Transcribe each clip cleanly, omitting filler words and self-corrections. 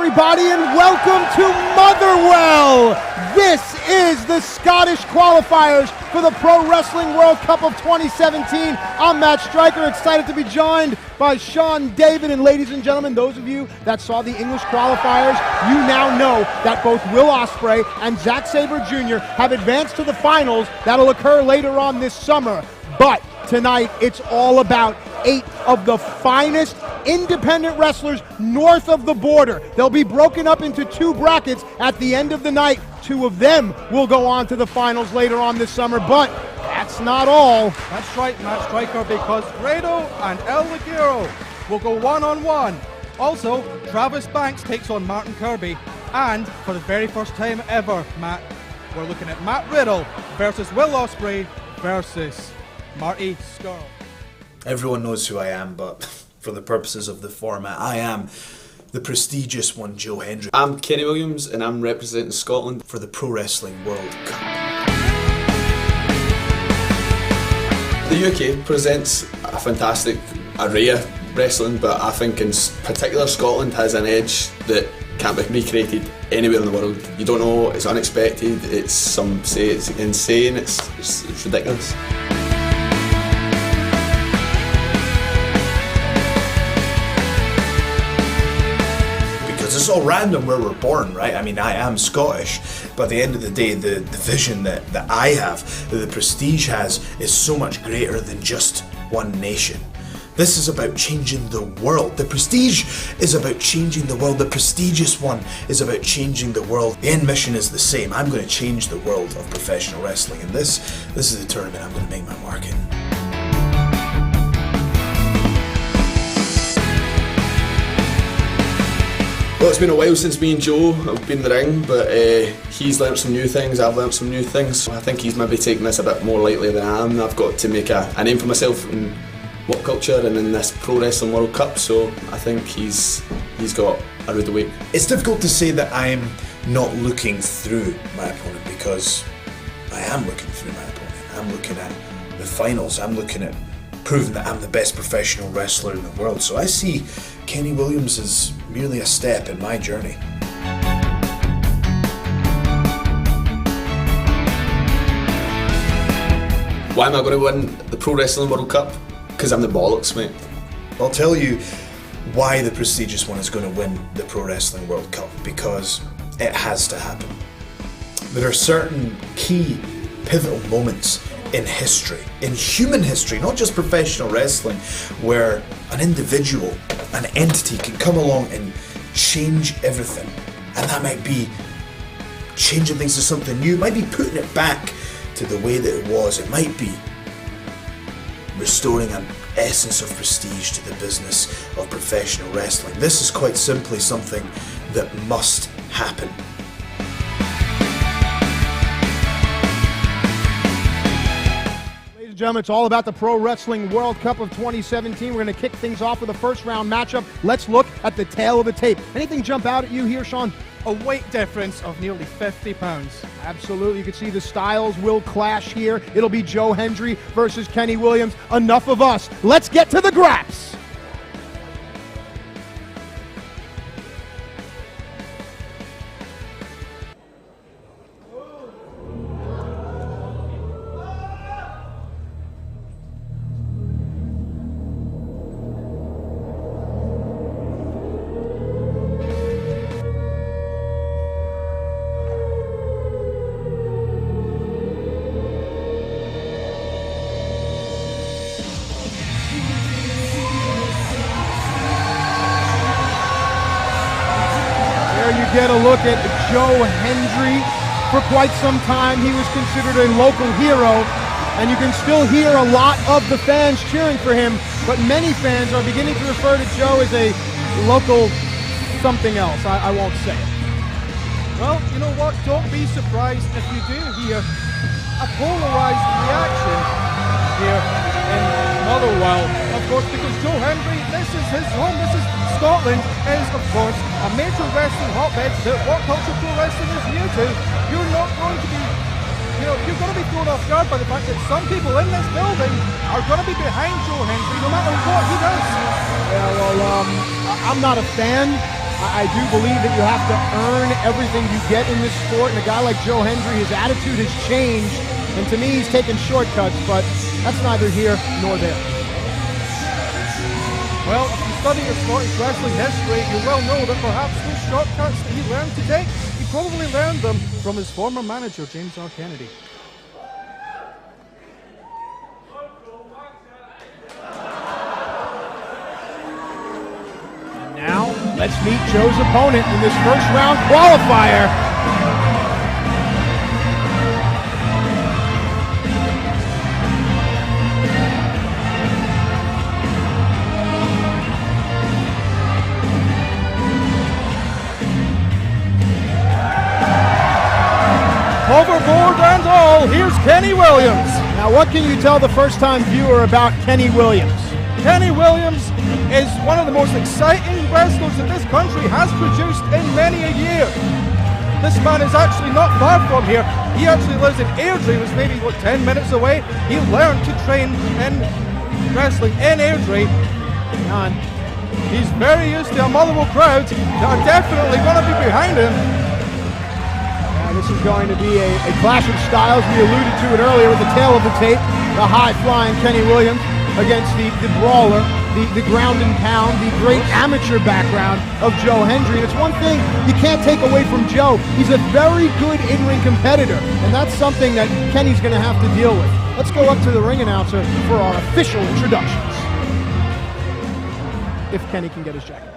everybody, and welcome to Motherwell. This is the Scottish Qualifiers for the Pro Wrestling World Cup of 2017. I'm Matt Stryker, excited to be joined by Sean David. And ladies and gentlemen, those of you that saw the English qualifiers, you now know that both Will Ospreay and Zack Sabre Jr. have advanced to the finals that'll occur later on this summer. But tonight, it's all about 8 of the finest independent wrestlers north of the border. They'll be broken up into 2 brackets at the end of the night. 2 of them will go on to the finals later on this summer, but that's not all. That's right, Matt Stryker, because Grado and Ligero will go one-on-one. Also, Travis Banks takes on Martin Kirby, and for the very first time ever, Matt, we're looking at Matt Riddle versus Will Ospreay versus Marty Scurll. Everyone knows who I am, but for the purposes of the format, I am the prestigious one, Joe Hendry. I'm Kenny Williams, and I'm representing Scotland for the Pro Wrestling World Cup. The UK presents a fantastic array of wrestling, but I think in particular Scotland has an edge that can't be recreated anywhere in the world. You don't know, it's unexpected, some say it's insane, it's ridiculous. It's all random where we're born, right? I mean, I am Scottish, but at the end of the day, the vision that I have, that the Prestige has, is so much greater than just one nation. This is about changing the world. The Prestige is about changing the world. The prestigious one is about changing the world. The end mission is the same. I'm going to change the world of professional wrestling, and this is the tournament I'm going to make my mark in. Well, it's been a while since me and Joe have been in the ring, but he's learnt some new things, I've learnt some new things. I think he's maybe taking this a bit more lightly than I am. I've got to make a name for myself in WhatCulture and in this Pro Wrestling World Cup, so I think he's got a rude week. It's difficult to say that I'm not looking through my opponent, because I am looking through my opponent. I'm looking at the finals, I'm looking at proving that I'm the best professional wrestler in the world. So I see Kenny Williams as merely a step in my journey. Why am I going to win the Pro Wrestling World Cup? Because I'm the bollocks, mate. I'll tell you why the prestigious one is going to win the Pro Wrestling World Cup, because it has to happen. There are certain key pivotal moments in history, in human history, not just professional wrestling, where an individual, an entity can come along and change everything. And that might be changing things to something new, it might be putting it back to the way that it was, it might be restoring an essence of prestige to the business of professional wrestling. This is quite simply something that must happen. Gentlemen, it's all about the Pro Wrestling World Cup of 2017. We're going to kick things off with a first round matchup. Let's look at the tail of the tape. Anything jump out at you here, Sean? A weight difference of nearly 50 pounds. Absolutely. You can see the styles will clash here. It'll be Joe Hendry versus Kenny Williams. Enough of us. Let's get to the graps. Get a look at Joe Hendry. For quite some time, he was considered a local hero, and you can still hear a lot of the fans cheering for him, but many fans are beginning to refer to Joe as a local something else. I won't say it. Well, you know what? Don't be surprised if you do hear a polarized reaction here in Motherwell. Of course, because Joe Hendry, this is his home. Scotland is, of course, a major wrestling hotbed that WhatCulture Pro Wrestling is new to. You're not going to be, you're going to be thrown off guard by the fact that some people in this building are going to be behind Joe Hendry no matter what he does. Yeah, well, I'm not a fan I do believe that you have to earn everything you get in this sport, and a guy like Joe Hendry, his attitude has changed, and to me, he's taken shortcuts, but that's neither here nor there. Well, if you study your Scottish wrestling history, you well know that perhaps those shortcuts that he learned to take, he probably learned them from his former manager, James R. Kennedy. Now, let's meet Joe's opponent in this first round qualifier. Overboard and all, here's Kenny Williams. Now, what can you tell the first-time viewer about Kenny Williams? Kenny Williams is one of the most exciting wrestlers that this country has produced in many a year. This man is actually not far from here. He actually lives in Airdrie, which maybe 10 minutes away. He learned to train in wrestling in Airdrie. And he's very used to a Motherwell crowd that are definitely going to be behind him. this is going to be a clash of styles. We alluded to it earlier with the tail of the tape. The high-flying Kenny Williams against the brawler, the ground and pound, the great amateur background of Joe Hendry. And it's one thing you can't take away from Joe. He's a very good in-ring competitor, and that's something that Kenny's going to have to deal with. Let's go up to the ring announcer for our official introductions. If Kenny can get his jacket off.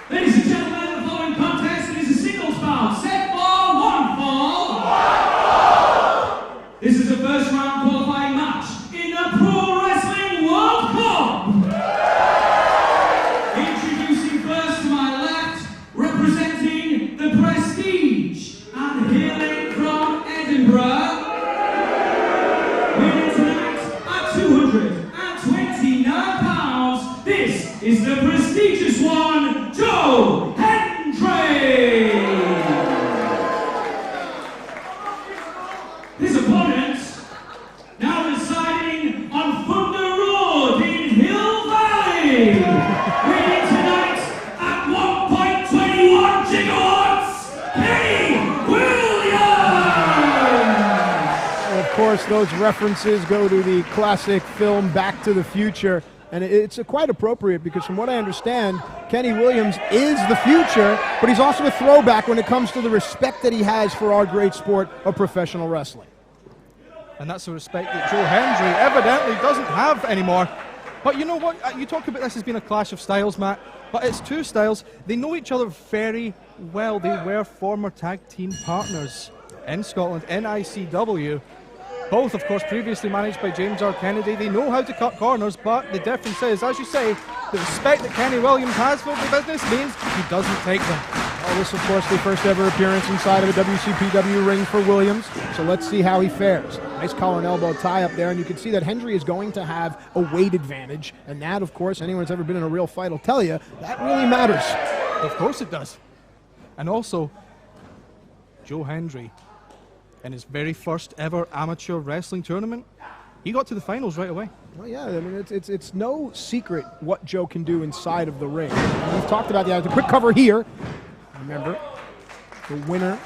Ladies and gentlemen, the following contest is a singles bout, set for one fall. This is the first round qualifying match in the Pro Wrestling World Cup. Introducing first to my left, representing the Prestige and hailing from Edinburgh. Winning tonight at 229 pounds, this is the prestigious one, Joe Hendry! His opponent, now residing on Thunder Road in Hill Valley, winning tonight at 1.21 gigawatts, Kenny Williams! Of course, those references go to the classic film Back to the Future. And it's quite appropriate because from what I understand, Kenny Williams is the future, but he's also a throwback when it comes to the respect that he has for our great sport of professional wrestling. And that's the respect that Joe Hendry evidently doesn't have anymore. But you know what? You talk about this as being a clash of styles, Matt, but it's two styles. They know each other very well. They were former tag team partners in Scotland, in ICW. Both, of course, previously managed by James R. Kennedy. They know how to cut corners, but the difference is, as you say, the respect that Kenny Williams has for the business means he doesn't take them. Well, this, of course, the first ever appearance inside of a WCPW ring for Williams, so let's see how he fares. Nice collar and elbow tie up there, and you can see that Hendry is going to have a weight advantage, and that, of course, anyone who's ever been in a real fight will tell you, that really matters. Of course it does. And also, Joe Hendry, in his very first ever amateur wrestling tournament, he got to the finals right away. Well, yeah, I mean, it's no secret what Joe can do inside of the ring. And we've talked about the quick cover here. Remember, the winner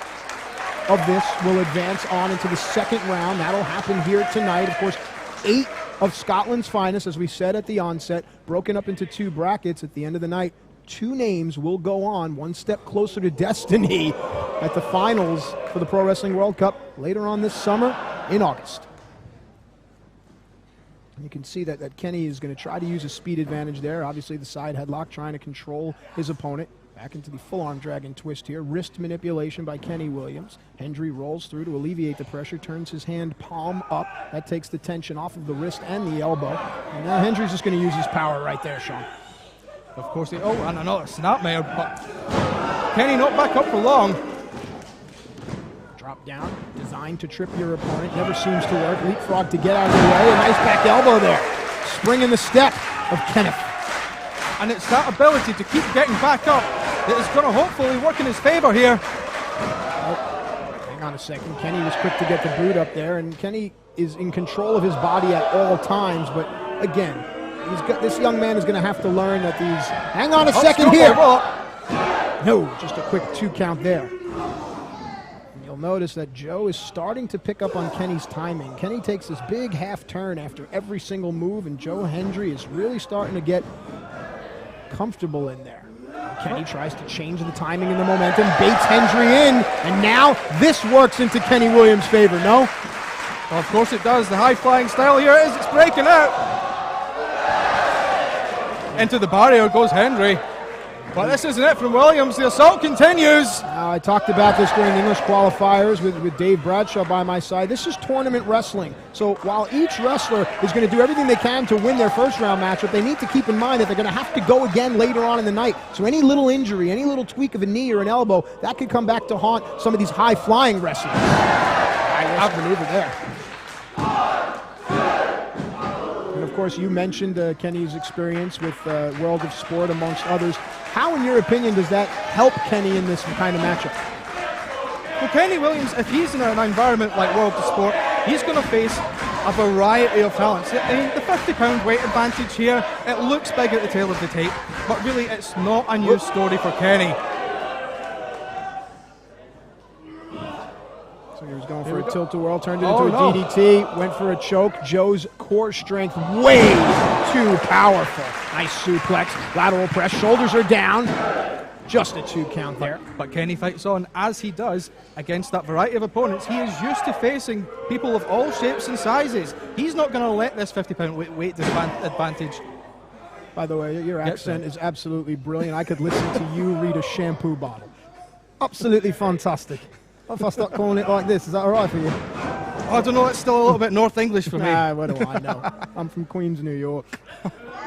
of this will advance on into the second round. That'll happen here tonight. Of course, 8 of Scotland's finest, as we said at the onset, broken up into 2 brackets at the end of the night. 2 names will go on one step closer to destiny at the finals for the Pro Wrestling World Cup later on this summer in August. And you can see that Kenny is going to try to use a speed advantage there. Obviously the side headlock trying to control his opponent. Back into the full arm dragon twist here. Wrist manipulation by Kenny Williams. Hendry rolls through to alleviate the pressure, turns his hand palm up. That takes the tension off of the wrist and the elbow. And now Hendry's just going to use his power right there, Sean. Of course, and another snapmare, but Kenny not back up for long. Drop down, designed to trip your opponent, never seems to work. Leapfrog to get out of the way, a nice back elbow there. Spring in the step of Kenneth. And it's that ability to keep getting back up that is going to hopefully work in his favor here. Oh, hang on a second, Kenny was quick to get the boot up there, and Kenny is in control of his body at all times, but again, This young man is going to have to learn that these... Hang on a second here. No, just a quick 2 count there. And you'll notice that Joe is starting to pick up on Kenny's timing. Kenny takes this big half turn after every single move, and Joe Hendry is really starting to get comfortable in there. Kenny tries to change the timing and the momentum, baits Hendry in, and now this works into Kenny Williams' favor, no? Well, of course it does. The high-flying style here is it's breaking out. Into the barrier goes Hendry. But this isn't it from Williams. The assault continues. I talked about this during the English qualifiers with Dave Bradshaw by my side. This is tournament wrestling. So while each wrestler is going to do everything they can to win their first round matchup, they need to keep in mind that they're going to have to go again later on in the night. So any little injury, any little tweak of a knee or an elbow, that could come back to haunt some of these high-flying wrestlers. High maneuver there. And of course, you mentioned Kenny's experience with World of Sport, amongst others. How, in your opinion, does that help Kenny in this kind of matchup? Well, Kenny Williams, if he's in an environment like World of Sport, he's going to face a variety of talents. I mean, the 50-pound weight advantage here, it looks big at the tail of the tape, but really it's not a new story for Kenny. So he was going for a tilt-a-whirl, turned it into a DDT, went for a choke. Joe's core strength way too powerful. Nice suplex, lateral press, shoulders are down. Just a 2 count there. But Kenny fights on, as he does, against that variety of opponents. He is used to facing people of all shapes and sizes. He's not going to let this 50-pound weight advantage. By the way, your accent is absolutely brilliant. I could listen to you read a shampoo bottle. Absolutely fantastic. If I start calling it like this, is that all right for you? I don't know, it's still a little bit North English for me. Nah, what do I know? I'm from Queens, New York.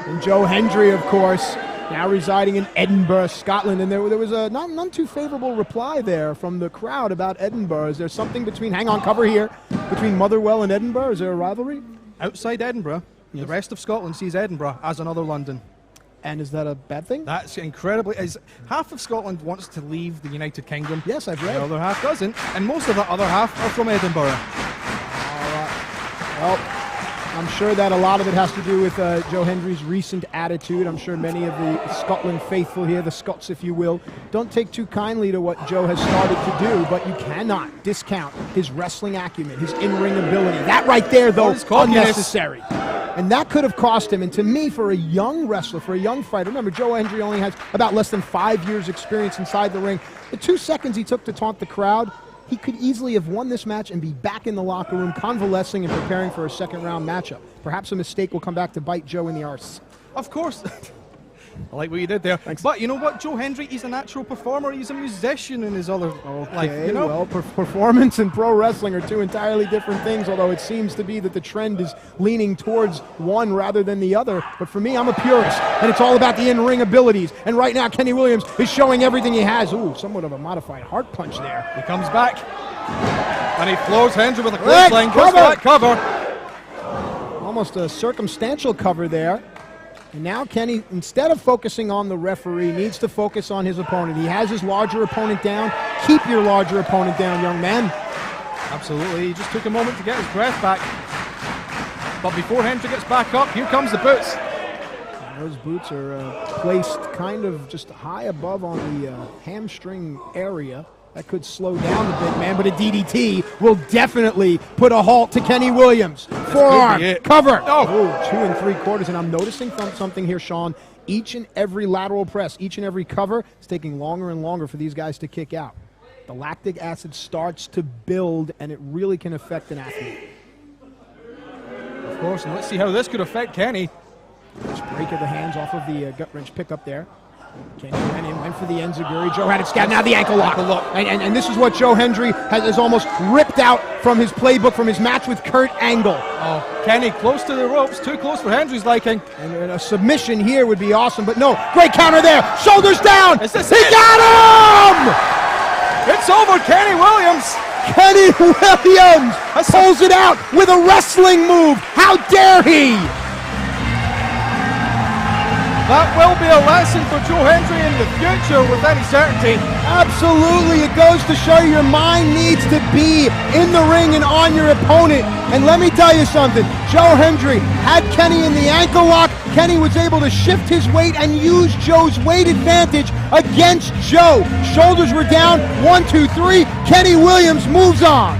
And Joe Hendry, of course, now residing in Edinburgh, Scotland. And there was a none too favorable reply there from the crowd about Edinburgh. Is there something between, hang on, cover here, between Motherwell and Edinburgh? Is there a rivalry? Outside Edinburgh, the rest of Scotland sees Edinburgh as another London. And is that a bad thing? That's incredibly... half of Scotland wants to leave the United Kingdom. Yes, I've read. The other half doesn't. And most of the other half are from Edinburgh. All right. Well, I'm sure that a lot of it has to do with Joe Hendry's recent attitude. I'm sure many of the Scotland faithful here, the Scots if you will, don't take too kindly to what Joe has started to do, but you cannot discount his wrestling acumen, his in-ring ability. That right there, though, is unnecessary. And that could have cost him. And to me, for a young wrestler, for a young fighter, remember, Joe Hendry only has about less than 5 years experience inside the ring. The 2 seconds he took to taunt the crowd, he could easily have won this match and be back in the locker room convalescing and preparing for a second-round matchup. Perhaps a mistake will come back to bite Joe in the arse. Of course. I like what you did there. Thanks. But you know what, Joe Hendry, he's a natural performer. He's a musician in his other life. You know? Well, performance and pro wrestling are 2 entirely different things, although it seems to be that the trend is leaning towards one rather than the other. But for me, I'm a purist, and it's all about the in-ring abilities. And right now, Kenny Williams is showing everything he has. Ooh, somewhat of a modified heart punch there. He comes back, and he floors Hendry with a clothesline. Goes for that cover. Almost a circumstantial cover there. And now Kenny, instead of focusing on the referee, needs to focus on his opponent. He has his larger opponent down. Keep your larger opponent down, young man. Absolutely. He just took a moment to get his breath back. But before Hendry gets back up, here comes the boots. And those boots are placed kind of just high above on the hamstring area. That could slow down the big man, but a DDT will definitely put a halt to Kenny Williams. Forearm, cover. Oh, 2 3/4. And I'm noticing something here, Sean. Each and every lateral press, each and every cover is taking longer and longer for these guys to kick out. The lactic acid starts to build, and it really can affect an athlete. Of course, and let's see how this could affect Kenny. Just break of the hands off of the gut wrench pickup there. Kenny ran in, went for the enziguri. Joe had it scattered. Now the ankle lock. And this is what Joe Hendry has almost ripped out from his playbook from his match with Kurt Angle. Oh, Kenny close to the ropes, too close for Hendry's liking. And a submission here would be awesome, but no. Great counter there. Shoulders down. He it? Got him! It's over, Kenny Williams. Kenny Williams pulls it out with a wrestling move. How dare he? That will be a lesson for Joe Hendry in the future with any certainty. Absolutely. It goes to show you your mind needs to be in the ring and on your opponent. And let me tell you something. Joe Hendry had Kenny in the ankle lock, Kenny was able to shift his weight and use Joe's weight advantage against Joe. Shoulders were down, 1, 2, 3. Kenny Williams moves on.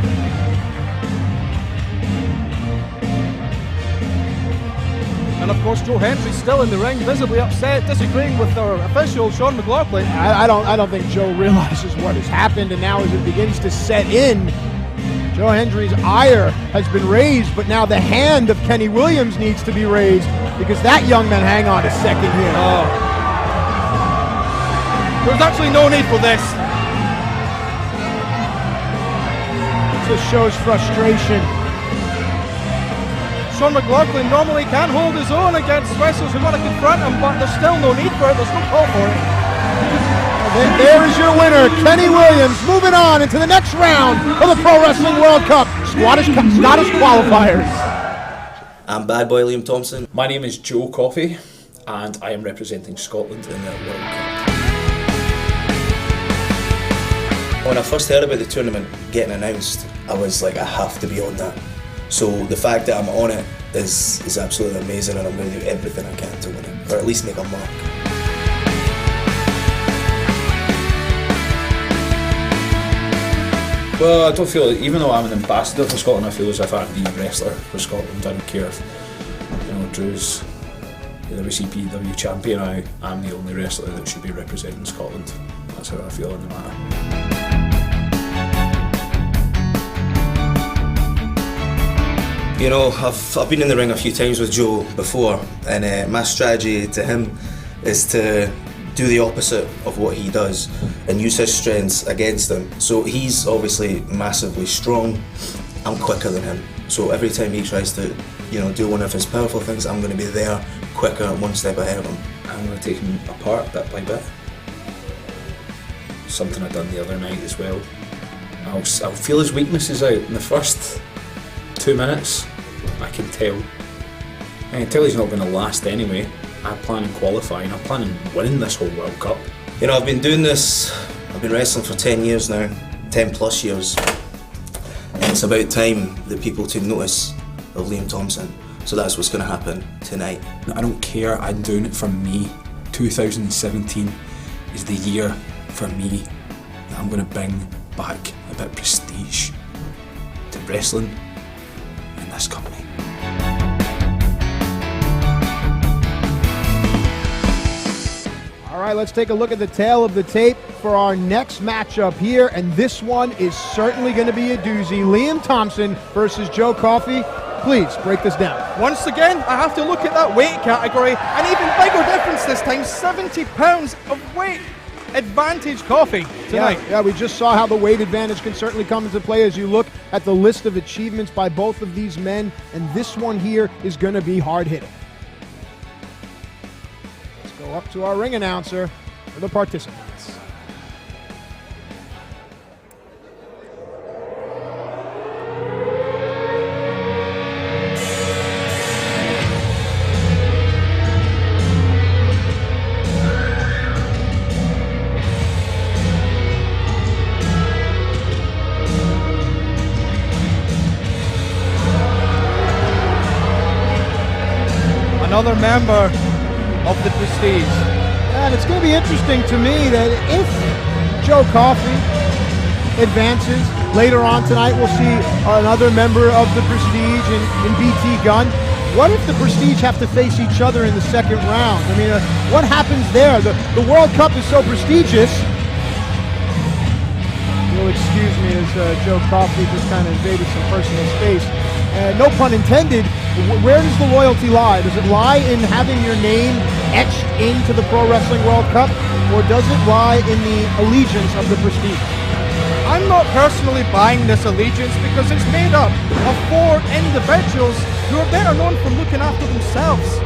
And of course, Joe Hendry still in the ring, visibly upset, disagreeing with our official, Sean McLaughlin. I don't think Joe realizes what has happened, and now as it begins to set in, Joe Hendry's ire has been raised, but now the hand of Kenny Williams needs to be raised because that young man, hang on a second here. Oh. There's actually no need for this. This shows frustration. Sean McLaughlin normally can hold his own against wrestlers who want to confront him, but there's still no need for it. There's no call for it. And there is your winner, Kenny Williams, moving on into the next round of the Pro Wrestling World Cup Scottish Qualifiers. I'm bad boy Liam Thomson. My name is Joe Coffey, and I am representing Scotland in the World Cup. When I first heard about the tournament getting announced, I was like, I have to be on that. So the fact that I'm on it is absolutely amazing, and I'm going to do everything I can to win it, or at least make a mark. Well, I don't feel, even though I'm an ambassador for Scotland, I feel as if I'm the wrestler for Scotland. I don't care if, Drew's the WCPW champion. I'm the only wrestler that should be representing Scotland. That's how I feel in the matter. I've been in the ring a few times with Joe before, and my strategy to him is to do the opposite of what he does and use his strengths against him. So he's obviously massively strong. I'm quicker than him. So every time he tries to, do one of his powerful things, I'm going to be there quicker and one step ahead of him. I'm going to take him apart bit by bit. Something I done the other night as well. I'll feel his weaknesses out in the first 2 minutes. I can tell he's not going to last anyway. I plan on qualifying, I plan on winning this whole World Cup. I've been doing this, I've been wrestling for 10 years now, 10 plus years. And it's about time that people took notice of Liam Thomson. So that's what's going to happen tonight. I don't care, I'm doing it for me. 2017 is the year for me that I'm going to bring back a bit of prestige to wrestling in this company. All right, let's take a look at the tail of the tape for our next matchup here, and this one is certainly going to be a doozy. Liam Thomson versus Joe Coffey. Please break this down. Once again, I have to look at that weight category. An even bigger difference this time, 70 pounds of weight advantage Coffey tonight. Yeah, we just saw how the weight advantage can certainly come into play as you look at the list of achievements by both of these men, and this one here is going to be hard-hitting. Let's go up to our ring announcer for the participants. Another member of the Prestige. And it's going to be interesting to me that if Joe Coffey advances later on tonight, we'll see another member of the Prestige in BT Gunn. What if the Prestige have to face each other in the second round? I mean, what happens there? The World Cup is so prestigious. You'll excuse me as Joe Coffey just kind of invaded some personal space. No pun intended. Where does the loyalty lie? Does it lie in having your name etched into the Pro Wrestling World Cup, or does it lie in the allegiance of the Prestige? I'm not personally buying this allegiance because it's made up of 4 individuals who are better known for looking after themselves.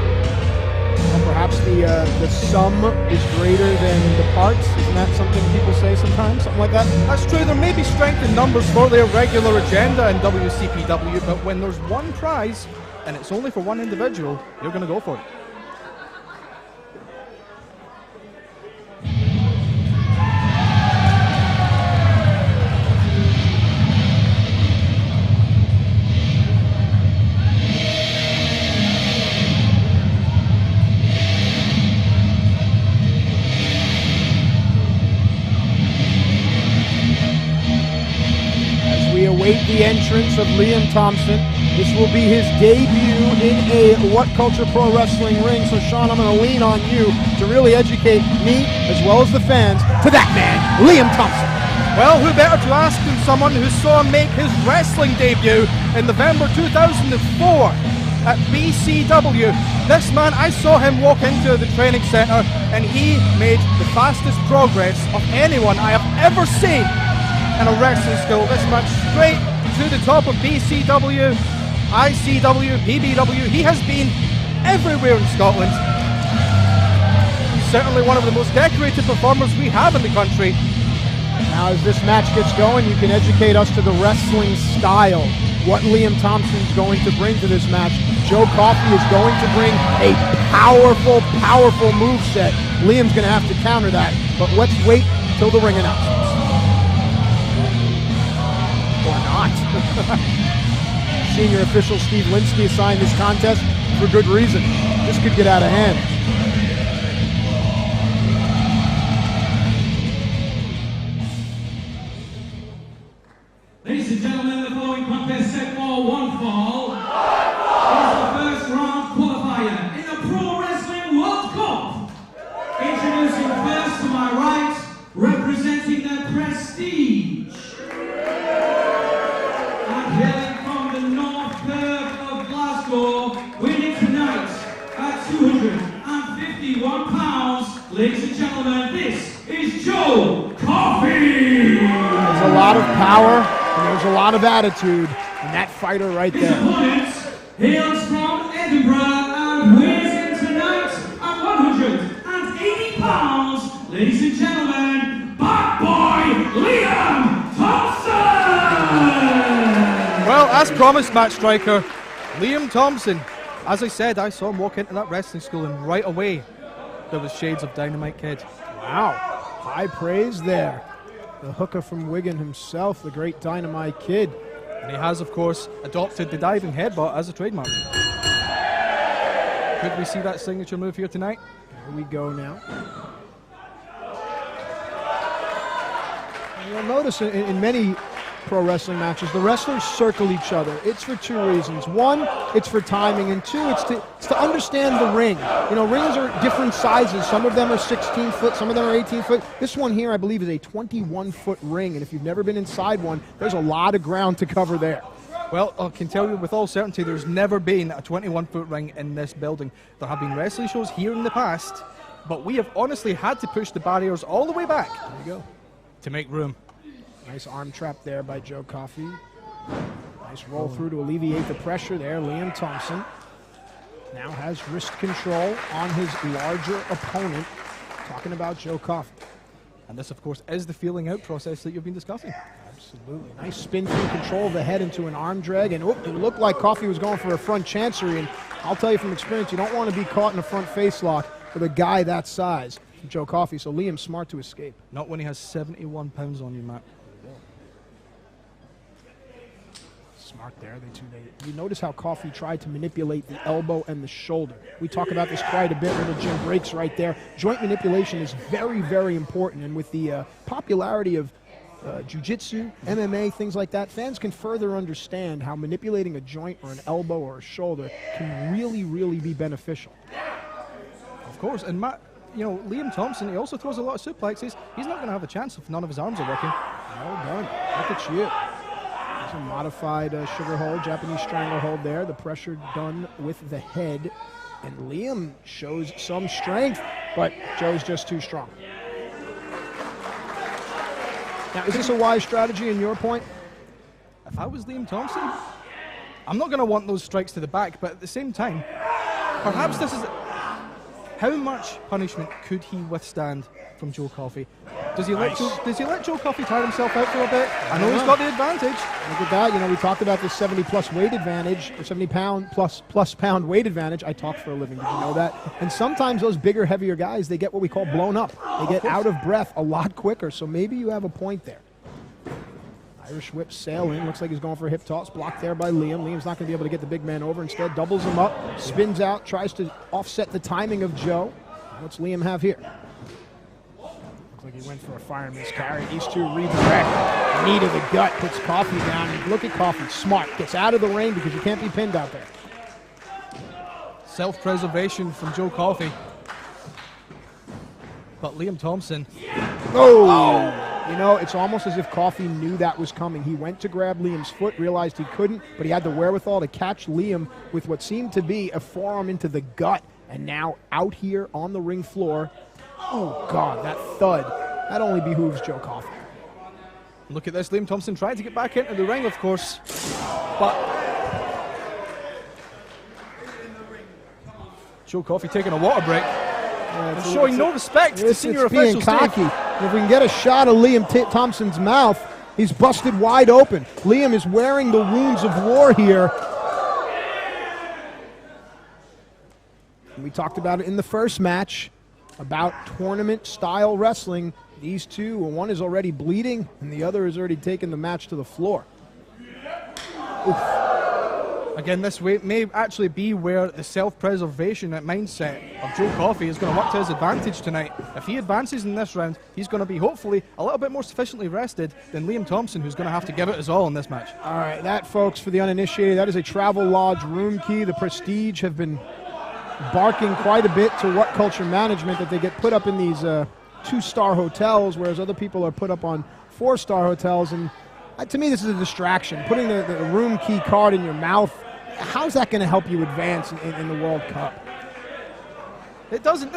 Well, perhaps the sum is greater than the parts. Isn't that something people say sometimes? Something like that? That's true, there may be strength in numbers for their regular agenda in WCPW, but when there's one prize, and it's only for one individual, you're going to go for it. we await the entrance of Liam Thomson. This will be his debut in a WhatCulture Pro Wrestling ring. So, Sean, I'm going to lean on you to really educate me, as well as the fans, to that man, Liam Thomson. Well, who better to ask than someone who saw him make his wrestling debut in November 2004 at BCW. This man, I saw him walk into the training centre and he made the fastest progress of anyone I have ever seen in a wrestling school. This man straight to the top of BCW, ICW, BBW. He has been everywhere in Scotland. He's certainly one of the most decorated performers we have in the country. Now, as this match gets going, you can educate us to the wrestling style. What Liam Thompson's going to bring to this match. Joe Coffey is going to bring a powerful, powerful moveset. Liam's going to have to counter that, but let's wait till the ring announcements. Or not. Senior official Steve Linsky assigned this contest for good reason. This could get out of hand. Ladies and gentlemen, the following contest set for one fall is the first round qualifier in the Pro Wrestling World Cup. Introducing first to my right, representing the Prestige. And hailing from the North Curve of Glasgow, winning tonight at 251 pounds. Ladies and gentlemen, this is Joe Coffey. There's a lot of power. And there's a lot of attitude in that fighter right His there. opponent hails from Edinburgh and weighs in tonight at 180 pounds. Ladies and gentlemen, Bad Boy Liam Thomson! Well, as promised, Matt Striker, Liam Thomson. As I said, I saw him walk into that wrestling school and right away there was shades of Dynamite Kid. Wow, high praise there. The hooker from Wigan himself, the great Dynamite Kid. And he has, of course, adopted the diving headbutt as a trademark. Could we see that signature move here tonight? Here we go now. You'll notice in many pro wrestling matches, the wrestlers circle each other. It's for two reasons. One, it's for timing, and two, it's to understand the ring. You know, rings are different sizes. Some of them are 16 foot, some of them are 18 foot. This one here, I believe, is a 21-foot ring, and if you've never been inside one, there's a lot of ground to cover there. Well, I can tell you with all certainty there's never been a 21-foot ring in this building. There have been wrestling shows here in the past, but we have honestly had to push the barriers all the way back. There you go. To make room. Nice arm trap there by Joe Coffey. Nice roll through to alleviate the pressure there. Liam Thomson now has wrist control on his larger opponent. Talking about Joe Coffey. And this, of course, is the feeling out process that you've been discussing. Absolutely. Nice spin through, control of the head into an arm drag. And it looked like Coffey was going for a front chancery. And I'll tell you from experience, you don't want to be caught in a front face lock with a guy that size, Joe Coffey. So Liam's smart to escape. Not when he has 71 pounds on you, Matt. Smart there. You notice how Coffey tried to manipulate the elbow and the shoulder. We talk about this quite a bit. Little Jim breaks right there. Joint manipulation is very, very important. And with the popularity of jiu-jitsu, MMA, things like that, fans can further understand how manipulating a joint or an elbow or a shoulder can really, really be beneficial. Of course. And Matt, you know, Liam Thomson, he also throws a lot of suplexes. He's not going to have a chance if none of his arms are working. Well done. Look at you. There's a modified sugar hold, Japanese stranglehold there. The pressure done with the head. And Liam shows some strength, but Joe's just too strong. Now, is this a wise strategy in your point? If I was Liam Thomson, I'm not going to want those strikes to the back, but at the same time, perhaps this is... How much punishment could he withstand from Joe Coffey? Does he let Joe Coffey tire himself out for a bit? I know he's got the advantage. Look at that. You know, we talked about the 70-plus weight advantage, or 70-plus pound weight advantage. I talk for a living. Did you know that? And sometimes those bigger, heavier guys, they get what we call blown up. They get out of breath a lot quicker. So maybe you have a point there. Irish whip sailing. Looks like he's going for a hip toss. Blocked there by Liam. Liam's not going to be able to get the big man over. Instead, doubles him up, spins out, tries to offset the timing of Joe. What's Liam have here? Looks Like he went for a fireman's carry. These two redirect. Knee to the gut, puts Coffey down. And look at Coffey, smart. Gets out of the ring because you can't be pinned out there. Self-preservation from Joe Coffey. But Liam Thomson. Oh! You know, it's almost as if Coffey knew that was coming. He went to grab Liam's foot, realized he couldn't, but he had the wherewithal to catch Liam with what seemed to be a forearm into the gut. And now out here on the ring floor, oh God, that thud. That only behooves Joe Coffey. Look at this, Liam Thomson trying to get back into the ring, of course. But Joe Coffey taking a water break. And showing no respect to senior officials. Cocky. If we can get a shot of Liam Thomson's mouth, he's busted wide open. Liam is wearing the wounds of war here. And we talked about it in the first match, about tournament-style wrestling. These two, one is already bleeding, and the other has already taken the match to the floor. Oof. Again, this may actually be where the self-preservation mindset of Joe Coffey is going to work to his advantage tonight. If he advances in this round, he's going to be hopefully a little bit more sufficiently rested than Liam Thomson, who's going to have to give it his all in this match. All right, that, folks, for the uninitiated, that is a Travel Lodge room key. The Prestige have been barking quite a bit to WhatCulture management that they get put up in these 2-star hotels, whereas other people are put up on 4-star hotels. And to me, this is a distraction. Putting the room key card in your mouth, how's that going to help you advance in the World Cup? It doesn't.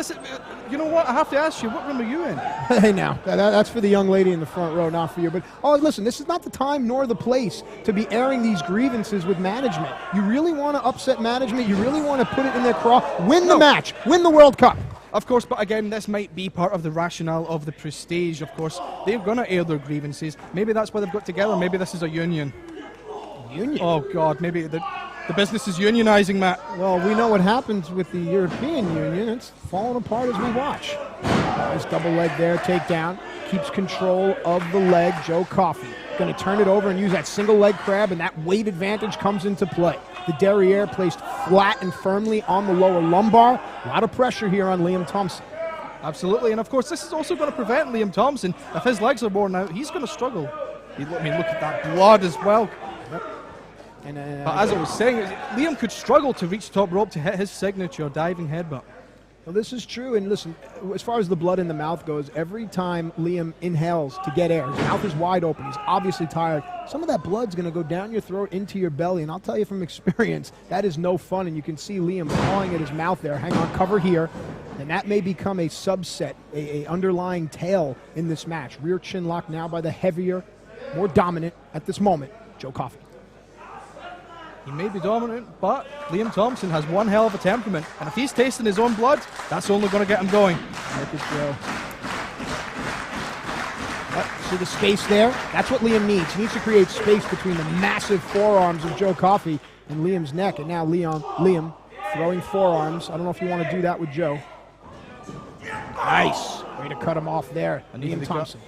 You know what? I have to ask you, what room are you in? Hey, now, that's for the young lady in the front row, not for you. But, oh, listen, this is not the time nor the place to be airing these grievances with management. You really want to upset management? You really want to put it in their craw? Win the match. Win the World Cup. Of course, but again, this might be part of the rationale of the Prestige. Of course, they're going to air their grievances. Maybe that's why they've got together. Maybe this is a union. Union? Oh, God, maybe the business is unionizing, Matt. Well, we know what happens with the European Union. It's falling apart as we watch. Nice double leg there, takedown. Keeps control of the leg, Joe Coffey. Going to turn it over and use that single leg crab, and that weight advantage comes into play. The derriere placed flat and firmly on the lower lumbar. A lot of pressure here on Liam Thomson. Absolutely, and of course, this is also going to prevent Liam Thomson. If his legs are worn out, he's going to struggle. I mean, look at that blood as well. Yep. And, but as I was saying, Liam could struggle to reach top rope to hit his signature diving headbutt. Well, this is true, and listen, as far as the blood in the mouth goes, every time Liam inhales to get air, his mouth is wide open, he's obviously tired, some of that blood's going to go down your throat into your belly, and I'll tell you from experience, that is no fun, and you can see Liam clawing at his mouth there. Hang on, cover here, and that may become a subset, a underlying tail in this match. Rear chin lock now by the heavier, more dominant at this moment, Joe Coffey. He may be dominant, but Liam Thomson has one hell of a temperament. And if he's tasting his own blood, that's only going to get him going. Look at Joe. See the space there? That's what Liam needs. He needs to create space between the massive forearms of Joe Coffey and Liam's neck. And now Liam throwing forearms. I don't know if you want to do that with Joe. Nice. Way to cut him off there. Liam Thomson.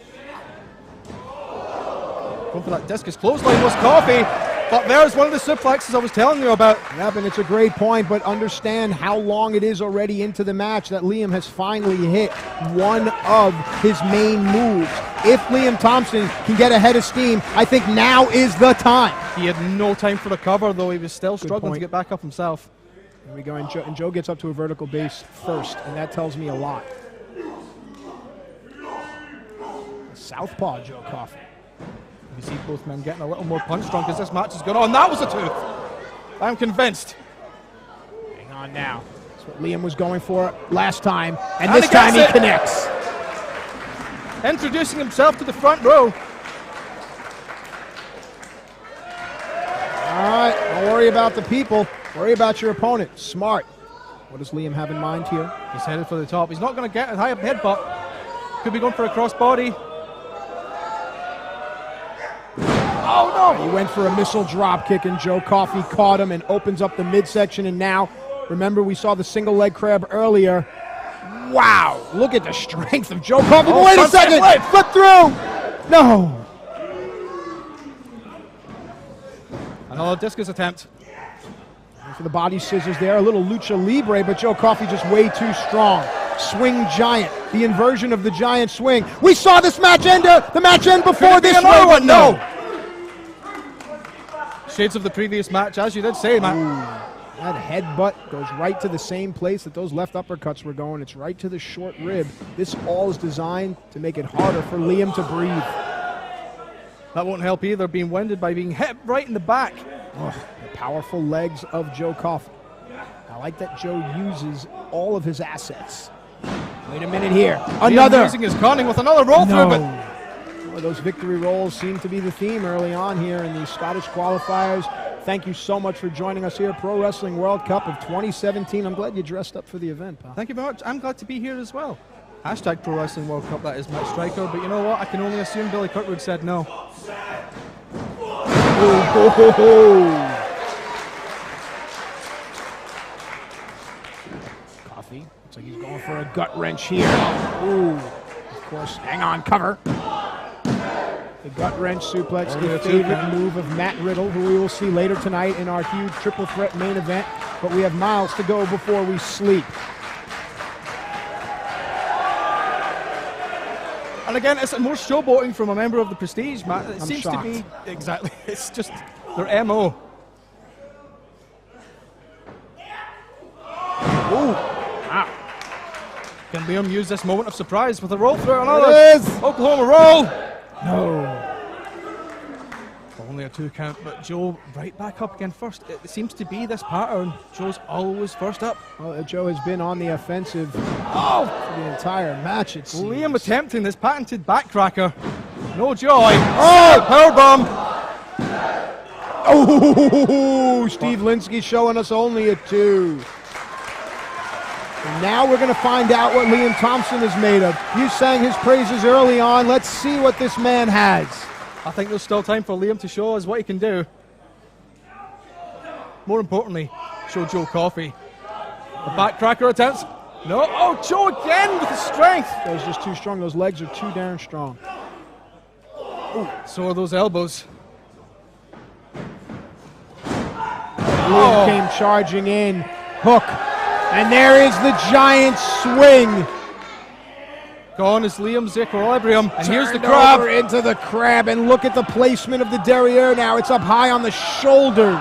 Going for that discus clothesline was Coffey. But there's one of the suplexes I was telling you about. Yep, and it's a great point, but understand how long it is already into the match that Liam has finally hit one of his main moves. If Liam Thomson can get ahead of steam, I think now is the time. He had no time for the cover, though. He was still struggling to get back up himself. Here we go, and Joe gets up to a vertical base first, and that tells me a lot. Southpaw Joe Coffey. You see both men getting a little more punch drunk as this match is going on. That was a tooth. I'm convinced. Hang on now. That's what Liam was going for last time. And this time he connects. Introducing himself to the front row. All right. Don't worry about the people. Worry about your opponent. Smart. What does Liam have in mind here? He's headed for the top. He's not going to get a high headbutt. Could be going for a crossbody. Oh, no! He went for a missile drop kick, and Joe Coffey caught him and opens up the midsection. And now, remember, we saw the single leg crab earlier. Wow! Look at the strength of Joe Coffey. Oh, wait a second! Flip through! No! Another discus attempt. For the body scissors there, a little lucha libre, but Joe Coffey just way too strong. swing giant, the inversion of the giant swing. We saw this match end before this another one. No. Shades of the previous match, as you did say, Matt. That headbutt goes right to the same place that those left uppercuts were going. It's right to the short rib. This all is designed to make it harder for Liam to breathe. That won't help either, being winded by being hit right in the back. Oh, the powerful legs of Joe Coffey. I like that Joe uses all of his assets. Wait a minute here. Another. Using his cunning with another roll through, but well, those victory rolls seem to be the theme early on here in the Scottish qualifiers. Thank you so much for joining us here, Pro Wrestling World Cup of 2017. I'm glad you dressed up for the event, pal. Thank you very much. I'm glad to be here as well. Hashtag Pro Wrestling World Cup, that is Matt Striker, but you know what? I can only assume Billy Kirkwood said no. Coffey, looks like he's going for a gut wrench here. Ooh, of course, hang on, cover. The gut wrench suplex, the favorite move of Matt Riddle, who we will see later tonight in our huge triple threat main event. But we have miles to go before we sleep. And again, it's more showboating from a member of the Prestige, Matt. It seems shocked. to be exactly. It's just their MO. Ooh, wow. Can Liam use this moment of surprise with a roll through another It is. Oklahoma roll? No. Only a 2 count, but Joe right back up again first. It seems to be this pattern. Joe's always first up. Well, Joe has been on the offensive for the entire match, it seems. Liam attempting this patented backcracker. No joy. Oh, powerbomb. Oh, Steve Linsky showing us only a 2. And now we're going to find out what Liam Thomson is made of. You sang his praises early on. Let's see what this man has. I think there's still time for Liam to show us what he can do. More importantly, show Joe Coffey. The backcracker attempts. No. Oh, Joe again with the strength. That was just too strong. Those legs are too darn strong. Ooh, so are those elbows. Liam came charging in. Hook. And there is the giant swing. Gone is Liam's equilibrium. And here's the Turned crab. over into the crab. And look at the placement of the derriere now. It's up high on the shoulders.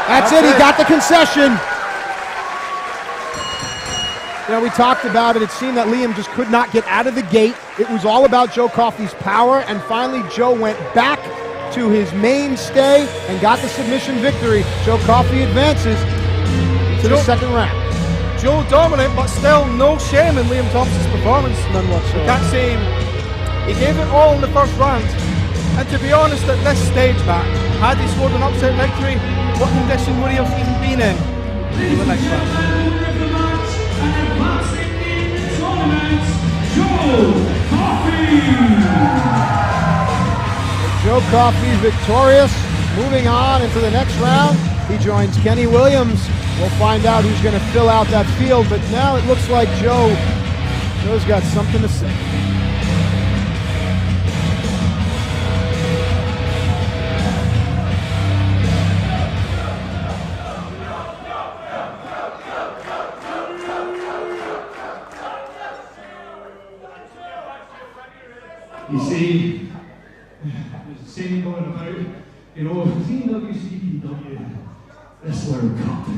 That's it. He got the concession. You know, we talked about it. It seemed that Liam just could not get out of the gate. It was all about Joe Coffey's power. And finally, Joe went back to his mainstay and got the submission victory. Joe Coffey advances to the second round. Joe dominant, but still no shame in Liam Thompson's performance. None whatsoever. Can't say he gave it all in the first round. And to be honest, at this stage, Matt, had he scored an upset victory, what condition would he have even been in for the next round? Joe Coffey victorious. Moving on into the next round, he joins Kenny Williams. We'll find out who's going to fill out that field, but now it looks like Joe's got something to say. You see, there's a saying going about, you know, CWCW, this World Cup.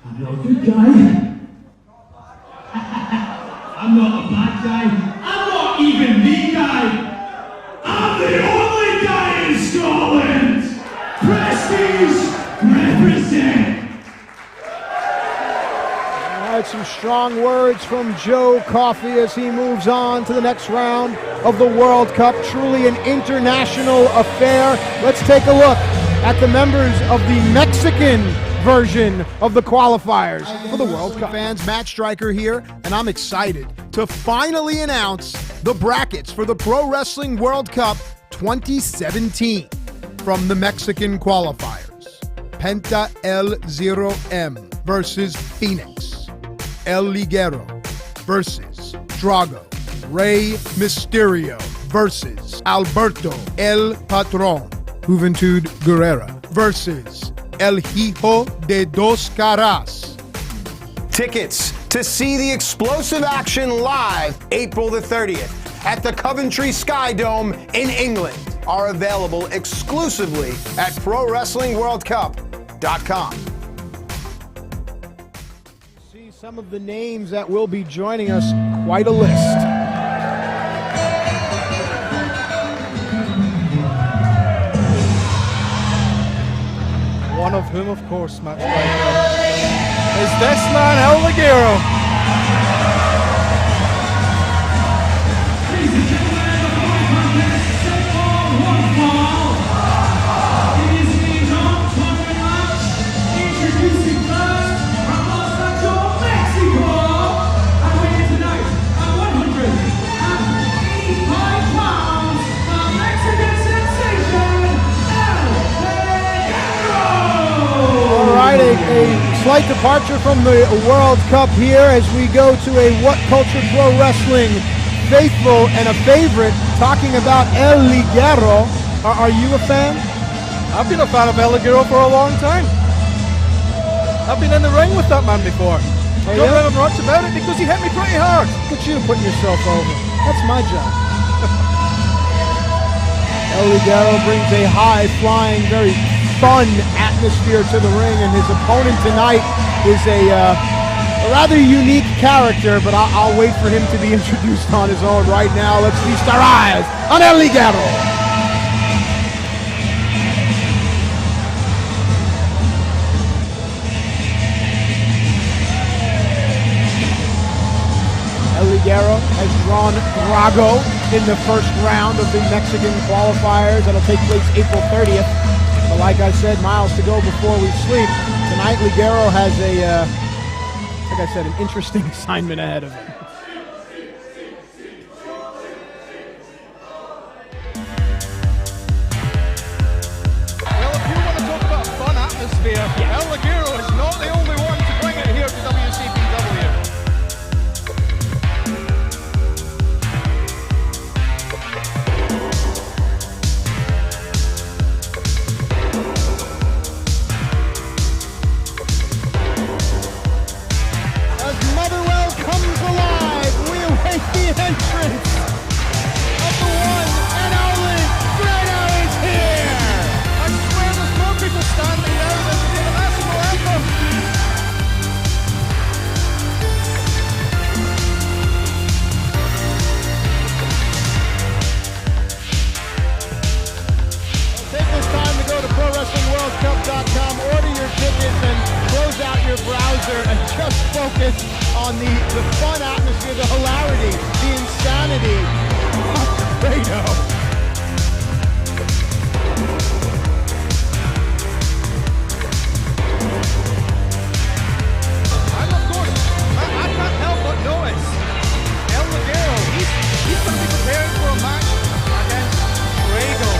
I'm not a good guy. I'm not a bad guy. I'm not even the guy. I'm the only guy in Scotland. Prestige represent. All right, some strong words from Joe Coffey as he moves on to the next round of the World Cup. Truly an international affair. Let's take a look at the members of the Mexican version of the qualifiers for the World Cup. Fans, Matt Striker here, and I'm excited to finally announce the brackets for the Pro Wrestling World Cup 2017 from the Mexican qualifiers. Penta El 0M versus Phoenix. El Ligero versus Drago. Rey Mysterio versus Alberto El Patron. Juventud Guerrera versus El Hijo de Dos Caras. Tickets to see the explosive action live April the 30th at the Coventry Sky Dome in England are available exclusively at ProWrestlingWorldCup.com. See some of the names that will be joining us, quite a list. One of whom, of course, Matt Striker, is this man, El Ligero. Ladies and gentlemen, the following contest is set for one fall. It is the non-tournament match. Introducing first, from Los Angeles, Mexico. And weighing tonight at 185 pounds, the Mexican sensation, El Ligero. All right, a slight departure from the World Cup here as we go to a WhatCulture Pro Wrestling faithful and a favorite talking about El Ligero. Are you a fan? I've been a fan of El Ligero for a long time. I've been in the ring with that man before. Don't remember much about it because he hit me pretty hard. Look at you putting yourself over. That's my job. El Ligero brings a high-flying, very fun atmosphere to the ring, and his opponent tonight is a rather unique character, but I'll wait for him to be introduced on his own right now. Let's feast our eyes on El Ligero. El Ligero has drawn Grado in the first round of the Mexican qualifiers. That'll take place April 30th. But like I said, miles to go before we sleep. Tonight, Ligero has like I said, an interesting assignment ahead of him. Well, if you want to talk about a fun atmosphere, El Ligero is not the only one to bring it here to WCPW. Entrance of the one and only Grado is here! I swear there's more people standing now than to do the national anthem. Take this time to go to ProWrestlingWorldCup.com, order your tickets, and close out your browser and just focus on the fun atmosphere, the hilarity, the insanity of Grado. And of course, I can't help but notice El Ligero, he's going to be preparing for a match against Grado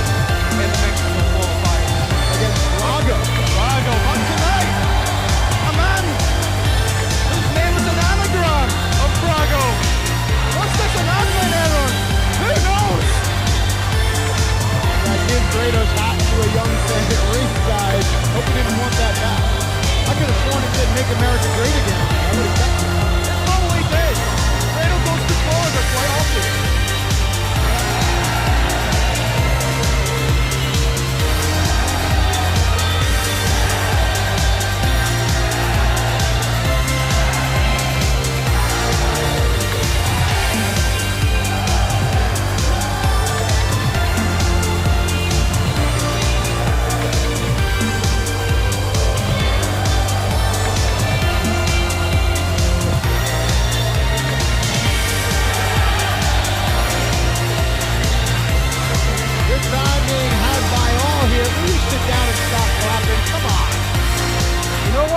in the Mexican qualifier. Against Grado. But tonight, a man whose name is an anagram of Grado. What's this, an admin error? Who knows? I give Grado's hat to a young fan at ringside. Hope he didn't want that back. I could have sworn it said "Make America Great Again." I would have kept it. It probably did. Grado goes to Florida quite often.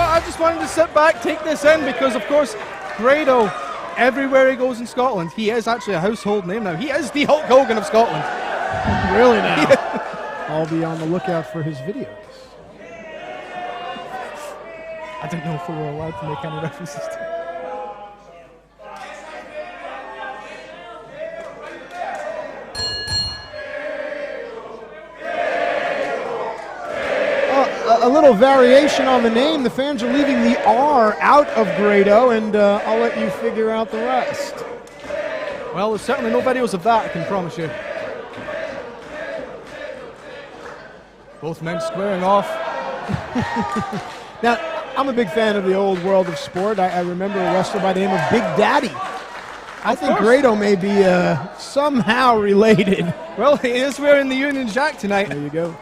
I just wanted to sit back, take this in, because of course, Grado, everywhere he goes in Scotland, he is actually a household name now. He is the Hulk Hogan of Scotland. Really now? I'll be on the lookout for his videos. I didn't know if we were allowed to make any references to it. a little variation on the name. The fans are leaving the R out of Grado, and I'll let you figure out the rest. Well, there's certainly no videos of that, I can promise you. Both men squaring off. Now, I'm a big fan of the old world of sport. I remember a wrestler by the name of Big Daddy. I think Grado may be somehow related. Well, he is wearing the Union Jack tonight. There you go.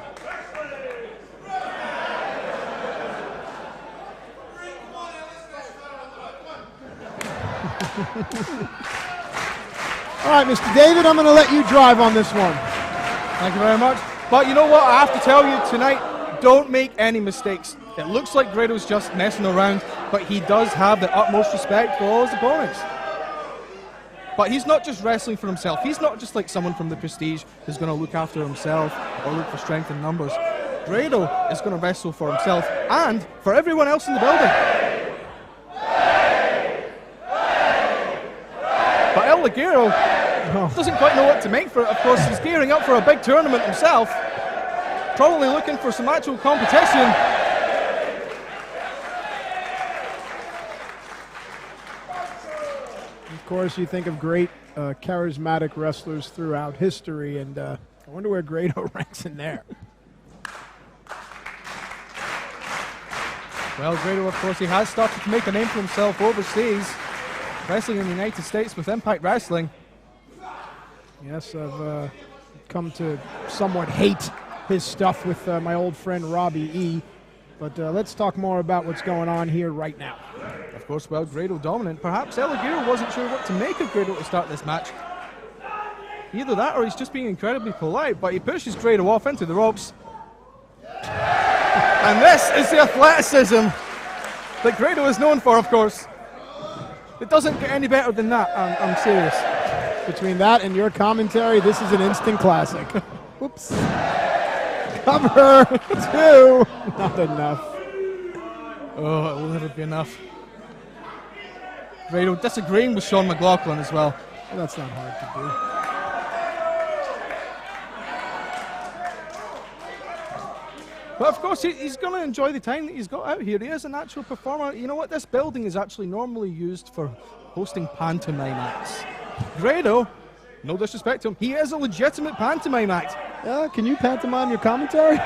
All right, Mr. David, I'm going to let you drive on this one. Thank you very much. But you know what? I have to tell you tonight, don't make any mistakes. It looks like Grado's just messing around, but he does have the utmost respect for all his opponents. But he's not just wrestling for himself. He's not just like someone from the Prestige who's going to look after himself or look for strength in numbers. Grado is going to wrestle for himself and for everyone else in the building. But El Ligero doesn't quite know what to make for it. Of course, he's gearing up for a big tournament himself. Probably looking for some actual competition. Of course, you think of great charismatic wrestlers throughout history, and I wonder where Grado ranks in there. Well, Grado, of course, he has started to make a name for himself overseas, wrestling in the United States with Impact Wrestling. Yes, I've come to somewhat hate his stuff with my old friend Robbie E. But let's talk more about what's going on here right now. Of course, well, Grado dominant. Perhaps El Ligero wasn't sure what to make of Grado to start this match. Either that or he's just being incredibly polite, but he pushes Grado off into the ropes. And this is the athleticism that Grado is known for, of course. It doesn't get any better than that, I'm serious. Between that and your commentary, this is an instant classic. Whoops. Cover two. Not enough. Oh, it will never be enough. Grado disagreeing with Sean McLaughlin as well. Well, that's not hard to do. But of course, he's going to enjoy the time that he's got out here. He is a natural performer. You know what? This building is actually normally used for hosting pantomime acts. Grado, no disrespect to him, he is a legitimate pantomime act. Can you pantomime your commentary?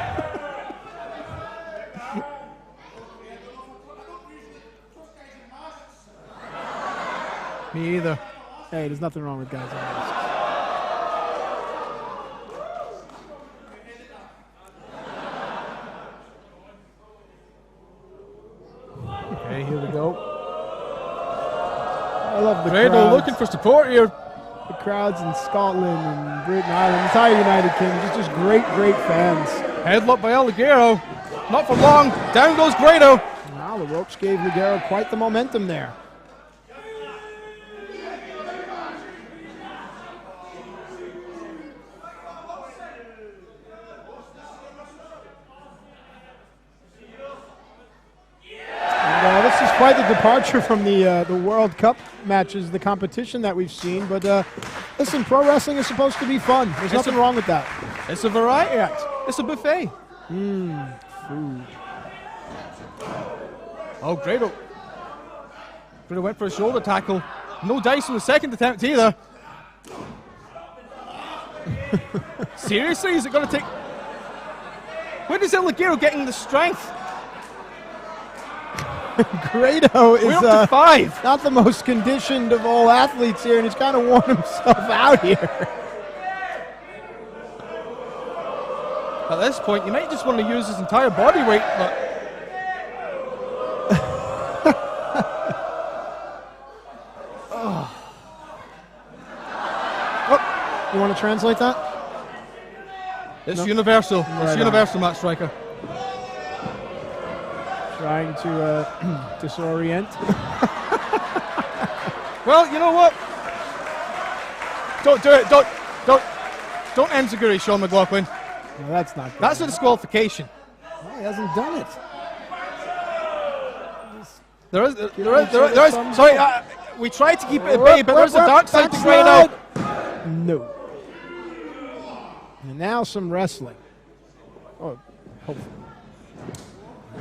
Me either. Hey, there's nothing wrong with guys on this. Okay, here we go. I love the Grado crowds. looking for support here. The crowds in Scotland and Britain, Ireland, entire United Kingdom, just great, great fans. Headlock by El Ligero. Not for long. Down goes Grado. Wow, the ropes gave Ligero quite the momentum there. This is quite the departure from the World Cup matches, the competition that we've seen. But listen, pro wrestling is supposed to be fun. There's nothing wrong with that. It's a variety act. It's a buffet. Food. Oh, Grado. Grado went for a shoulder tackle. No dice on the second attempt either. Seriously? Is it going to take... Where is El Ligero getting the strength? Grado is We're up to 5. not the most conditioned of all athletes here, and he's kind of worn himself out here. At this point, you might just want to use his entire body weight, but... You want to translate that? It's No. universal. Right It's on. universal, Matt Striker. Trying to disorient. Well, you know what? Don't do it. Don't enziguri Sean McLaughlin. No, that's not good. That's a disqualification. No, he hasn't done it. There is. Some- Sorry, we tried to keep it at bay, but there's a dark side to Grado. No. And now some wrestling. Oh, hopefully.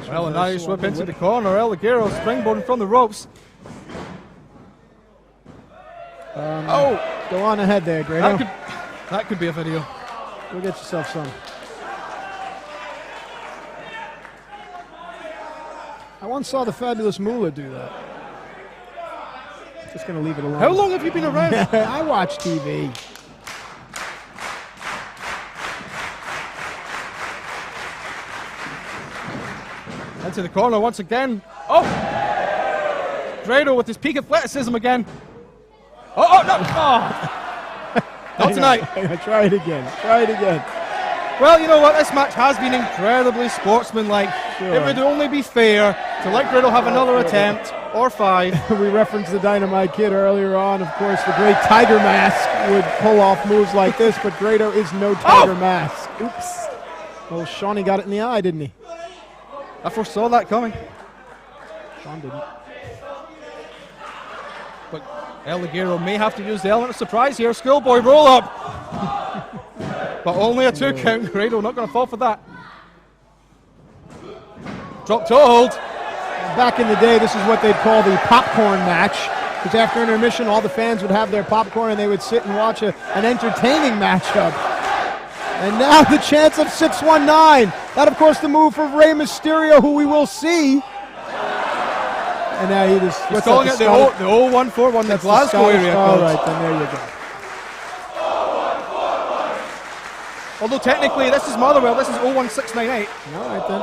Well, and now you whip into the corner. Ligero springboarding from the ropes. Go on ahead there, Grado. That could be a video. Go get yourself some. I once saw the Fabulous Moolah do that. Just going to leave it alone. How long have you been around? I watch TV. Into the corner once again. Oh! Grado with his peak athleticism again. Oh, no! Oh. Not tonight. Try it again. Try it again. Well, you know what? This match has been incredibly sportsmanlike. Sure. It would only be fair to let Riddle have another attempt, or 5. We referenced the Dynamite Kid earlier on. Of course, the great Tiger Mask would pull off moves like this, but Grado is no Tiger Mask. Oops. Well, Shawnee got it in the eye, didn't he? I foresaw that coming. Sean didn't. But Ligero may have to use the element of surprise here. Schoolboy roll up. But only a 2 count. Grado not going to fall for that. Drop toe hold. Back in the day, this is what they'd call the popcorn match. Because after intermission, all the fans would have their popcorn and they would sit and watch an entertaining matchup. And now the chance of 619. That, of course, the move for Rey Mysterio, who we will see. And now he just... He's calling it the 0141, the Glasgow area. All right, then there you go. Although technically this is Motherwell, this is 01698. All right, then.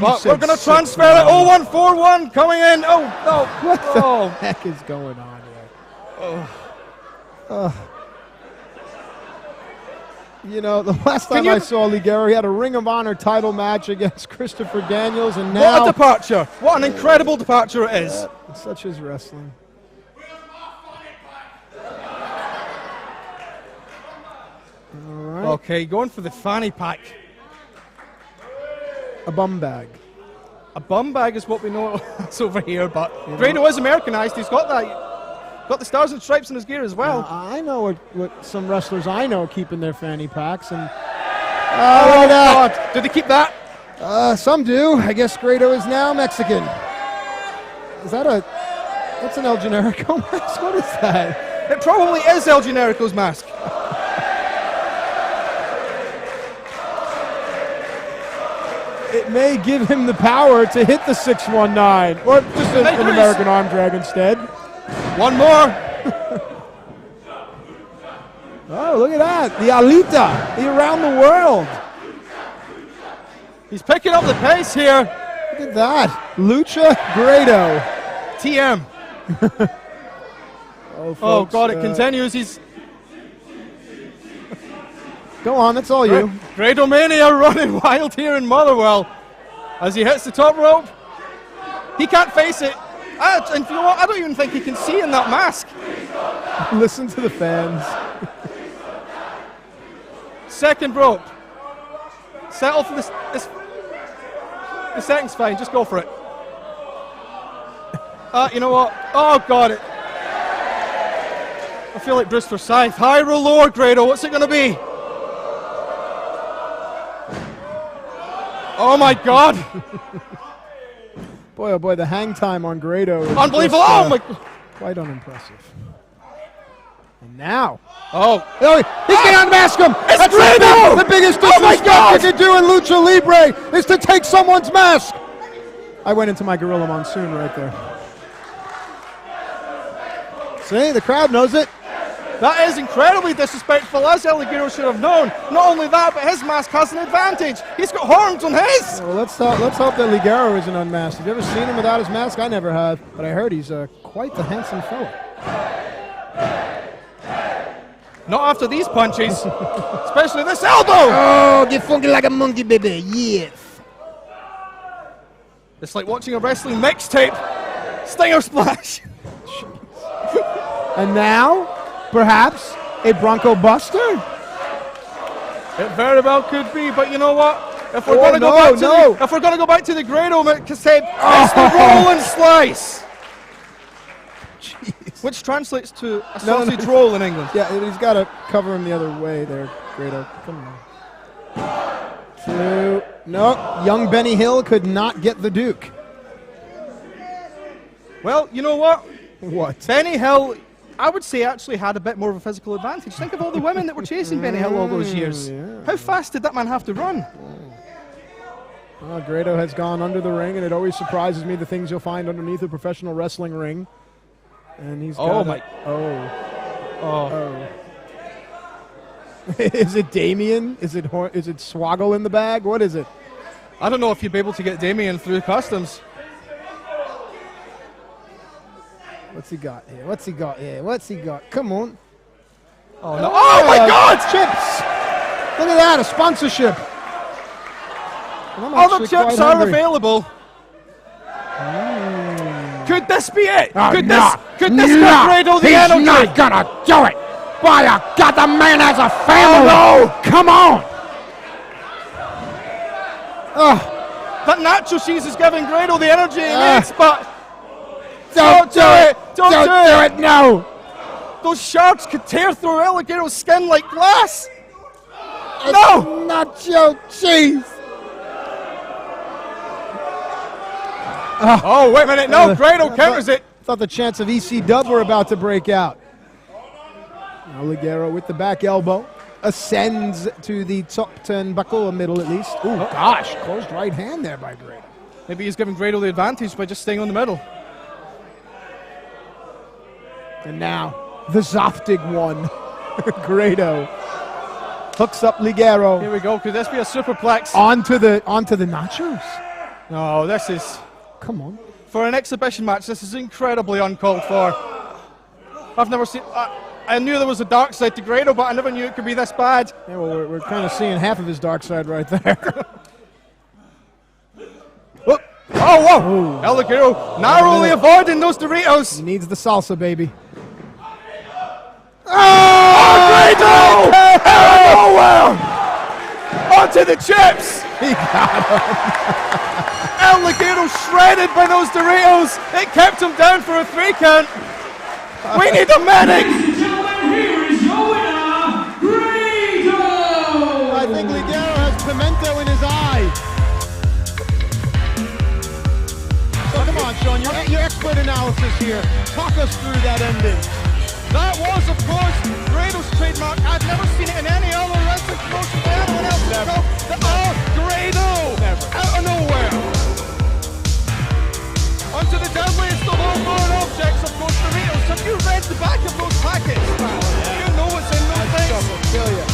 But we're going to transfer it. 0141 coming in. Oh, no. What the heck is going on here? You know, the last time I saw Ligero, he had a Ring of Honor title match against Christopher Daniels, and now... What a departure. What an incredible departure it is. Such is wrestling. All right. Okay, going for the fanny pack. A bum bag. A bum bag is what we know it's over here, but Grado is Americanized. He's got that. Got the stars and stripes in his gear as well. I know what some wrestlers I know keep in their fanny packs, and oh God, did they keep that? Some do. I guess Grado is now Mexican. Is that that's an El Generico mask? What is that? It probably is El Generico's mask. It may give him the power to hit the 619, or just an American arm drag instead. One more. Oh, look at that. The Alita, the around the world. He's picking up the pace here. Look at that. Lucha Grado. TM. Oh, God, it continues. He's... Go on, that's all you. Grado Mania running wild here in Motherwell. As he hits the top rope. He can't face it. And you know what? I don't even think he can see in that mask. Listen to the fans. Second rope. Settle for this. The second's fine. Just go for it. You know what? Oh, God. I feel like Bruce Forsyth. High roll lower, Grado. What's it going to be? Oh, my God. Boy, oh boy, the hang time on Grado is unbelievable. Just, quite unimpressive. And now. Oh, he's going to unmask him. That's Grado! The biggest disrespect you can do in Lucha Libre is to take someone's mask. I went into my Gorilla Monsoon right there. See, the crowd knows it. That is incredibly disrespectful, as Ligero should have known. Not only that, but his mask has an advantage. He's got horns on his. Well, let's hope that Ligero isn't unmasked. Have you ever seen him without his mask? I never have, but I heard he's quite the handsome fellow. Not after these punches, especially this elbow. Oh, get funky like a monkey, baby. Yes. It's like watching a wrestling mixtape. Stinger splash. And now, perhaps, a Bronco Buster? It very well could be, but you know what? If we're going to go back to the Grado cassette, it's the roll and slice. Jeez. Which translates to a sausage roll in England. Yeah, he's got to cover him the other way there, Grado. Come on. 2. No, young Benny Hill could not get the Duke. Well, you know what? What? Benny Hill, I would say, actually had a bit more of a physical advantage. Think of all the women that were chasing Benny Hill all those years. Yeah. How fast did that man have to run? Well, Grado has gone under the ring, and it always surprises me the things you'll find underneath a professional wrestling ring. And he's got Oh. Is it Damien? Is it Swaggle in the bag? What is it? I don't know if you'd be able to get Damien through customs. What's he got here? What's he got here? What's he got? Come on. Oh, no. Oh my God! Chips! Look at that, a sponsorship. Other chips are available. Could this be it? Could this give Grado the energy? He's not gonna do it! By God, the man has a family! Oh, no! Come on! That nacho cheese is giving Grado the energy he needs, but don't do it! Don't do it! No! Those sharks could tear through Ligero's skin like glass! No! Nacho cheese! Oh, wait a minute. No, Grado counters it. Thought the chance of EC Dub were about to break out. Now Ligero with the back elbow. Ascends to the top turnbuckle, middle at least. Ooh, gosh. Closed right hand there by Grado. Maybe he's giving Grado the advantage by just staying on the middle. And now, the Zoftig one. Grado hooks up Ligero. Here we go. Could this be a superplex? Onto the nachos. No, this is... Come on. For an exhibition match, this is incredibly uncalled for. I've never seen... I knew there was a dark side to Grado, but I never knew it could be this bad. Yeah, well, we're kind of seeing half of his dark side right there. Whoop. Oh, whoa! El Ligero narrowly avoiding those Doritos. He needs the salsa, baby. Oh, Grado! Onto the chips! He got him. El Ligero shredded by those Doritos. It kept him down for a 3 count. We need a medic! Ladies and gentlemen, here is your winner, Grado! I think Ligero has pimento in his eye. So come on, Sean, your expert analysis here. Talk us through that ending. That was, of course, Grado's trademark. I've never seen it in any other wrestling promotion by anyone else. Never. Grado! Never. Out of nowhere. Onto the deadliest of all foreign objects, of course, Doritos. Have you read the back of those packets? You know what's in those things. Kill you.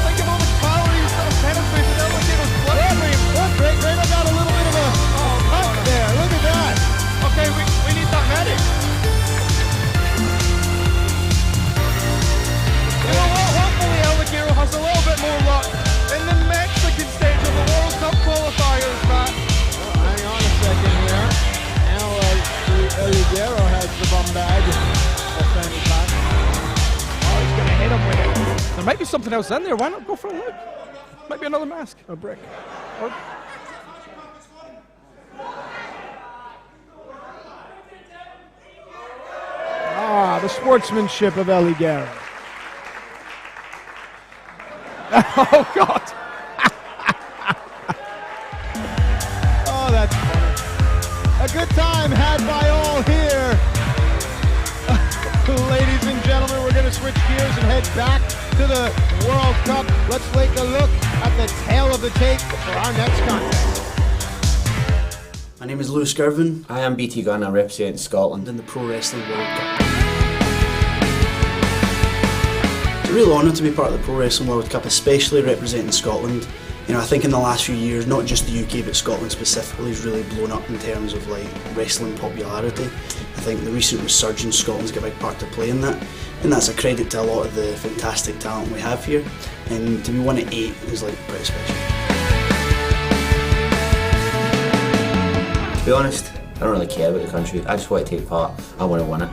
Think of all the calories that have penetrated El Ligero's bloodstream. Grado got a little bit of a cut there. Look at that. Okay, we need that medic. You know what? Hopefully El Ligero has a little bit more luck in the Mexican stage of the World Cup qualifiers, Matt. Hang on a second here. Now El Ligero has the bum bag. Oh, he's going to hit him with it. There might be something else in there. Why not go for a look? Might be another mask. A brick. The sportsmanship of El Ligero. Oh, God. Oh, that's funny. A good time had by all here. Ladies and gentlemen, we're going to switch gears and head back to the World Cup. Let's take a look at the tail of the tape for our next contest. My name is Lewis Girvan. I am BT Gunn, I represent Scotland In the Pro Wrestling World Cup. It's a real honour to be part of the Pro Wrestling World Cup, especially representing Scotland. You know, I think in the last few years, not just the UK but Scotland specifically has really blown up in terms of like wrestling popularity. I think the recent resurgence, Scotland's got a big part to play in that, and that's a credit to a lot of the fantastic talent we have here. And to be one at 8 is like pretty special. To be honest, I don't really care about the country, I just want to take part, I want to win it.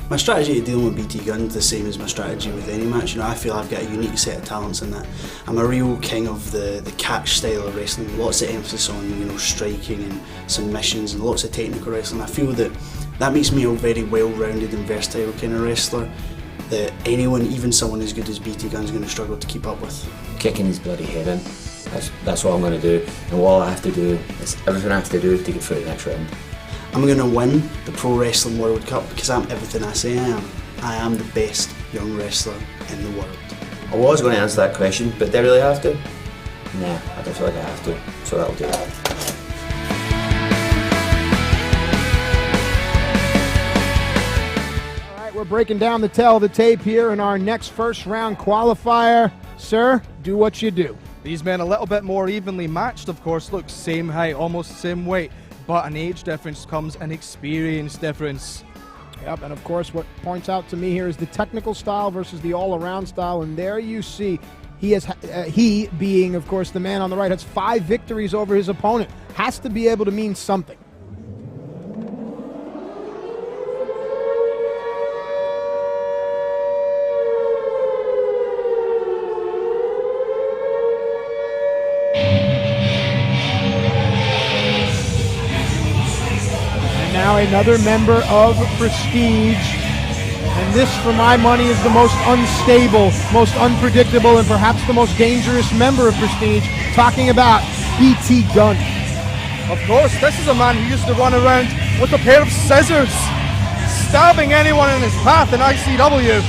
My strategy to dealing with BT Gunn is the same as my strategy with any match. You know, I feel I've got a unique set of talents in that I'm a real king of the catch style of wrestling. Lots of emphasis on, you know, striking and submissions and lots of technical wrestling. I feel that makes me a very well-rounded and versatile kind of wrestler. that anyone, even someone as good as BT Gunn's going to struggle to keep up with. Kicking his bloody head in. That's what I'm going to do. And what I have to do is everything I have to do to get through the next round. I'm going to win the Pro Wrestling World Cup because I'm everything I say I am. I am the best young wrestler in the world. I was going to answer that question, but do I really have to? Nah, I don't feel like I have to, so that'll do it. We're breaking down the tail of the tape here in our next first round qualifier. Sir, do what you do. These men a little bit more evenly matched, of course. Look, same height, almost same weight, but an age difference comes an experience difference. Yep, and of course what points out to me here is the technical style versus the all-around style, and there you see he being, of course, the man on the right, has 5 victories over his opponent. Has to be able to mean something. Now another member of Prestige, and this, for my money, is the most unstable, most unpredictable, and perhaps the most dangerous member of Prestige, talking about BT Gunn. Of course, this is a man who used to run around with a pair of scissors, stabbing anyone in his path in ICW.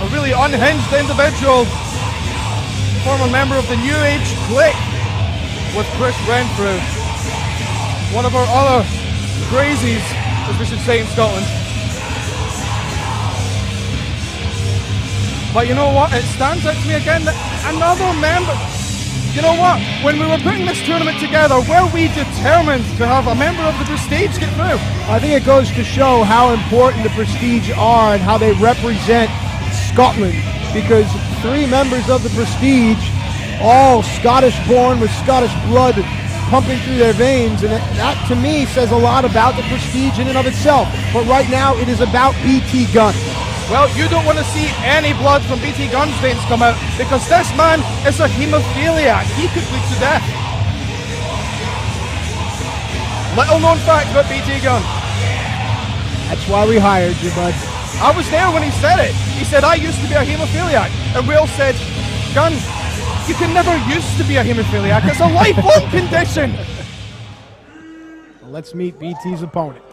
A really unhinged individual, former member of the New Age clique with Chris Renfrew. One of our other crazies, as we should say in Scotland. But you know what? It stands out to me again that another member. You know what? When we were putting this tournament together, were we determined to have a member of the Prestige get through? I think it goes to show how important the Prestige are and how they represent Scotland, because 3 members of the Prestige, all Scottish born with Scottish blood pumping through their veins, and that to me says a lot about the Prestige in and of itself. But right now it is about BT Gunn. Well, you don't want to see any blood from BT Gunn's veins come out, because this man is a haemophiliac. He could bleed to death. Little known fact about BT Gunn. That's why we hired you, bud. I was there when he said it. He said, I used to be a haemophiliac. And we all said, Gunn, you can never used to be a haemophiliac. It's a lifelong condition. Let's meet BT's opponent.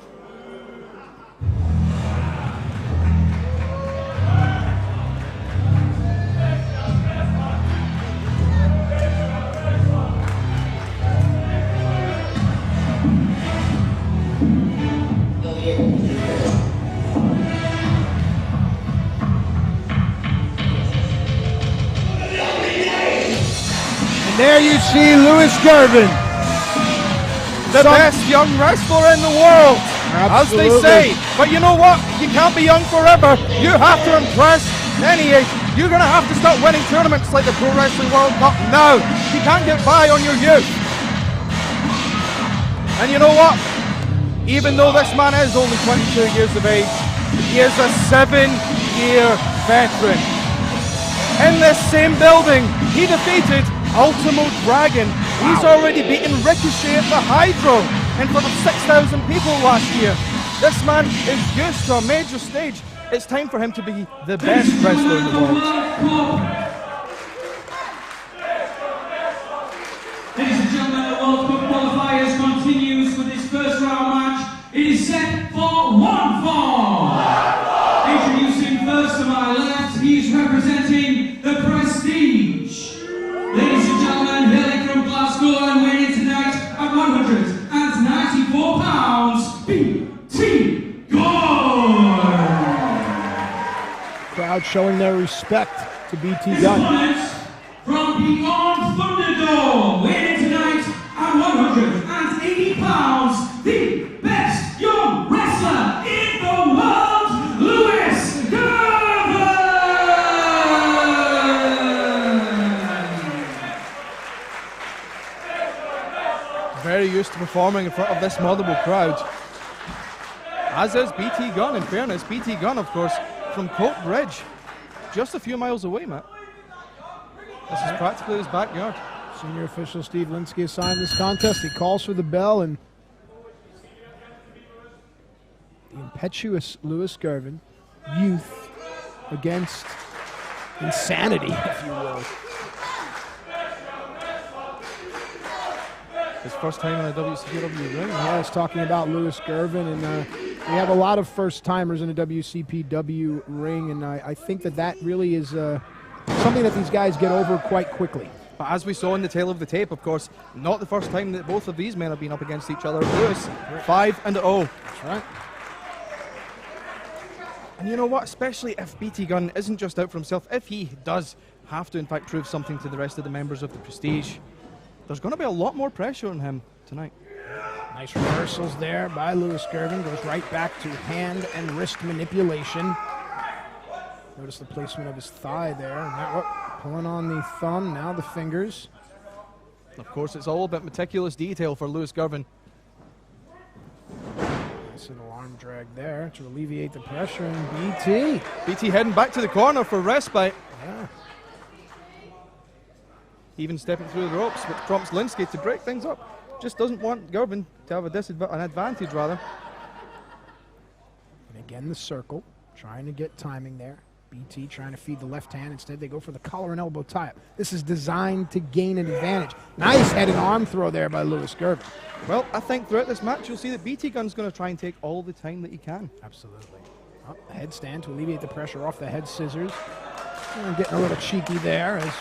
There you see Louis Girvan, the best young wrestler in the world, absolutely, as they say. But you know what? You can't be young forever. You have to impress any age. You're going to have to start winning tournaments like the Pro Wrestling World Cup now. You can't get by on your youth. And you know what? Even though this man is only 22 years of age, he is a 7-year veteran. In this same building, he defeated Ultimo Dragon. He's already beaten Ricochet at the Hydro in front of 6,000 people last year. This man is used to a major stage. It's time for him to be the best wrestler in the world. Ladies and gentlemen, the World Cup qualifiers continues with this first round match. It is set for 1 fall. Introducing first to my left, he's representing the Prestige. Ladies and gentlemen, hailing from Glasgow and weighing tonight at 194 pounds, BT Gunn. Crowd showing their respect to BT Gunn. From beyond Thunderdome, weighing tonight at 180 pounds, the best young wrestler in the world, Louis Girvan. Very used to performing in front of this multiple crowd. As is BT Gunn, in fairness. BT Gunn, of course, from Coatbridge. Just a few miles away, Matt. This is practically his backyard. Senior official Steve Linsky assigned this contest. He calls for the bell, and the impetuous Louis Girvan youth against insanity, if you will. His first time in a WCPW ring. I was talking about Louis Girvan, and we have a lot of first-timers in a WCPW ring, and I think that really is something that these guys get over quite quickly. But as we saw in the tail of the tape, of course, not the first time that both of these men have been up against each other. Louis, 5-0. That's right. And you know what? Especially if BT Gunn isn't just out for himself, if he does have to, in fact, prove something to the rest of the members of the Prestige, there's going to be a lot more pressure on him tonight. Nice reversals there by Louis Girvan. Goes right back to hand and wrist manipulation. Notice the placement of his thigh there. Now, pulling on the thumb, now the fingers. Of course, it's all about meticulous detail for Louis Girvan. Nice little arm drag there to alleviate the pressure. And BT. BT heading back to the corner for respite. Yeah. Even stepping through the ropes, which prompts Linsky to break things up. Just doesn't want Girvan to have an advantage, rather. And again, the circle, trying to get timing there. BT trying to feed the left hand. Instead, they go for the collar and elbow tie-up. This is designed to gain an advantage. Nice head and arm throw there by Louis Girvan. Well, I think throughout this match, you'll see that BT Gunn's going to try and take all the time that he can. Absolutely. Oh, a headstand to alleviate the pressure off the head scissors. And getting a little cheeky there as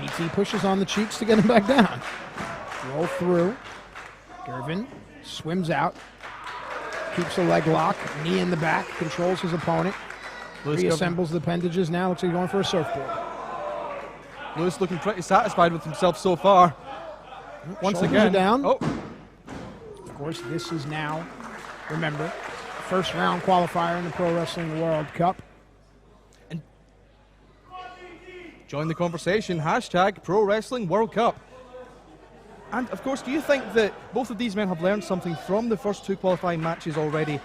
BT pushes on the cheeks to get him back down. Roll through. Girvan swims out. Keeps a leg lock. Knee in the back. Controls his opponent. Reassembles the appendages now. Looks like he's going for a surfboard. Louis looking pretty satisfied with himself so far. Once again. Down. Oh. Of course, this is now, remember, first round qualifier in the Pro Wrestling World Cup. And join the conversation. Hashtag Pro Wrestling World Cup. And of course, do you think that both of these men have learned something from the first two qualifying matches already,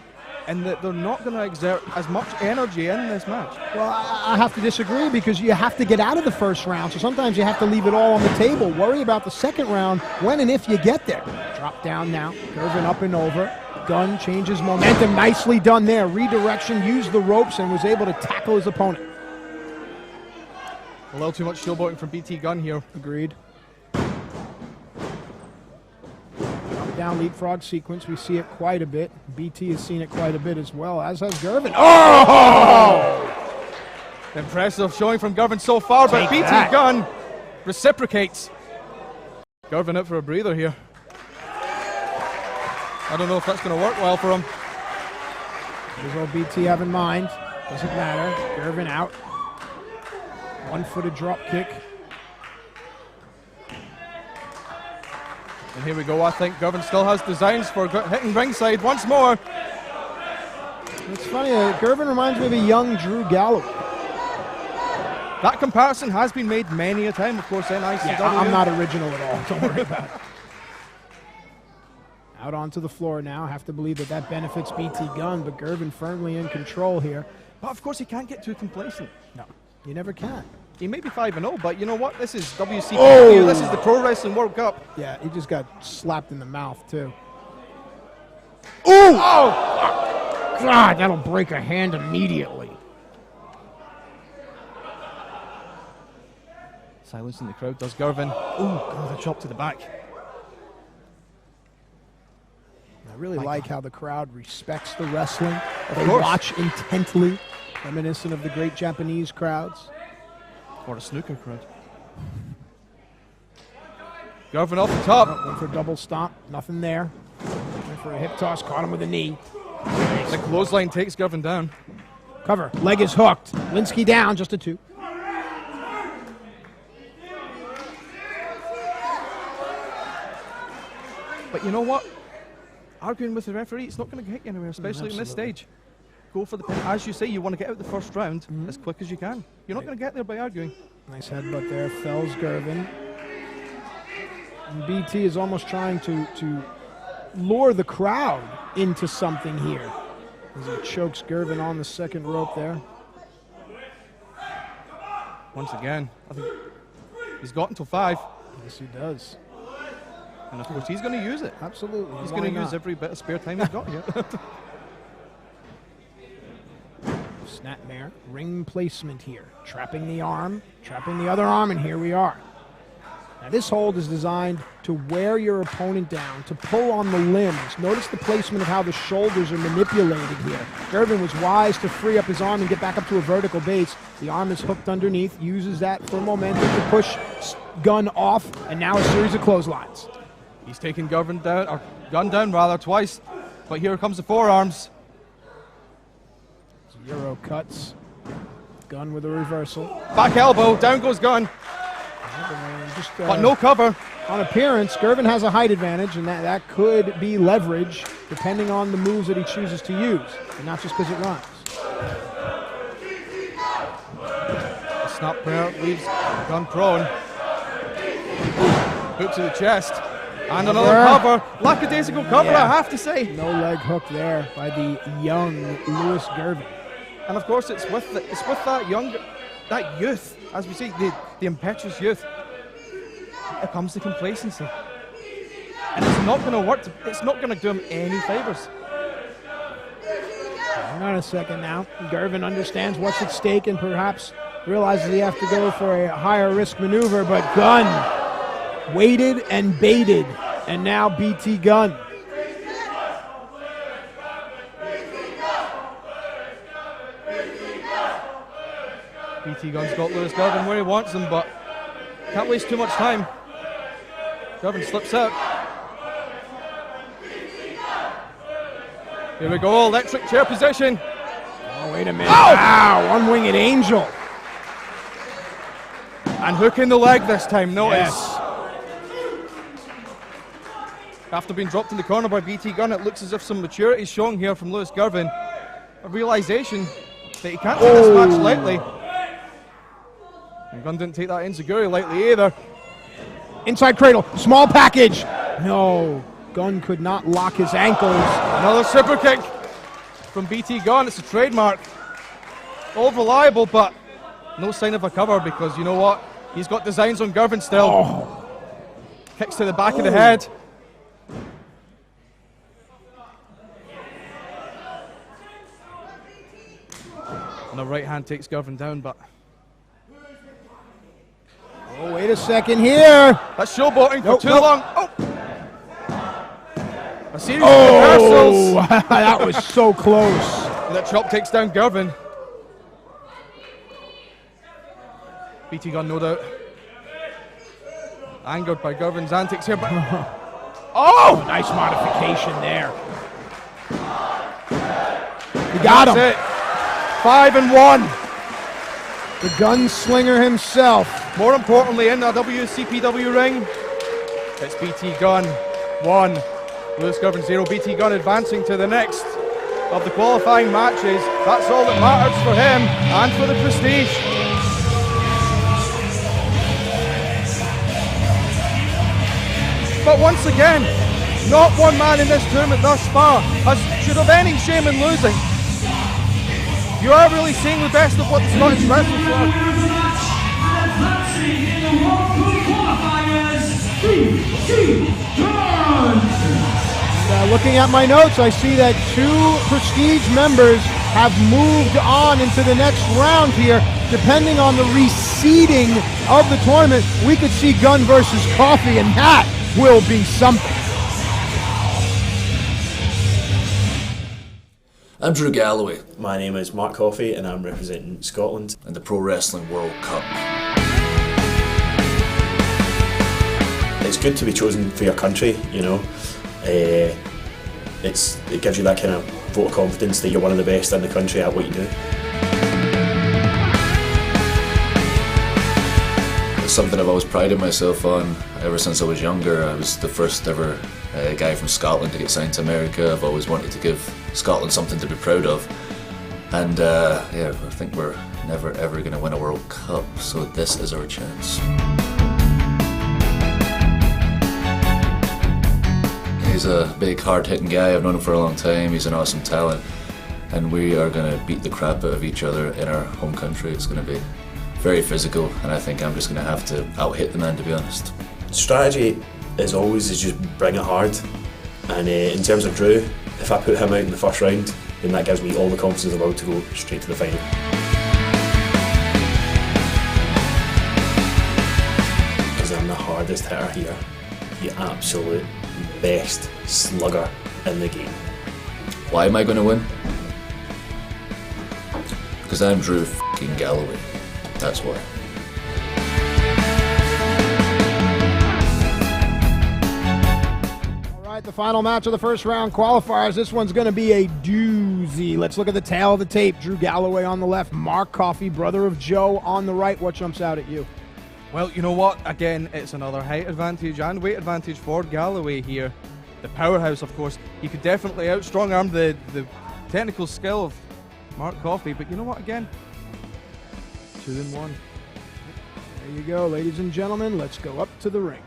and that they're not going to exert as much energy in this match? Well, I have to disagree, because you have to get out of the first round, so sometimes you have to leave it all on the table. Worry about the second round when and if you get there. Drop down now, Girvan up and over. Gunn changes momentum, nicely done there. Redirection, used the ropes, and was able to tackle his opponent. A little too much showboating from BT Gunn here. Agreed. Down leapfrog sequence, we see it quite a bit. BT has seen it quite a bit as well, as has Girvan. Oh! Impressive showing from Girvan so far, but BT Gunn reciprocates. Girvan out for a breather here. I don't know if that's going to work well for him. Here's what BT have in mind. Doesn't matter. Girvan out. One-footed drop kick. And here we go. I think Girvan still has designs for hitting ringside once more. It's funny, Girvan reminds me of a young Drew Galloway. That comparison has been made many a time, of course, in ICW. Yeah, I'm not original at all. Don't worry about it. Out onto the floor now. Have to believe that benefits BT Gunn, but Girvan firmly in control here. But of course, he can't get too complacent. No, you never can. He may be 5-0, but you know what? This is WCW. This is the Pro Wrestling World Cup. Yeah, he just got slapped in the mouth, too. Ooh! Oh! God, that'll break a hand immediately. Silence in the crowd does Girvan. Ooh, God, a chop to the back. I really like how the crowd respects the wrestling. They watch intently, reminiscent of the great Japanese crowds. Or a snooker crowd. Girvan off the top. Went for a double stomp. Nothing there. Went for a hip toss. Caught him with a knee. The clothesline takes Girvan down. Cover. Leg is hooked. Linsky down. Just a 2. But you know what? Arguing with the referee, it's not going to get you anywhere, especially in this stage. Go for the pin. As you say, you want to get out the first round as quick as you can. You're not going to get there by arguing. Nice headbutt there. Fells Girvan. And BT is almost trying to lure the crowd into something here. As he chokes Girvan on the second rope there. Once again, I think he's got until 5. Yes, he does. And of course, he's going to use it. Absolutely. He's going to use every bit of spare time he's got here. there. Ring placement here. Trapping the arm, trapping the other arm, and here we are. Now this hold is designed to wear your opponent down, to pull on the limbs. Notice the placement of how the shoulders are manipulated here. Girvan was wise to free up his arm and get back up to a vertical base. The arm is hooked underneath, uses that for momentum to push Gunn off, and now a series of clotheslines. He's taken Gunn down rather twice, but here comes the forearms. Euro cuts. Gunn with a reversal. Back elbow, down goes Gunn. Just, but no cover. On appearance, Girvan has a height advantage, and that could be leverage depending on the moves that he chooses to use, and not just because it runs. A snap prayer leaves Gunn prone. Boot to the chest. And another cover. Lackadaisical cover, I have to say. No leg hook there by the young Lewis Girvan. And of course, it's with that youth, as we see, the impetuous youth. Here comes the complacency, and it's not going to work. It's not going to do him any favors. Hang on a second now. Girvan understands what's at stake and perhaps realizes he has to go for a higher risk maneuver, but Gunn waited and baited, and now BT Gunn. BT Gunn's got Lewis Girvan where he wants him, but can't waste too much time. Girvan slips out. Here we go, electric chair position. Oh, wait a minute. Wow, one-winged angel. And hooking the leg this time, notice. Yes. After being dropped in the corner by BT Gunn, it looks as if some maturity is showing here from Lewis Girvan. A realization that he can't take this match lightly. And Gunn didn't take that enziguri lightly either. Inside cradle, small package. No, Gunn could not lock his ankles. Another super kick from BT Gunn. It's a trademark. All reliable, but no sign of a cover because you know what? He's got designs on Girvan still. Oh. Kicks to the back of the head. And the right hand takes Girvan down, but oh, wait a second here. That's showboating for too long. Oh. A series of Oh, reversals. that was so close. And that chop takes down Girvan. BT Gunn, no doubt. Angered by Girvan's antics here, but oh, nice modification there. He got him. That's it. 5-1. The gunslinger himself. More importantly, in the WCPW ring, it's BT Gunn 1, Lewis Girvan 0. BT Gunn advancing to the next of the qualifying matches. That's all that matters for him and for the prestige. But once again, not one man in this tournament thus far should have any shame in losing. You are really seeing the best of what the Scottish wrestlers are. Looking at my notes, I see that 2 Prestige members have moved on into the next round here. Depending on the reseeding of the tournament, we could see Gunn versus Coffey, and that will be something. I'm Drew Galloway. My name is Mark Coffey and I'm representing Scotland in the Pro Wrestling World Cup. It's good to be chosen for your country, you know. It gives you that kind of vote of confidence that you're one of the best in the country at what you do. It's something I've always prided myself on ever since I was younger. I was the first ever guy from Scotland to get signed to America. I've always wanted to give Scotland something to be proud of. And yeah, I think we're never ever going to win a World Cup, so this is our chance. He's a big, hard-hitting guy. I've known him for a long time. He's an awesome talent. And we are going to beat the crap out of each other in our home country. It's going to be very physical, and I think I'm just going to have to out-hit the man, to be honest. Strategy, as always, is just bring it hard. And in terms of Drew, if I put him out in the first round, then that gives me all the confidence in the world to go straight to the final. hardest hitter here. The absolute best slugger in the game. Why am I going to win? Because I'm Drew f***ing Galloway. That's why. The final match of the first round qualifiers. This one's going to be a doozy. Let's look at the tail of the tape. Drew Galloway on the left, Mark Coffey, brother of Joe, on the right. What jumps out at you? Well, you know what? Again, it's another height advantage and weight advantage for Galloway here. The powerhouse, of course. He could definitely strong-arm the technical skill of Mark Coffey, but you know what? Again, 2-1. There you go, ladies and gentlemen. Let's go up to the ring.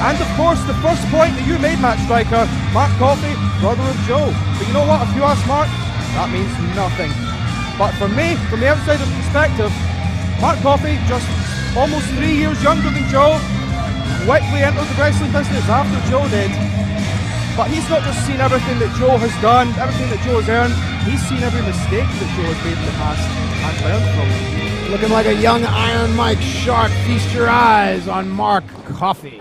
And of course, the first point that you made, Matt Striker, Mark Coffey, brother of Joe. But you know what, if you ask Mark, that means nothing. But for me, from the outsider's perspective, Mark Coffey, just almost 3 years younger than Joe, quickly entered the wrestling business after Joe did. But he's not just seen everything that Joe has done, everything that Joe has earned, he's seen every mistake that Joe has made in the past and learned from it. Looking like a young Iron Mike Shark. Feast your eyes on Mark Coffey.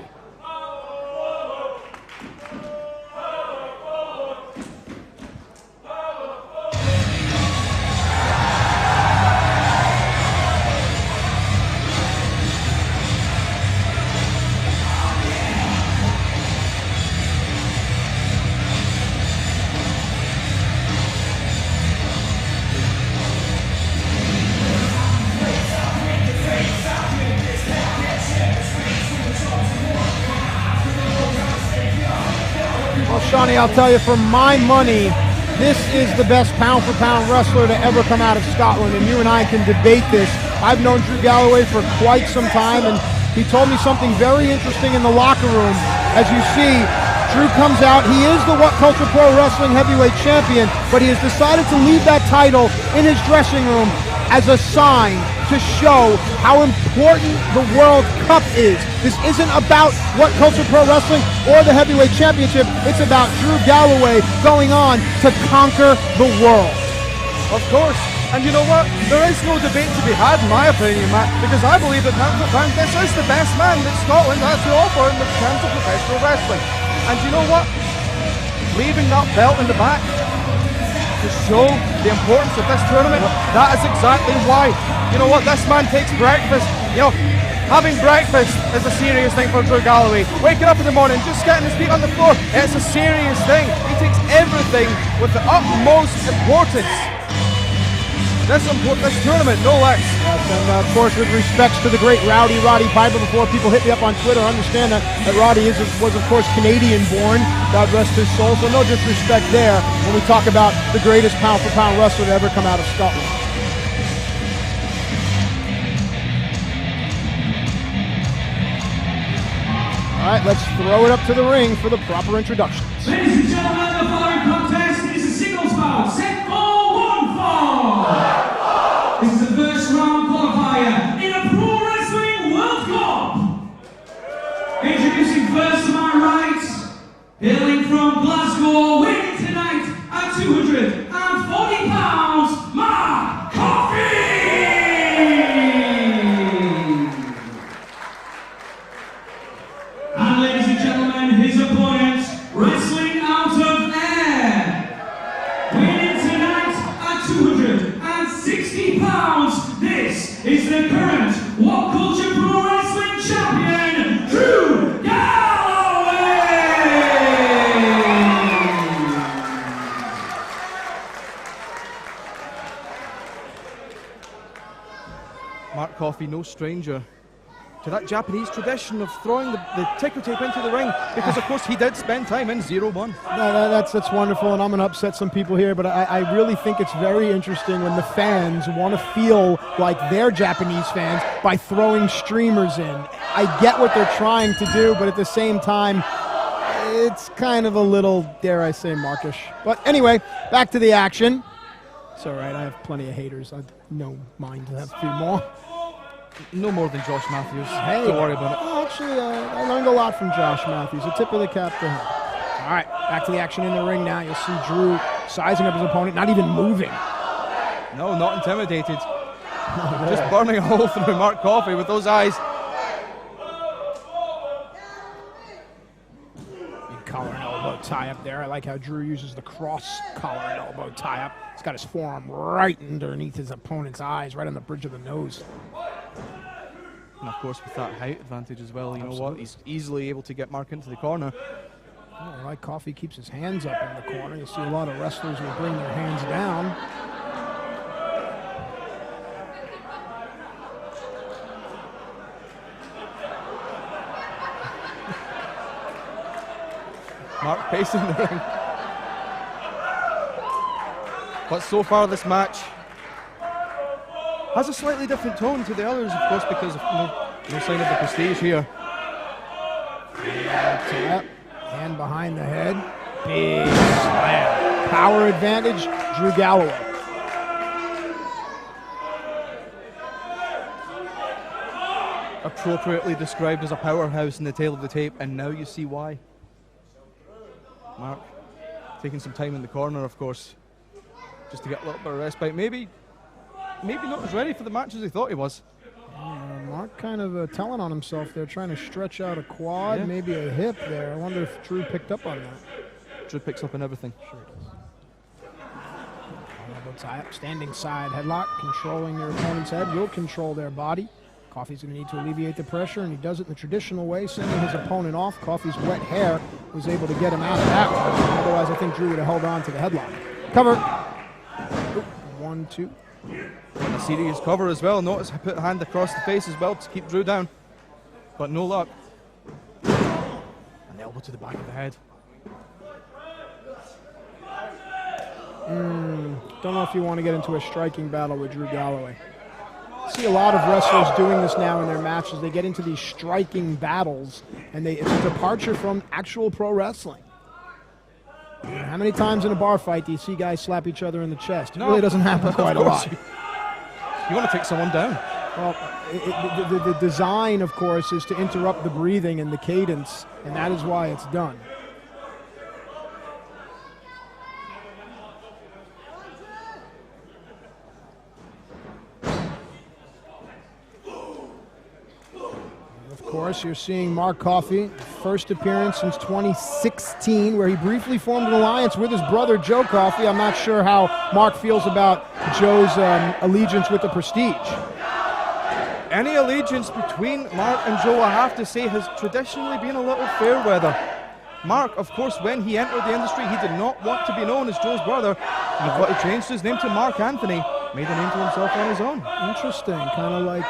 Shawnee, I'll tell you, for my money, this is the best pound-for-pound wrestler to ever come out of Scotland, and you and I can debate this. I've known Drew Galloway for quite some time, and he told me something very interesting in the locker room. As you see, Drew comes out. He is the WhatCulture Pro Wrestling Heavyweight Champion, but he has decided to leave that title in his dressing room as a sign to show how important the World Cup is. This isn't about WhatCulture Pro Wrestling or the Heavyweight Championship. It's about Drew Galloway going on to conquer the world. Of course. And you know what? There is no debate to be had, in my opinion, Matt, because I believe that this is the best man that Scotland has to offer in terms of professional wrestling. And you know what? Leaving that belt in the back to show the importance of this tournament, that is exactly why. You know what? This man takes breakfast. You know, having breakfast is a serious thing for Drew Galloway. Waking up in the morning, just getting his feet on the floor, it's a serious thing. He takes everything with the utmost importance. This tournament, no less. Yes, and of course, with respects to the great Roddy Piper, before people hit me up on Twitter, understand that Roddy was of course Canadian-born. God rest his soul. So no disrespect there when we talk about the greatest pound-for-pound wrestler to ever come out of Scotland. All right, let's throw it up to the ring for the proper introductions. Ladies and gentlemen, the following contest is a singles bout set for one fall. This is the first round qualifier in a Pro Wrestling World Cup. Introducing first to my right, hailing from Glasgow, weighing tonight at 240 pounds, Mark Coffey! And ladies and gentlemen, his opponent, wrestling out of air, weighing tonight at 260 pounds, this is the current WhatCulture Pro Wrestling Champion, Drew Galloway! Mark Coffey, no stranger to that Japanese tradition of throwing the ticker tape into the ring, because of course he did spend time in 0-1. No, that's wonderful, and I'm going to upset some people here, but I really think it's very interesting when the fans want to feel like they're Japanese fans by throwing streamers in. I get what they're trying to do, but at the same time, It's kind of a little, dare I say, Markish. But anyway, back to the action. It's all right. I have plenty of haters. I no mind to have a few more. No more than Josh Matthews. Hey, don't worry about it. Oh, actually, I learned a lot from Josh Matthews. A tip of the cap to him. All right, back to the action in the ring now. You'll see Drew sizing up his opponent, not even moving. No, not intimidated. Just burning a hole through Mark Coffey with those eyes. Big collar and elbow tie up there. I like how Drew uses the cross collar and elbow tie up. He's got his forearm right underneath his opponent's eyes, right on the bridge of the nose. And of course, with that height advantage as well, you know what? He's easily able to get Mark into the corner. Oh, I like Coffey keeps his hands up in the corner. You see a lot of wrestlers will bring their hands down. Mark pacing the ring. But so far this match has a slightly different tone to the others, of course, because of no sign of the prestige here. Tap, hand behind the head, big slam. Power advantage, Drew Galloway. Appropriately described as a powerhouse in the tail of the tape, and now you see why. Mark taking some time in the corner, of course, just to get a little bit of respite. Maybe not as ready for the match as he thought he was. Mark kind of telling on himself there, trying to stretch out a quad, maybe a hip there. I wonder if Drew picked up on that. Drew picks up on everything. Sure does. Tie up, standing side headlock, controlling your opponent's head will control their body. Coffey's going to need to alleviate the pressure, and he does it in the traditional way, sending his opponent off. Coffey's wet hair was able to get him out of that one. Otherwise, I think Drew would have held on to the headlock. Cover. 1, 2. And a serious cover as well. Notice I put a hand across the face as well to keep Drew down. But no luck. An elbow to the back of the head. Don't know if you want to get into a striking battle with Drew Galloway. See a lot of wrestlers doing this now in their matches. They get into these striking battles, and it's a departure from actual pro wrestling. How many times in a bar fight do you see guys slap each other in the chest? It really doesn't happen quite a lot. You want to take someone down. Well, the design, of course, is to interrupt the breathing and the cadence, and that is why it's done. Of course, you're seeing Mark Coffey, first appearance since 2016, where he briefly formed an alliance with his brother Joe Coffey. I'm not sure how Mark feels about Joe's allegiance with the Prestige. Any allegiance between Mark and Joe, I have to say, has traditionally been a little fair weather. Mark, of course, when he entered the industry, he did not want to be known as Joe's brother. He changed his name to Mark Anthony, made a name for himself on his own. Interesting, kind of like...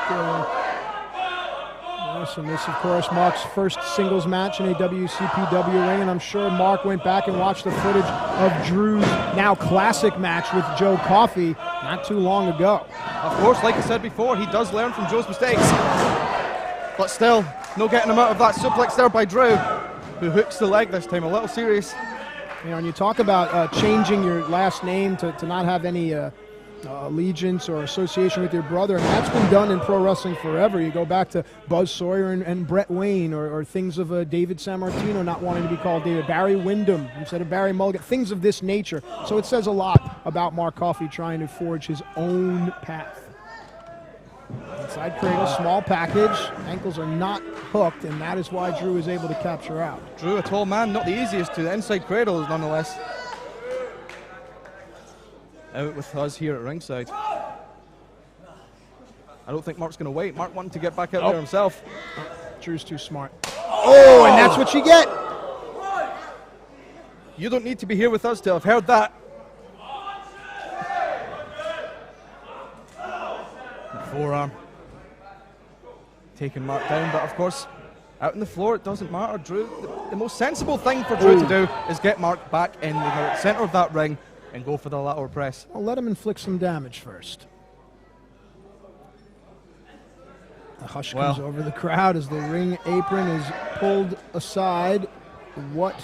and this, of course, Mark's first singles match in a WCPW ring, and I'm sure Mark went back and watched the footage of Drew's now classic match with Joe Coffey not too long ago. Of course, like I said before, he does learn from Joe's mistakes. But still, no getting him out of that suplex there by Drew, who hooks the leg this time, a little serious. You know, and you talk about changing your last name to not have any allegiance or association with your brother, and that's been done in pro wrestling forever. You go back to Buzz Sawyer and Brett Wayne, or things of David Sammartino not wanting to be called David, Barry Windham instead of Barry Mulligan, things of this nature. So it says a lot about Mark Coffey trying to forge his own path. Inside cradle, small package, ankles are not hooked, and that is why Drew is able to capture out. Drew, a tall man, not the easiest to the inside cradle nonetheless. Out with us here at ringside. I don't think Mark's going to wait. Mark wanted to get back out there himself. Drew's too smart. Oh, and that's what you get. You don't need to be here with us to have heard that. The forearm. Taking Mark down, but of course, out on the floor, it doesn't matter. Drew, the most sensible thing for Drew to do is get Mark back in the center of that ring and go for the lateral press. Well, let him inflict some damage first. The hush comes over the crowd as the ring apron is pulled aside. What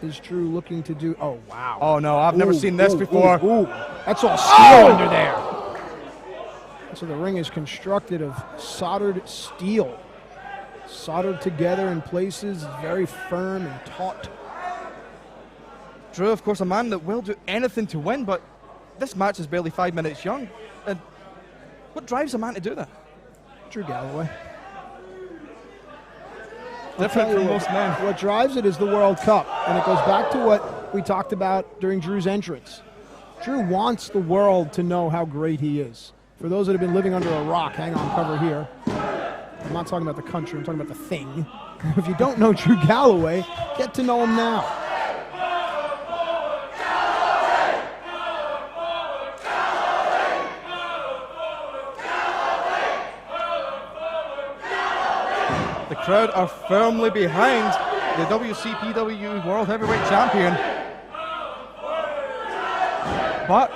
is Drew looking to do? Oh, wow. Oh, no, I've never seen this before. That's all steel under there. So the ring is constructed of soldered steel. Soldered together in places, very firm and taut. Drew, of course, a man that will do anything to win, but this match is barely 5 minutes young. And what drives a man to do that? Drew Galloway. Different from most men. What drives it is the World Cup, and it goes back to what we talked about during Drew's entrance. Drew wants the world to know how great he is. For those that have been living under a rock, hang on, cover here. I'm not talking about the country, I'm talking about the thing. If you don't know Drew Galloway, get to know him now. The crowd are firmly behind the WCPW World Heavyweight Champion. But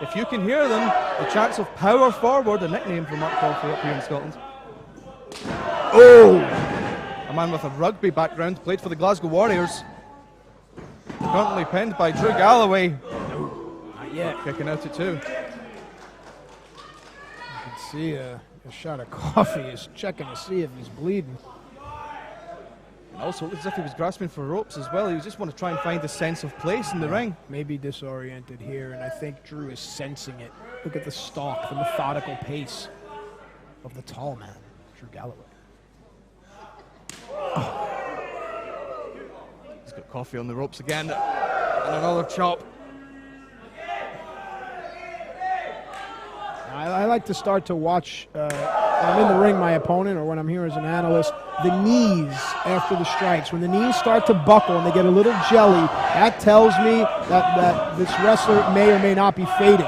if you can hear them, the chants of power forward, a nickname for Mark Coffey up here in Scotland. Oh! A man with a rugby background, played for the Glasgow Warriors. Currently pinned by Drew Galloway. Not yet. Kicking out at 2. You can see a shot of Coffey is checking to see if he's bleeding. Also, looks as if he was grasping for ropes as well. He just want to try and find a sense of place in the ring. Maybe disoriented here, and I think Drew is sensing it. Look at the stalk, the methodical pace of the tall man, Drew Galloway. Oh. He's got Coffey on the ropes again, and another chop. I like to start to watch, when I'm in the ring, my opponent, or when I'm here as an analyst, the knees after the strikes. When the knees start to buckle and they get a little jelly, that tells me that this wrestler may or may not be fading.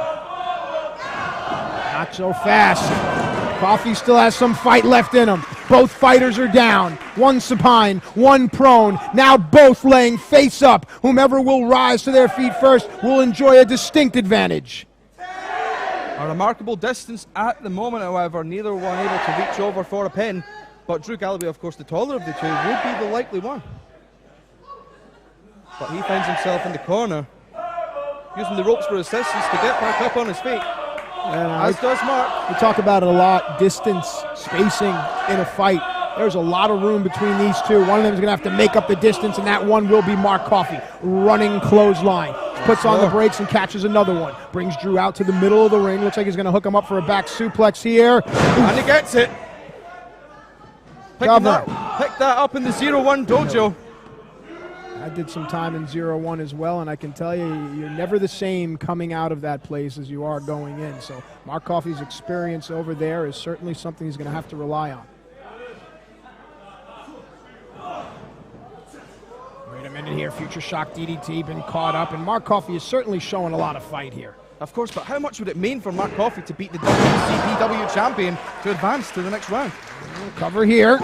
Not so fast. Coffey still has some fight left in him. Both fighters are down. One supine, one prone. Now both laying face up. Whomever will rise to their feet first will enjoy a distinct advantage. A remarkable distance at the moment, however, neither one able to reach over for a pin. But Drew Galloway, of course, the taller of the two, would be the likely one. But he finds himself in the corner, using the ropes for assistance to get back up on his feet. As does Mark. We talk about it a lot, distance, spacing in a fight. There's a lot of room between these two. One of them is going to have to make up the distance, and that one will be Mark Coffey. Running clothesline. Puts on the brakes and catches another one. Brings Drew out to the middle of the ring. Looks like he's going to hook him up for a back suplex here. And he gets it. Picked that up in the 0-1 dojo. I did some time in 0-1 as well, and I can tell you, you're never the same coming out of that place as you are going in. So Mark Coffey's experience over there is certainly something he's going to have to rely on. Wait a minute here, Future Shock DDT been caught up, and Mark Coffey is certainly showing a lot of fight here. Of course, but how much would it mean for Mark Coffey to beat the WCPW champion to advance to the next round? Cover here.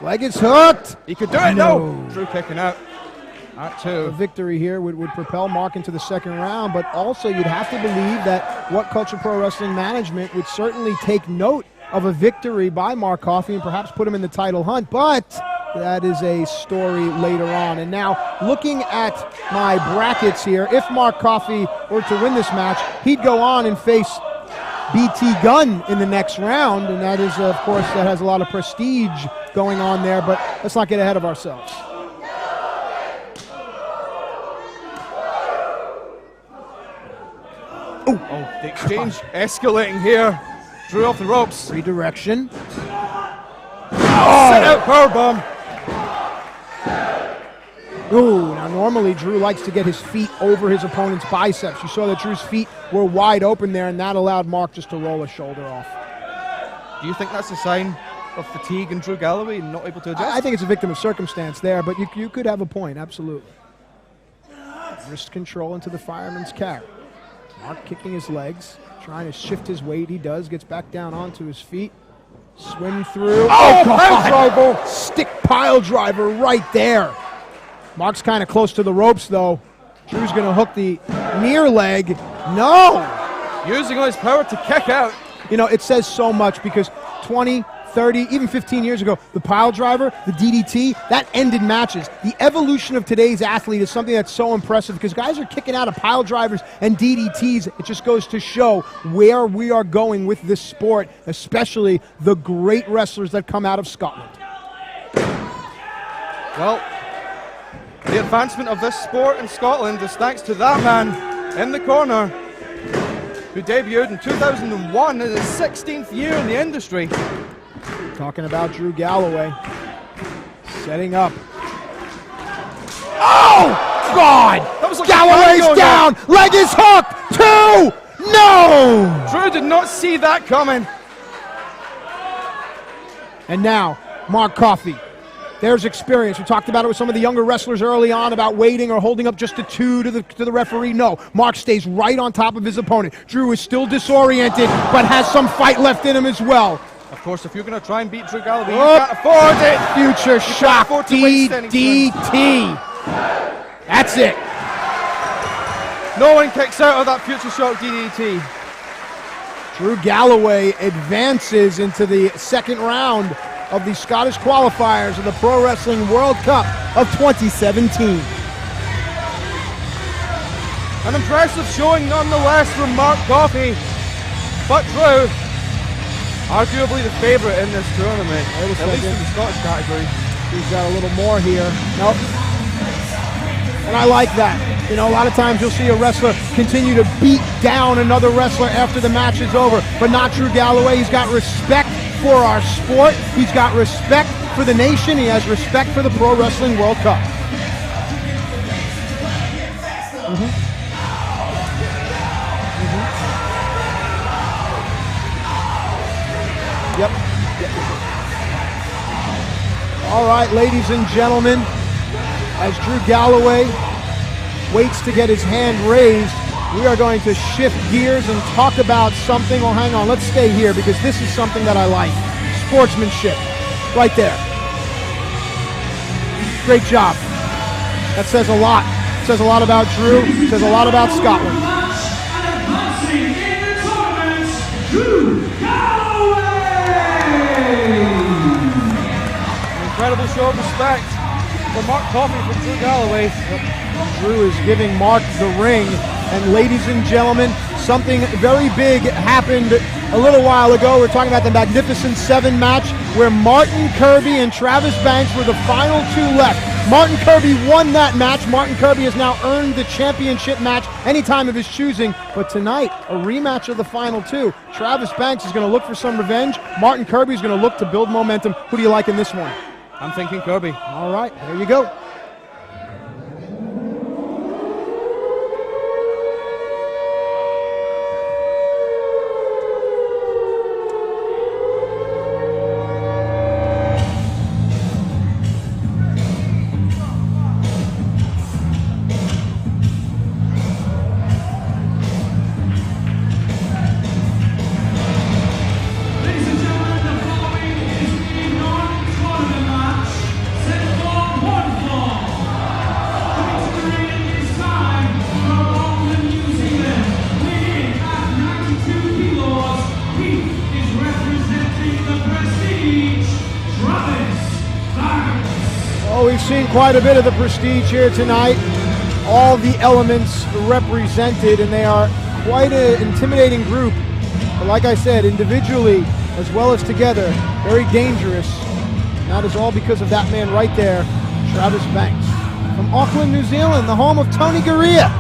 Leg is hooked. He could do it, no! Drew kicking out at 2. A victory here would propel Mark into the second round, but also you'd have to believe that WhatCulture Pro Wrestling Management would certainly take note of a victory by Mark Coffey and perhaps put him in the title hunt, but that is a story later on. And now, looking at my brackets here, if Mark Coffey were to win this match, he'd go on and face BT Gunn in the next round, and that is, of course, that has a lot of prestige going on there, but let's not get ahead of ourselves. Oh, the exchange escalating here. Drew off the ropes. Redirection. Set out powerbomb. Ooh, now normally Drew likes to get his feet over his opponent's biceps. You saw that Drew's feet were wide open there, and that allowed Mark just to roll a shoulder off. Do you think that's a sign of fatigue in Drew Galloway, not able to adjust? I think it's a victim of circumstance there, but you could have a point, absolutely. Wrist control into the fireman's carry. Mark kicking his legs, trying to shift his weight. He does, gets back down onto his feet. Swim through. Oh, pile driver! Stick pile driver right there. Mark's kind of close to the ropes, though. Drew's going to hook the near leg. No! Using all his power to kick out. You know, it says so much because 20, 30, even 15 years ago, the pile driver, the DDT, that ended matches. The evolution of today's athlete is something that's so impressive because guys are kicking out of pile drivers and DDTs. It just goes to show where we are going with this sport, especially the great wrestlers that come out of Scotland. Well, the advancement of this sport in Scotland is thanks to that man in the corner who debuted in 2001 in his 16th year in the industry. Talking about Drew Galloway. Setting up. Oh, God! That was like Galloway's down! Leg is hooked! 2! No! Drew did not see that coming. And now, Mark Coffey. There's experience. We talked about it with some of the younger wrestlers early on about waiting or holding up just a 2 to the referee. No, Mark stays right on top of his opponent. Drew is still disoriented, but has some fight left in him as well. Of course, if you're going to try and beat Drew Galloway, you can't afford it. Future shock DDT. That's it. No one kicks out of that future shock DDT. Drew Galloway advances into the second round of the Scottish Qualifiers of the Pro Wrestling World Cup of 2017. An impressive showing nonetheless from Mark Coffey, but Drew, arguably the favourite in this tournament, at least in the Scottish category. He's got a little more here. Nope. And I like that. You know, a lot of times you'll see a wrestler continue to beat down another wrestler after the match is over, but not Drew Galloway. He's got respect for our sport. He's got respect for the nation. He has respect for the Pro Wrestling World Cup. Yep. All right, ladies and gentlemen, as Drew Galloway waits to get his hand raised, we are going to shift gears and talk about something. Well, hang on, let's stay here because this is something that I like. Sportsmanship, right there. Great job. That says a lot. It says a lot about Drew. It says a lot about Scotland. Drew Galloway! Incredible show of respect for Mark Coffey from Drew Galloway. Drew is giving Mark the ring. And ladies and gentlemen, something very big happened a little while ago. We're talking about the Magnificent 7 match where Martin Kirby and Travis Banks were the final 2 left. Martin Kirby won that match. Martin Kirby has now earned the championship match any time of his choosing. But tonight, a rematch of the final 2. Travis Banks is going to look for some revenge. Martin Kirby is going to look to build momentum. Who do you like in this one? I'm thinking Kirby. All right, there you go. Quite a bit of the prestige here tonight. All the elements represented, and they are quite an intimidating group. But like I said, individually as well as together, very dangerous. And that is all because of that man right there, Travis Banks. From Auckland, New Zealand, the home of Tony Garea.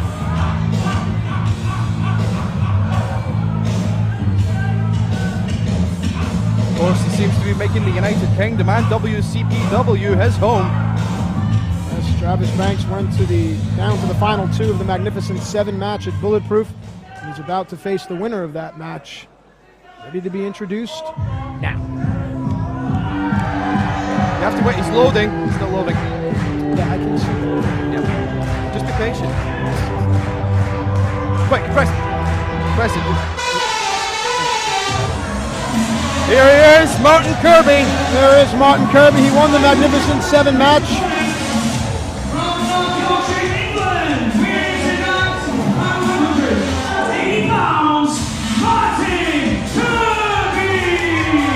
Of course, he seems to be making the United Kingdom and WCPW his home. Travis Banks went down to the final 2 of the Magnificent 7 match at Bulletproof. And he's about to face the winner of that match. Ready to be introduced now. You have to wait. He's loading. He's still loading. Yeah, I can see that. Yep. Just be patient. Quick, press it. Press it. Here he is, Martin Kirby. There is Martin Kirby. He won the Magnificent 7 match.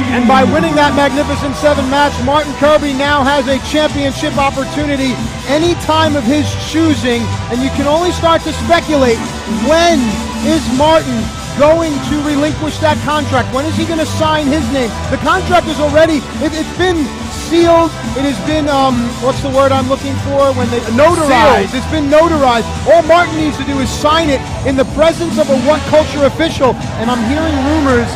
And by winning that Magnificent 7 match, Martin Kirby now has a championship opportunity any time of his choosing, and you can only start to speculate, when is Martin going to relinquish that contract? When is he going to sign his name? The contract is already, it's been sealed, it has been, what's the word I'm looking for? When they notarized. It's been notarized. All Martin needs to do is sign it in the presence of a WhatCulture official, and I'm hearing rumors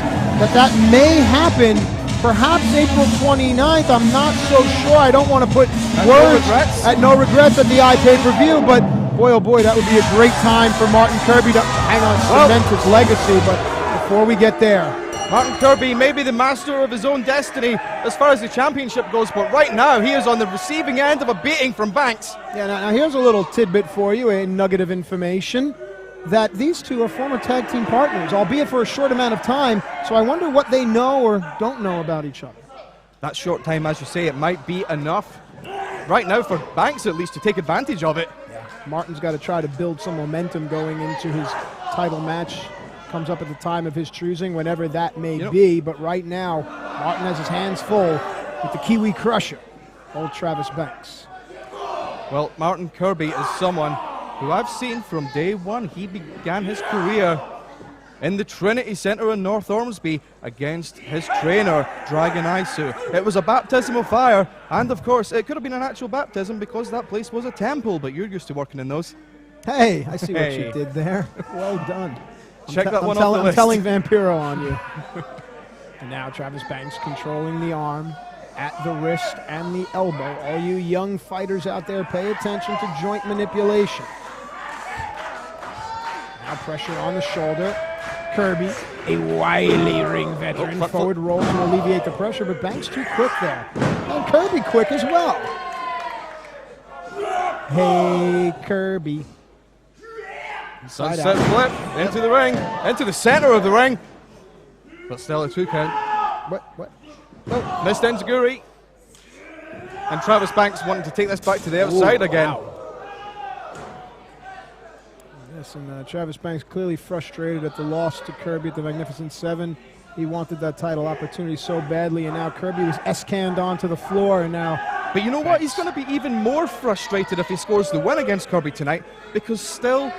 that may happen perhaps April 29th. I'm not so sure. I don't want to put words at no regrets at the pay-per-view, but boy, oh boy, that would be a great time for Martin Kirby to cement his legacy. But before we get there, Martin Kirby may be the master of his own destiny as far as the championship goes, but right now he is on the receiving end of a beating from Banks. Yeah, now here's a little tidbit for you, a nugget of information, that these two are former tag team partners, albeit for a short amount of time, so I wonder what they know or don't know about each other. That short time, as you say, it might be enough right now for Banks at least to take advantage of it. Martin's got to try to build some momentum going into his title match. Comes up at the time of his choosing, whenever that may be. But right now, Martin has his hands full with the Kiwi Crusher, old Travis Banks. Well, Martin Kirby is someone who I've seen from day one. He began his career in the Trinity Centre in North Ormsby against his trainer, Dragon Isu. It was a baptism of fire, and of course, it could have been an actual baptism because that place was a temple, but you're used to working in those. Hey, I see what you did there. Well done. Check that one off the list. I'm telling Vampiro on you. And now Travis Banks controlling the arm at the wrist and the elbow. All you young fighters out there, pay attention to joint manipulation. Now pressure on the shoulder. Kirby, a wily ring veteran, forward roll to alleviate the pressure, but Banks too quick there. And Kirby quick as well. Hey, Kirby. Sunset flip into the ring, into the center of the ring. But still a 2 count. What? Oh, missed enziguri. And Travis Banks wanting to take this back to the outside again. Wow. Yes, and Travis Banks clearly frustrated at the loss to Kirby at the Magnificent 7. He wanted that title opportunity so badly, and now Kirby was S-canned onto the floor, and now... But you know what? He's going to be even more frustrated if he scores the win against Kirby tonight, because still,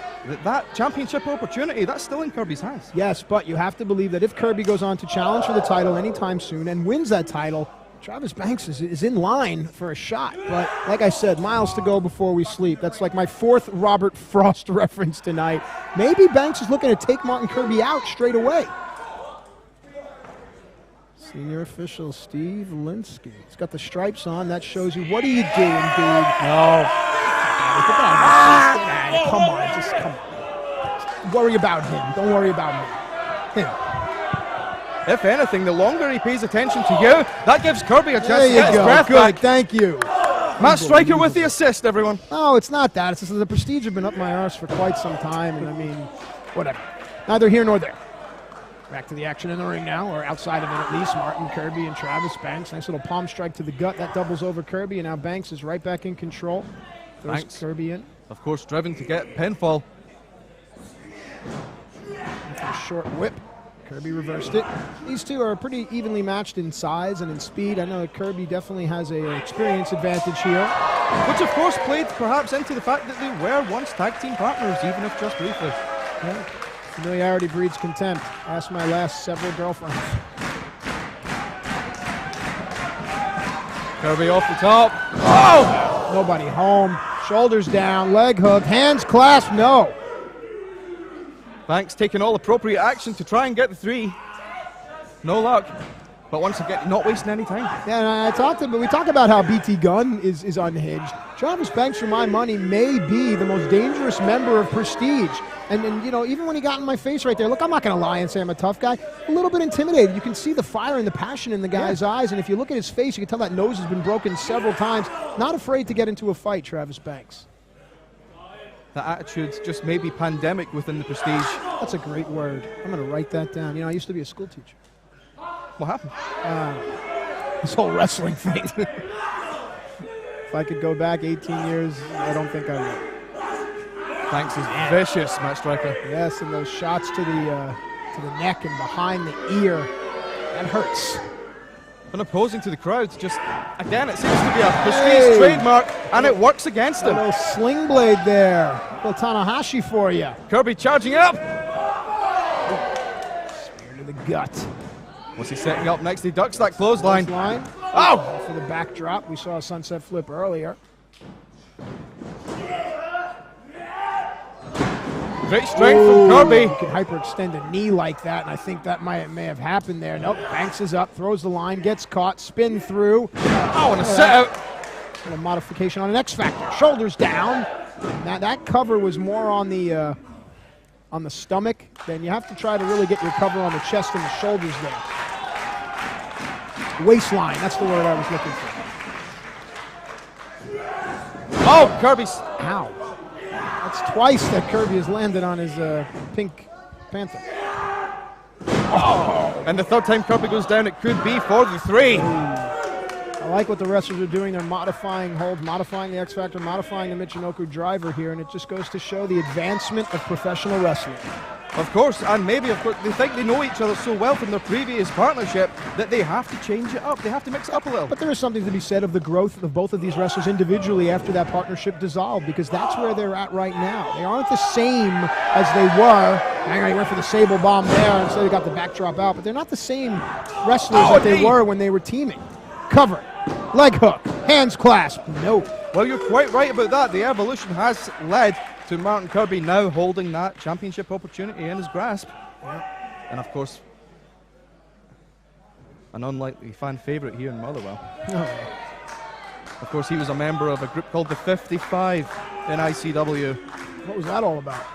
that championship opportunity, that's still in Kirby's hands. Yes, but you have to believe that if Kirby goes on to challenge for the title anytime soon and wins that title, Travis Banks is in line for a shot. But like I said, miles to go before we sleep. That's like my 4th Robert Frost reference tonight. Maybe Banks is looking to take Martin Kirby out straight away. Senior official Steve Linsky. He's got the stripes on. That shows you. What are you doing, dude? No. Come on, just come on. Worry about him. Don't worry about me. Him. If anything, the longer he pays attention to you, that gives Kirby a chance there to get his breath Good. back. Thank you. Matt Striker with the assist, everyone. No, it's not that. It's just the prestige have been up my arse for quite some time, and I mean, whatever. Neither here nor there. Back to the action in the ring now, or outside of it at least. Martin Kirby and Travis Banks. Nice little palm strike to the gut. That doubles over Kirby, and now Banks is right back in control. Throws Banks, Kirby in. of course, driven to get pinfall. A short whip. Kirby reversed it. These two are pretty evenly matched in size and in speed. I know that Kirby definitely has an experience advantage here. Which, of course, played perhaps into the fact that they were once tag team partners, even if just briefly. Yeah. Familiarity breeds contempt. Ask my last several girlfriends. Kirby off the top. Oh! Nobody home. Shoulders down. Leg hook. Hands clasped. No. Banks taking all appropriate action to try and get the 3. No luck. But once again, not wasting any time. Yeah, and we talk about how BT Gunn is unhinged. Travis Banks, for my money, may be the most dangerous member of Prestige. And you know, even when he got in my face right there, look, I'm not going to lie and say I'm a tough guy. A little bit intimidated. You can see the fire and the passion in the guy's eyes. And if you look at his face, you can tell that nose has been broken several times. Not afraid to get into a fight, Travis Banks. The attitude's just maybe pandemic within the Prestige. That's a great word. I'm going to write that down. You know, I used to be a school teacher. What happened? This whole wrestling thing. If I could go back 18 years, I don't think I would. Banks is vicious, Matt Striker. Yes, and those shots to the neck and behind the ear, that hurts. Unopposing to the crowd. Just, again, it seems to be a prestige trademark, and it works against him. A little sling blade there. A little Tanahashi for you. Kirby charging up. Spear to the gut. What's he setting up next? He ducks that clothesline. Oh! For the backdrop. We saw a sunset flip earlier. Great strength from Kirby. You can hyperextend a knee like that, and I think that may have happened there. Nope, Banks is up, throws the line, gets caught, spin through. Oh, and a set out. And a modification on an X Factor. Shoulders down. And that cover was more on the stomach. Then you have to try to really get your cover on the chest and the shoulders there. Waistline, that's the word I was looking for. Oh, Kirby's. Ow. That's twice that Kirby has landed on his pink Panther. Oh. And the third time Kirby goes down, it could be for the 3. I like what the wrestlers are doing. They're modifying holds, modifying the X Factor, modifying the Michinoku driver here, and it just goes to show the advancement of professional wrestling. Of course, and maybe, of course, they think they know each other so well from their previous partnership that they have to change it up. They have to mix it up a little. But there is something to be said of the growth of both of these wrestlers individually after that partnership dissolved, because that's where they're at right now. They aren't the same as they were. Hang on, he went for the Sable Bomb there, instead he got the backdrop out, but they're not the same wrestlers that they were when they were teaming. Cover, leg hook, hands clasp, no. Well, you're quite right about that. The evolution has led to Martin Kirby now holding that championship opportunity in his grasp. Yeah. And of course, an unlikely fan favourite here in Motherwell. Oh. Of course, he was a member of a group called the 55 in ICW. What was that all about?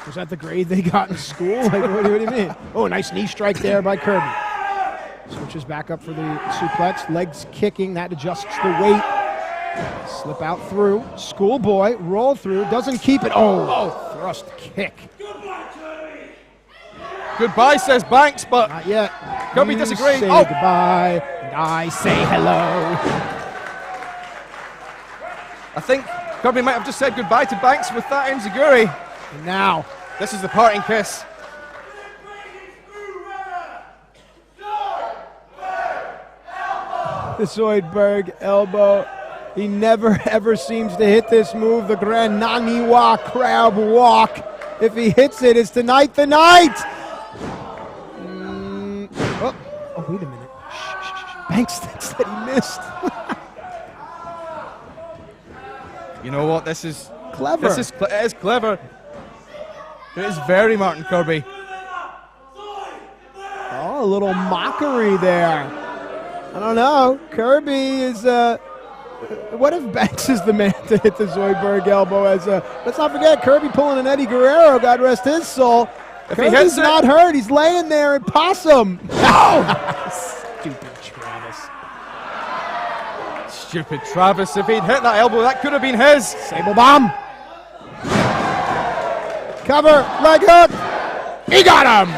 Was that the grade they got in school? Like, what do you mean? Oh, nice knee strike there by Kirby. Switches back up for the suplex. Legs kicking. That adjusts the weight. Slip out through. Schoolboy. Roll through. Doesn't keep it. Oh, thrust kick. Goodbye, says Banks, but not yet. Kirby disagrees. Say goodbye, and I say hello. I think Kirby might have just said goodbye to Banks with that enziguri. And now, this is the parting kiss. The Zoidberg elbow. He never ever seems to hit this move, the Grand Naniwa crab walk. If he hits it, it's tonight the night. Oh, wait a minute. Shh. Banks thinks that he missed. You know what? This is clever. It is clever. It is very Martin Kirby. Oh, a little mockery there. I don't know. Kirby is. What if Banks is the man to hit the Zoidberg elbow? Let's not forget Kirby pulling an Eddie Guerrero. God rest his soul. If Kirby's he hits not hurt. He's laying there in possum. Stupid Travis. Stupid Travis. If he'd hit that elbow, that could have been his. Sable bomb. Cover. Leg hook. He got him.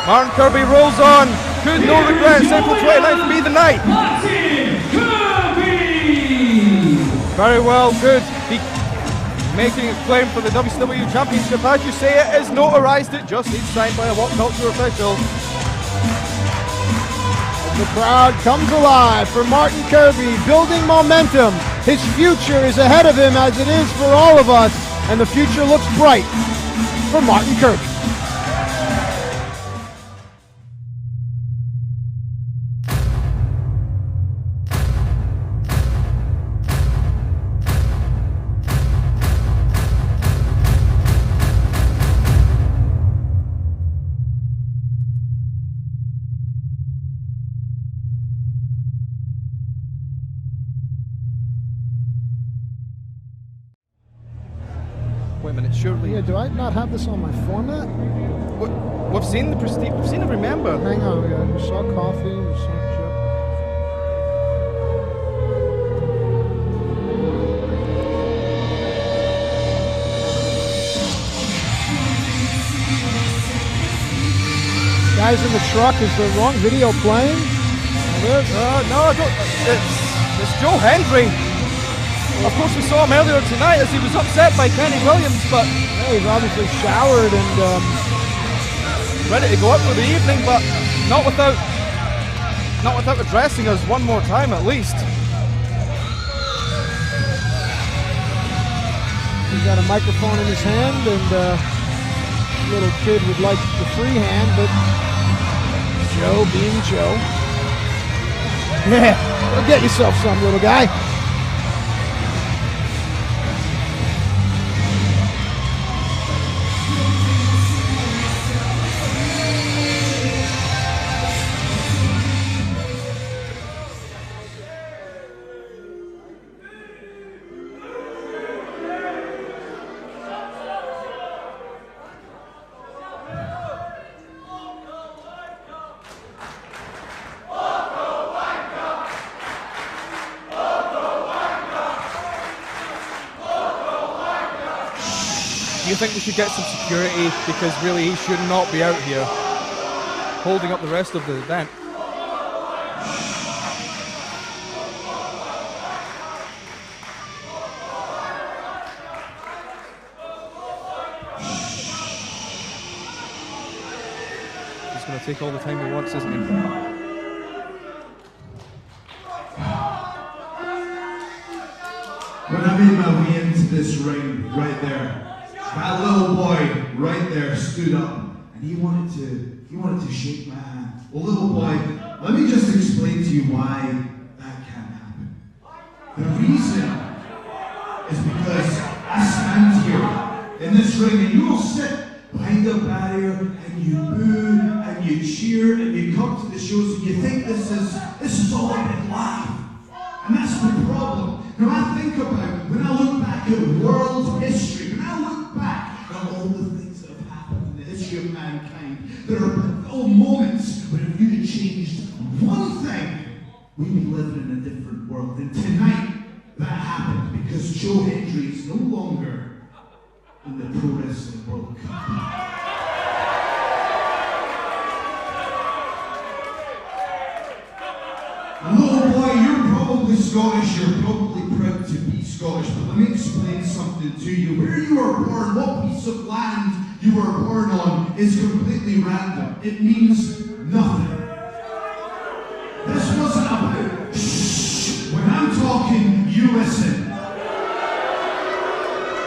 Martin Kirby rolls on. Could no regrets. April 29th be the night. Very well, good. Making a claim for the WCW Championship. As you say, it is notarized. It just needs signed by a WhatCulture official. The crowd comes alive for Martin Kirby, building momentum. His future is ahead of him, as it is for all of us, and the future looks bright for Martin Kirby. Wait a minute, surely. Yeah, do I not have this on my format? We've seen the Prestige. We've seen the Remember. Hang on, we saw Coffey, we saw Chip. Guys in the truck, is the wrong video playing? No, I don't. It's Joe Hendry. Of course, we saw him earlier tonight as he was upset by Kenny Williams, but he's obviously showered and ready to go up for the evening, but not without Not without addressing us one more time at least. He's got a microphone in his hand, and little kid would like the free hand, but Joe being Joe. Yeah, go get yourself some, little guy. Do you think we should get some security? Because really he should not be out here holding up the rest of the event. He's going to take all the time he wants, isn't he? When I made my way into this ring, right there, that little boy right there stood up and he wanted to shake my hand. Well, little boy, let me just explain to you why that can't happen. The reason is because I stand here in this ring and you all sit behind a barrier and you boo and you cheer and you come to the shows and you think this is all a big laugh. And that's the problem. Now I think about, when I look back at world history, when I look back at all the things that have happened in the history of mankind, there are pivotal moments when if you had changed one thing, we'd be living in a different world. And tonight, that happened because Joe Hendry is no longer in the Pro Wrestling World Cup. Little boy, you're probably Scottish, you're probably proud to be Scottish, but let me explain something to you. Where you were born, what piece of land you were born on is completely random. It means nothing. This wasn't about shh. When I'm talking, you listen.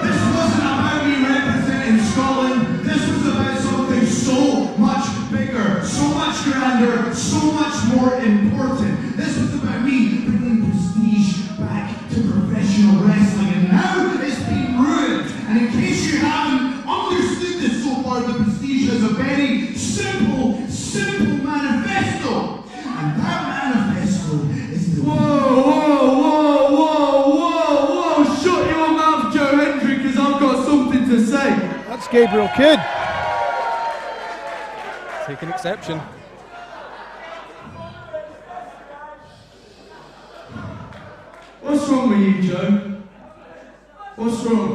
This wasn't about me representing Scotland. This was about something so much bigger, so much grander, so much more important. This was about me bringing prestige back to professional wrestling, and now it's been ruined. And in case you haven't understood this so far, the prestige has a very simple manifesto. And that manifesto is the... Whoa! Shut your mouth, Joe Hendry, because I've got something to say. That's Gabriel Kidd. Taking exception. What's wrong with you, Joe? What's wrong?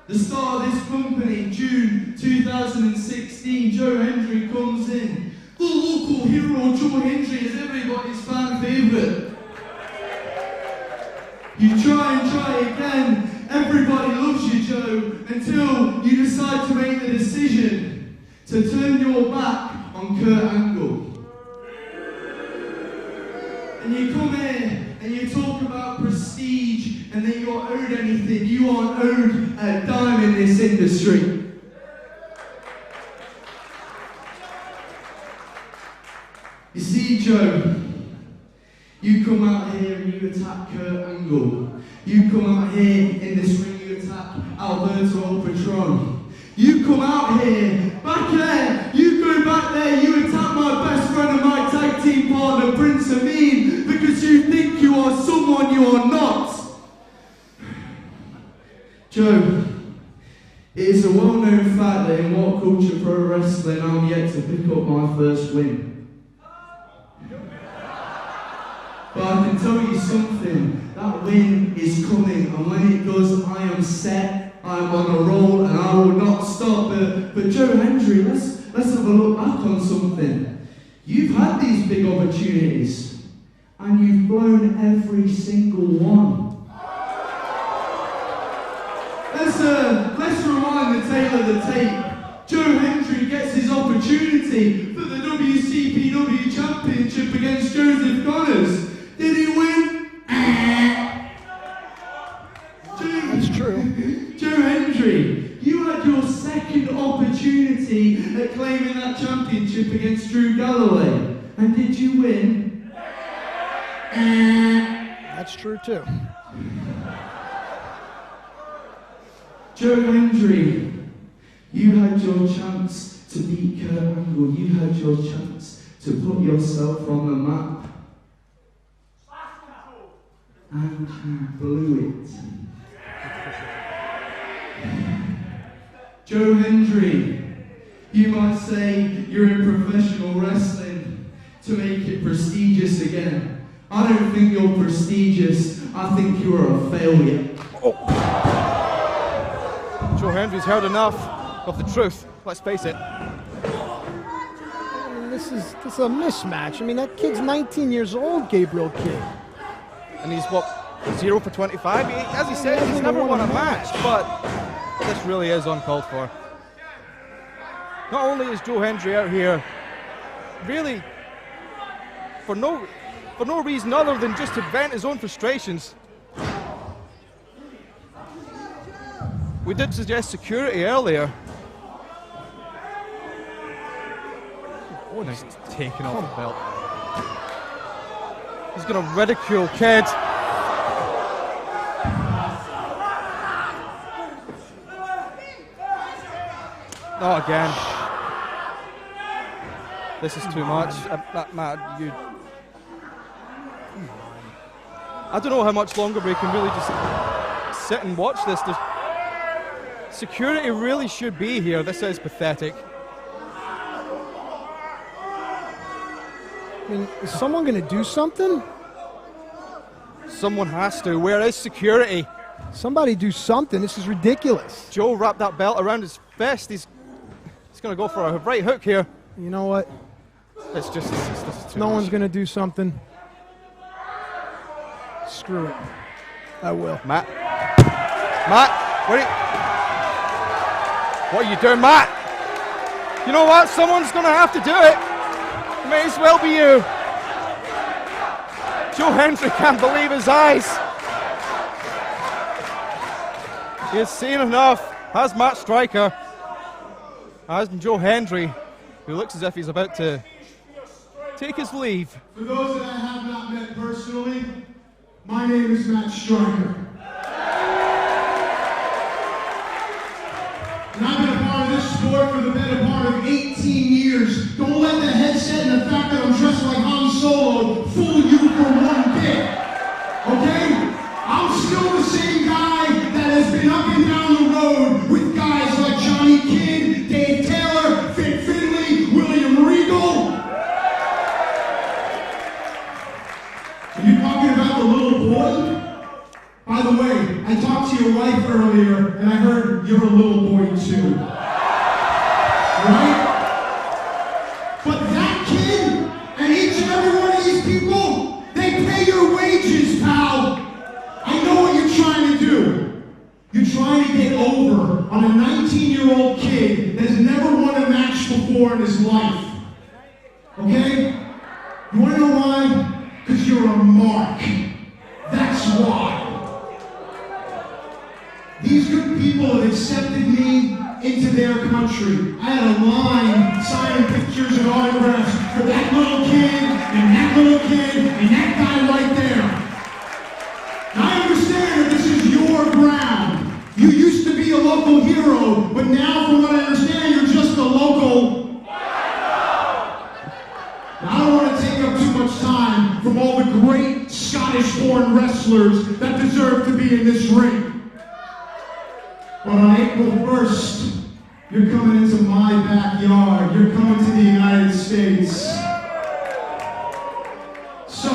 The start of this company, June 2016, Joe Hendry comes in. The local hero, Joe Hendry, is everybody's fan favourite. You try again, everybody loves you, Joe, until you decide to make the decision to turn your back on Kurt Angle. And you come here and you talk about prestige and that you're owed anything. You aren't owed a dime in this industry. You see, Joe, you come out here and you attack Kurt Angle. You come out here in this ring, you attack Alberto Patron. You come out here, back there, you go back there, you attack my best friend and my tag team partner, Prince Amin, because you think you are someone you are not. Joe, it is a well-known fact that in WhatCulture Pro Wrestling, I'm yet to pick up my first win. But I can tell you something, that win is coming, and when it does, I am set, I'm on a roll, and I will not stop. But Joe Hendry, let's have a look back on something. You've had these big opportunities, and you've blown every single one. Let's rewind the tale of the tape. Joe Hendry gets his opportunity for the WC TPW Championship against Joseph Connors. Did he win? That's true. Joe Hendry, you had your second opportunity at claiming that championship against Drew Galloway. And did you win? That's true too. Joe Hendry, you had your chance to beat Kurt Angle. You had your chance to put yourself on the map. And you blew it. Joe Hendry, you might say you're in professional wrestling to make it prestigious again. I don't think you're prestigious, I think you're a failure. Joe Hendry's heard enough of the truth, let's face it. This is a mismatch. I mean, that kid's 19 years old, Gabriel King. And he's, what, 0 for 25? As he said, he's never won a match, but this really is uncalled for. Not only is Joe Hendry out here really for no reason other than just to vent his own frustrations. We did suggest security earlier. Oh, nice taking off the belt. He's going to ridicule Kid. Oh, again. This is too much. Matt, you... I don't know how much longer we can really just sit and watch this. Security really should be here. This is pathetic. I mean, is someone going to do something? Someone has to. Where is security? Somebody do something. This is ridiculous. Joe wrapped that belt around his fist. He's going to go for a right hook here. You know what? This is too No much. one's going to do something. Screw it. I will. Matt, what are you doing, Matt? You know what? Someone's going to have to do it. May as well be you. Joe Hendry can't believe his eyes. He has seen enough. Has Matt Striker. Has Joe Hendry, who looks as if he's about to take his leave. For those that I have not met personally, my name is Matt Striker. And I've been a part of this sport for the better part of 18 years. Don't let the headset and the fact that I'm dressed like Han Solo fool you for one bit. Okay? I'm still the same guy that has been up and down the road with guys like Johnny Kidd, Dave Taylor, Fit Finley, William Regal. Are you talking about the little boy? By the way, I talked to your wife earlier, and I heard you're a little boy too. Right? But that kid, and each and every one of these people, they pay your wages, pal. I know what you're trying to do. You're trying to get over on a 19-year-old kid that has never won a match before in his life. Okay? You want to know why? Because you're a mark. That's why. These good people have accepted me into their country. I had a line signing pictures and autographs for that little kid, and that little kid, and that guy right there. Now I understand that this is your ground. You used to be a local hero, but now from what I understand, you're just a local. Now, I don't want to take up too much time from all the great Scottish-born wrestlers that deserve to be in this ring. But on April 1st, you're coming into my backyard. You're coming to the United States. So,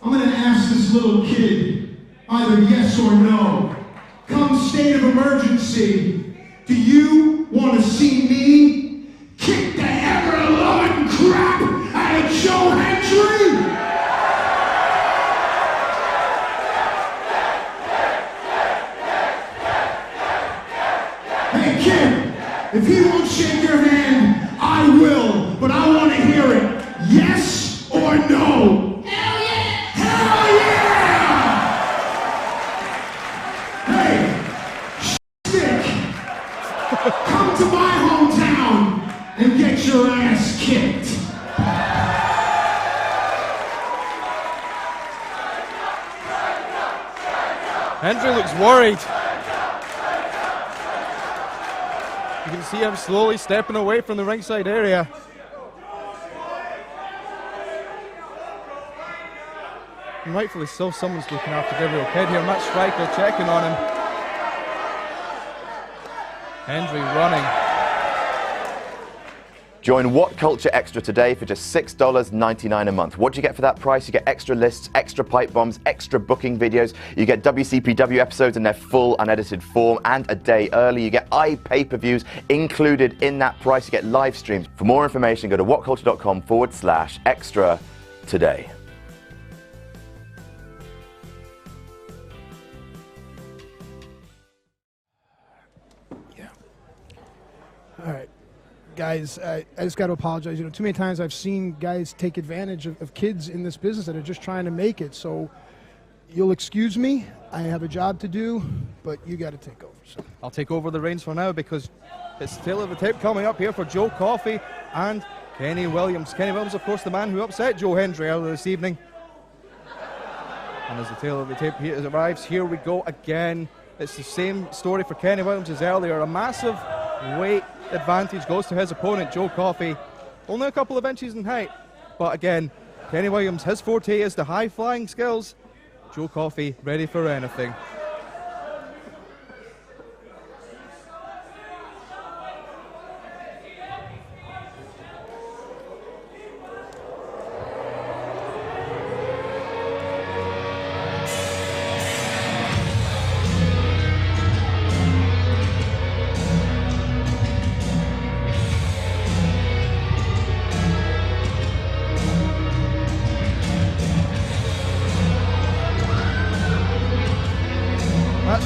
I'm going to ask this little kid either yes or no. Come state of emergency, do you want to see me kick the ever-loving crap out of Joe Hendry? Hey kid, if he won't shake your hand, I will. but I want to hear it. Yes or no? Hell yeah! Hell yeah! Hey, stick, come to my hometown and get your ass kicked. Hendry looks worried. You can see him slowly stepping away from the ringside area. And rightfully so, someone's looking after Gabriel Kidd here. Matt Striker checking on him. Hendry running. Join WhatCulture Extra today for just $6.99 a month. What do you get for that price? You get extra lists, extra pipe bombs, extra booking videos. You get WCPW episodes in their full unedited form and a day early. You get pay-per-views included in that price. You get live streams. For more information, go to whatculture.com/extra today. All right. Guys, I just got to apologize. You know, too many times I've seen guys take advantage of kids in this business that are just trying to make it. So you'll excuse me. I have a job to do, but you got to take over. So I'll take over the reins for now because it's the tail of the tape coming up here for Joe Coffey and Kenny Williams. Kenny Williams, of course, the man who upset Joe Hendry earlier this evening. And as the tail of the tape here arrives, here we go again. It's the same story for Kenny Williams as earlier. A massive weight advantage goes to his opponent, Joe Coffey. Only a couple of inches in height. But again, Kenny Williams, his forte is the high-flying skills. Joe Coffey ready for anything.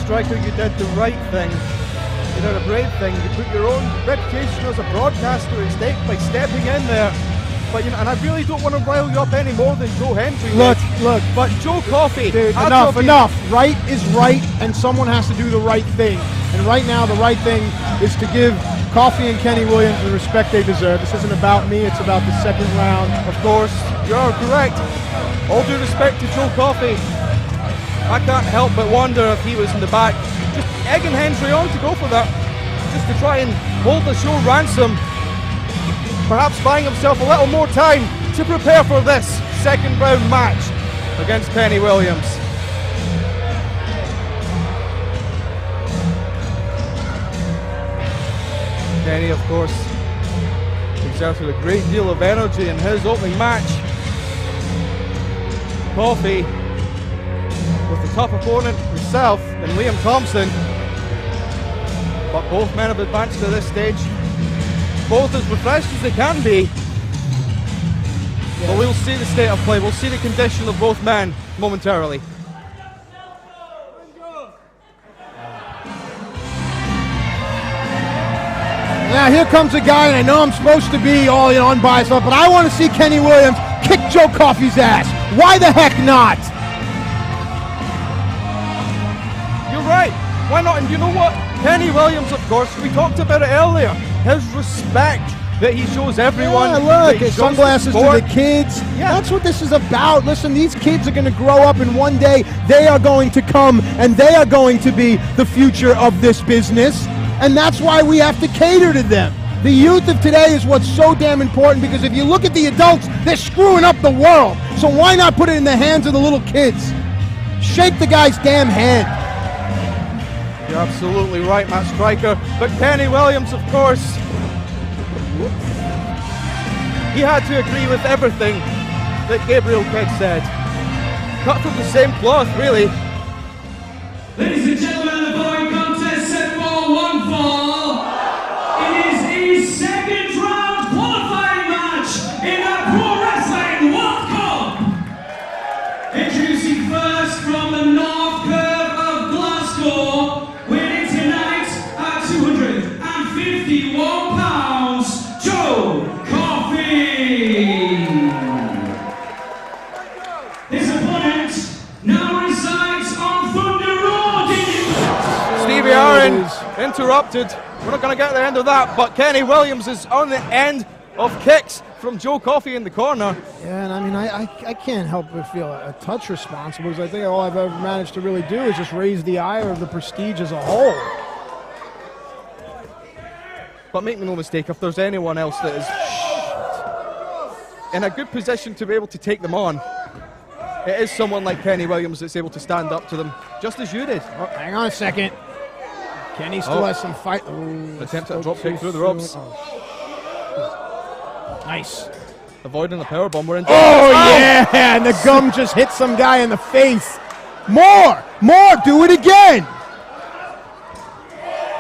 Striker, you did the right thing. You did a brave thing. You put your own reputation as a broadcaster at stake by stepping in there. But you know, and I really don't want to rile you up any more than Joe Hendry. Look, but Joe Coffey. Dude, enough. Right is right, and someone has to do the right thing. And right now, the right thing is to give Coffey and Kenny Williams the respect they deserve. This isn't about me. It's about the second round. Of course, you're correct. All due respect to Joe Coffey. I can't help but wonder if he was in the back, just egging Hendry on to go for that, just to try and hold the show ransom. Perhaps buying himself a little more time to prepare for this second round match against Kenny Williams. Kenny, of course, exerted a great deal of energy in his opening match. Coffey with the tough opponent himself in Liam Thomson. But both men have advanced to this stage. Both as refreshed as they can be. But we'll see the state of play. We'll see the condition of both men momentarily. Now here comes a guy, and I know I'm supposed to be all unbiased, but I want to see Kenny Williams kick Joe Coffey's ass. Why the heck not? Right, why not? And you know what? Kenny Williams, of course, we talked about it earlier. His respect that he shows everyone. Yeah, look, his sunglasses to the kids. Yeah. That's what this is about. Listen, these kids are going to grow up, and one day they are going to come and they are going to be the future of this business. And that's why we have to cater to them. The youth of today is what's so damn important, because if you look at the adults, they're screwing up the world. So why not put it in the hands of the little kids? Shake the guy's damn hand. You're absolutely right, Matt Striker. But Kenny Williams, of course, he had to agree with everything that Gabriel Kidd said. Cut from the same cloth, really. Ladies and gentlemen, the following contest set for one fall. It is the second round qualifying match in the Pro Wrestling World Cup. Introducing first from the North Curve of Glasgow. 51 pounds, Joe Coffey. interrupted. We're not going to get the end of that, but Kenny Williams is on the end of kicks from Joe Coffey in the corner. Yeah, and I mean, I can't help but feel a touch responsible, because I think all I've ever managed to really do is just raise the ire of the Prestige as a whole. But make me no mistake, if there's anyone else that is in a good position to be able to take them on, it is someone like Kenny Williams that's able to stand up to them, just as you did. Oh, hang on a second. Kenny still has some fight. Attempt at a drop kick through the ropes. Nice. Avoiding the powerbomb. We're in. Oh, yeah! And the gum just hit some guy in the face. More! Do it again!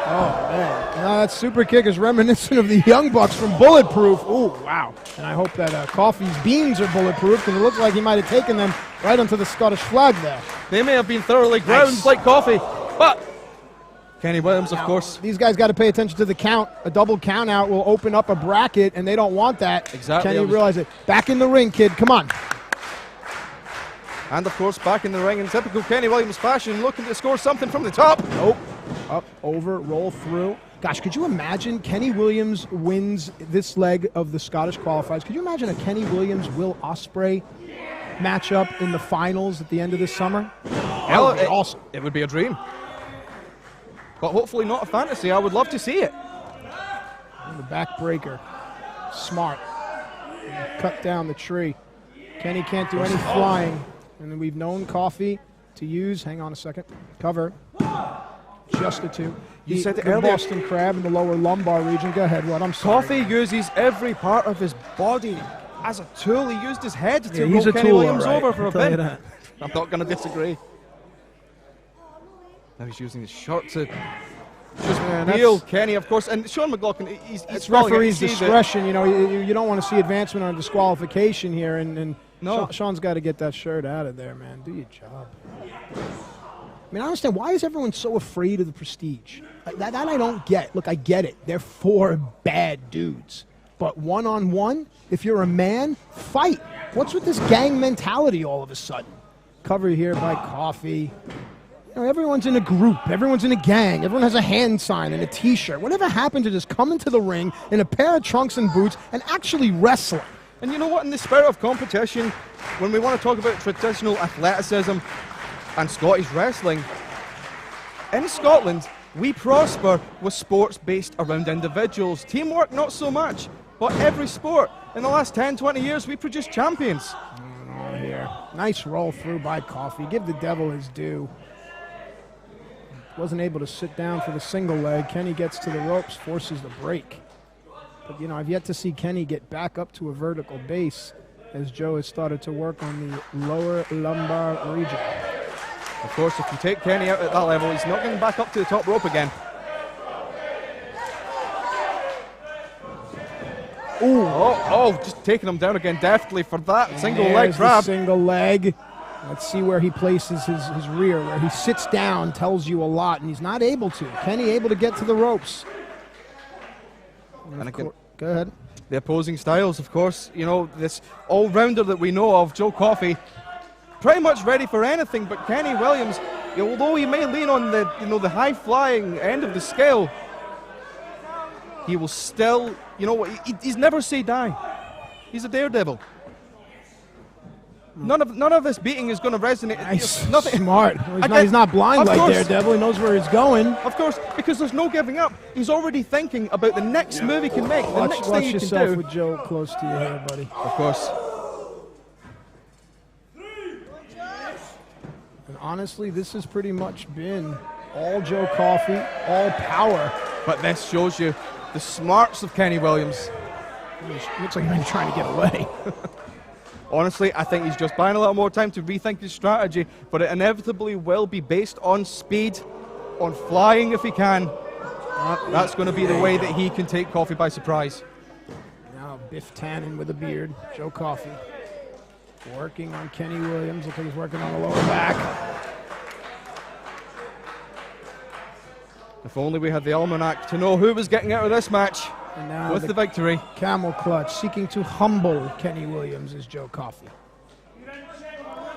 Oh, man. Now that super kick is reminiscent of the Young Bucks from Bulletproof. Ooh, wow. And I hope that Coffey's beans are bulletproof, because it looks like he might have taken them right onto the Scottish flag there. They may have been thoroughly ground like Coffey, but Kenny Williams, of course. These guys got to pay attention to the count. A double count out will open up a bracket, and they don't want that. Exactly. Kenny realize it. Back in the ring, kid. Come on. And, of course, back in the ring in typical Kenny Williams fashion, looking to score something from the top. Nope. Up, over, roll through. Gosh, could you imagine Kenny Williams wins this leg of the Scottish qualifiers? Could you imagine a Kenny Williams-Will Ospreay matchup in the finals at the end of this summer? That would be awesome. It would be a dream. But hopefully not a fantasy. I would love to see it. And the backbreaker. Smart. And cut down the tree. Kenny can't do any flying. And then we've known Coffey to use, hang on a second, cover. Just the two. You said it the earlier. Boston Crab in the lower lumbar region. Go ahead, what? I'm sorry. Coffey uses every part of his body as a tool. He used his head to he's roll a Kenny tool, Williams all right. over for I'll a tell you pin. that. I'm not going to disagree. Now he's using his shot to just deal Kenny, of course. And Sean McLaughlin, he's It's calling it. referee's He sees it. discretion. You know, you don't want to see advancement on disqualification here. And No. Sean's got to get that shirt out of there, man. Do your job. I mean, I understand. Why is everyone so afraid of the Prestige? That I don't get. Look, I get it. They're four bad dudes. But one-on-one, if you're a man, fight. What's with this gang mentality all of a sudden? Cover here by Coffey. You know, everyone's in a group. Everyone's in a gang. Everyone has a hand sign and a T-shirt. Whatever happened to just come into the ring in a pair of trunks and boots and actually wrestle? And you know what? In the spirit of competition, when we want to talk about traditional athleticism and Scottish wrestling, in Scotland, we prosper with sports based around individuals. Teamwork, not so much. But every sport, in the last 10, 20 years, we produce champions. Here. Nice roll through by Coffey. Give the devil his due. Wasn't able to sit down for the single leg. Kenny gets to the ropes, forces the break. But, you know, I've yet to see Kenny get back up to a vertical base as Joe has started to work on the lower lumbar region. Of course, if you take Kenny out at that level, he's not getting back up to the top rope again. Ooh. Oh, just taking him down again deftly for that single leg There's the grab. single leg. Let's see where he places his rear. Where he sits down tells you a lot, and he's not able to. Kenny able to get to the ropes. And again, go ahead. The opposing styles, of course. You know, this all-rounder that we know of, Joe Coffey, pretty much ready for anything. But Kenny Williams, you know, although he may lean on the the high-flying end of the scale, he will still, you know, he's never say die. He's a daredevil. None of this beating is going to resonate. Nice. Nothing. Smart. Well, he's not blind like course. Daredevil. He knows where he's going. Of course, because there's no giving up. He's already thinking about the next move he can make, the next thing he can yourself do. with Joe close to you here, buddy. Of course. And honestly, this has pretty much been all Joe Coffey, all power. But this shows you the smarts of Kenny Williams. Looks like he's trying to get away. Honestly, I think he's just buying a little more time to rethink his strategy, but it inevitably will be based on speed, on flying if he can. That's going to be the way that he can take Coffey by surprise. Now Biff Tannen with a beard, Joe Coffey. Working on Kenny Williams. Looks like he's working on the lower back. If only we had the almanac to know who was getting out of this match And now with the victory. Camel clutch, seeking to humble Kenny Williams, is Joe Coffey.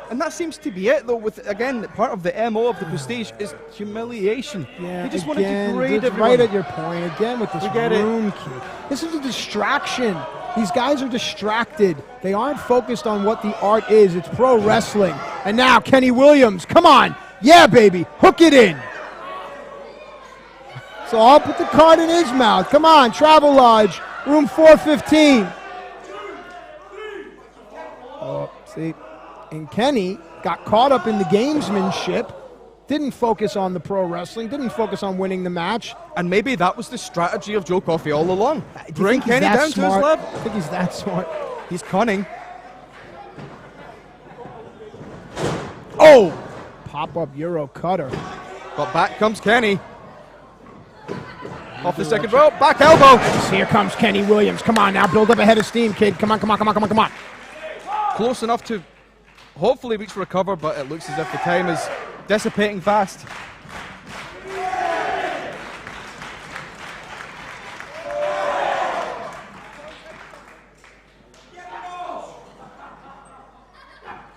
And that seems to be it, though, with, again, part of the MO of the Prestige is humiliation. Yeah, they just want to degrade that's everyone. right at your point. Again with this We get it. room key. This is a distraction. These guys are distracted. They aren't focused on what the art is. It's pro wrestling. And now Kenny Williams, come on. Yeah, baby, hook it in. So I'll put the card in his mouth. Come on, Travel Lodge, room 415. Oh, see. And Kenny got caught up in the gamesmanship, didn't focus on the pro wrestling, didn't focus on winning the match. And maybe that was the strategy of Joe Coffey all along. Bring Kenny down to his level. I think he's that smart. He's cunning. Oh! Pop-up Euro cutter. But back comes Kenny. Off the second rope, back elbow. Here comes Kenny Williams. Come on now, build up a head of steam, kid. Come on, come on, come on, come on, come on. Close enough to hopefully reach for a cover, but it looks as if the time is dissipating fast.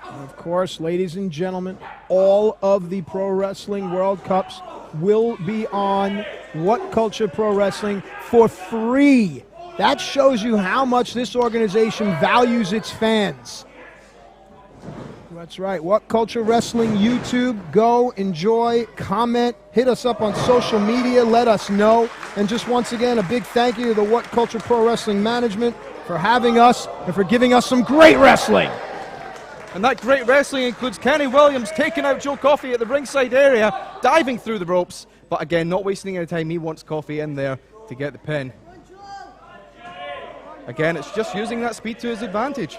Of course, ladies and gentlemen, all of the Pro Wrestling World Cups will be on WhatCulture Pro Wrestling for free. That shows you how much this organization values its fans. That's right. WhatCulture Wrestling YouTube. Go, enjoy, comment, hit us up on social media, let us know. And just once again, a big thank you to the WhatCulture Pro Wrestling Management for having us and for giving us some great wrestling. And that great wrestling includes Kenny Williams taking out Joe Coffey at the ringside area, diving through the ropes, but again, not wasting any time. He wants Coffey in there to get the pin. Again, it's just using that speed to his advantage.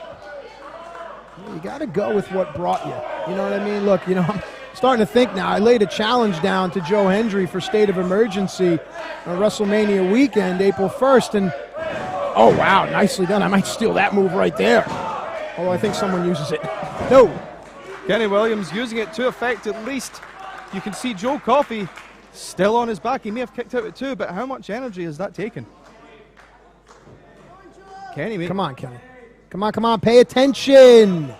You got to go with what brought you. You know what I mean? Look, I'm starting to think now. I laid a challenge down to Joe Hendry for State of Emergency on WrestleMania weekend, April 1st, and oh, wow, nicely done. I might steal that move right there. Although I think someone uses it. No. Kenny Williams using it to effect at least. You can see Joe Coffey still on his back. He may have kicked out at 2, but how much energy has that taken? Kenny, come on, Kenny. Come on, come on, pay attention.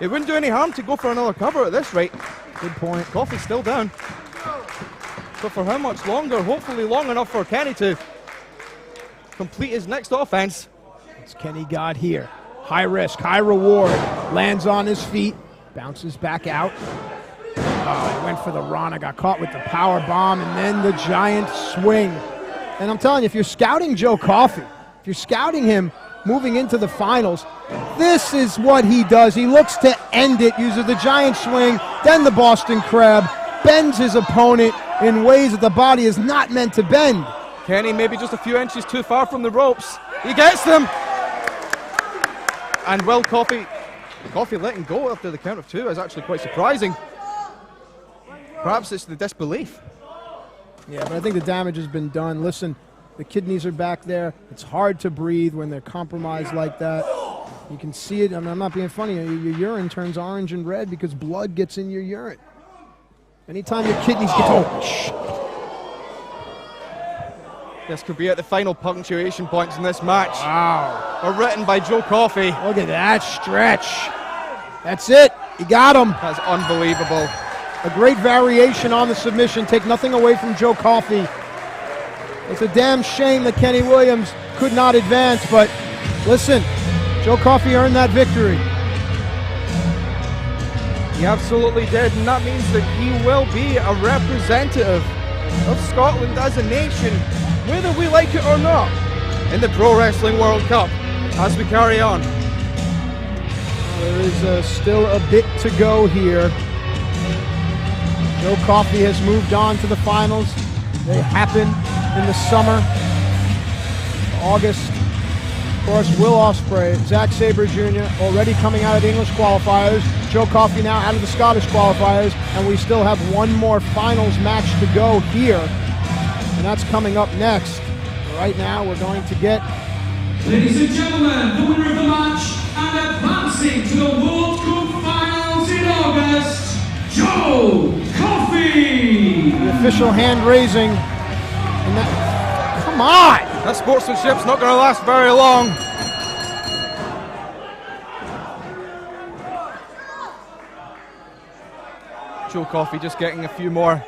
It wouldn't do any harm to go for another cover at this rate. Good point. Coffey's still down. But for how much longer? Hopefully long enough for Kenny to complete his next offense. It's Kenny got here. High risk, high reward. Lands on his feet, bounces back out. Oh, he went for the Rana, got caught with the power bomb, and then the giant swing. And I'm telling you, if you're scouting Joe Coffey, if you're scouting him moving into the finals, this is what he does. He looks to end it, uses the giant swing, then the Boston Crab, bends his opponent in ways that the body is not meant to bend. Kenny maybe just a few inches too far from the ropes. He gets them! And will Coffey letting go after the count of 2 is actually quite surprising. Perhaps it's the disbelief. Yeah, but I think the damage has been done. Listen, the kidneys are back there. It's hard to breathe when they're compromised like that. You can see it. I mean, I'm not being funny. Your urine turns orange and red because blood gets in your urine. Anytime your kidneys get... This could be at the final punctuation points in this match. Wow. Are written by Joe Coffey. Look at that stretch. That's it. You got him. That's unbelievable. A great variation on the submission. Take nothing away from Joe Coffey. It's a damn shame that Kenny Williams could not advance, but listen, Joe Coffey earned that victory. He absolutely did, and that means that he will be a representative of Scotland as a nation, whether we like it or not, in the Pro Wrestling World Cup as we carry on. There is still a bit to go here. Joe Coffey has moved on to the finals. They happen in the summer, August. Of course, Will Ospreay, Zack Sabre Jr. already coming out of the English qualifiers. Joe Coffey now out of the Scottish qualifiers, and we still have one more finals match to go here, and that's coming up next. Right now, we're going to get... Ladies and gentlemen, the winner of the match and advancing to the World Cup Finals in August, Joe Coffey! The official hand raising. Come on! That sportsmanship's not going to last very long. Joe Coffey just getting a few more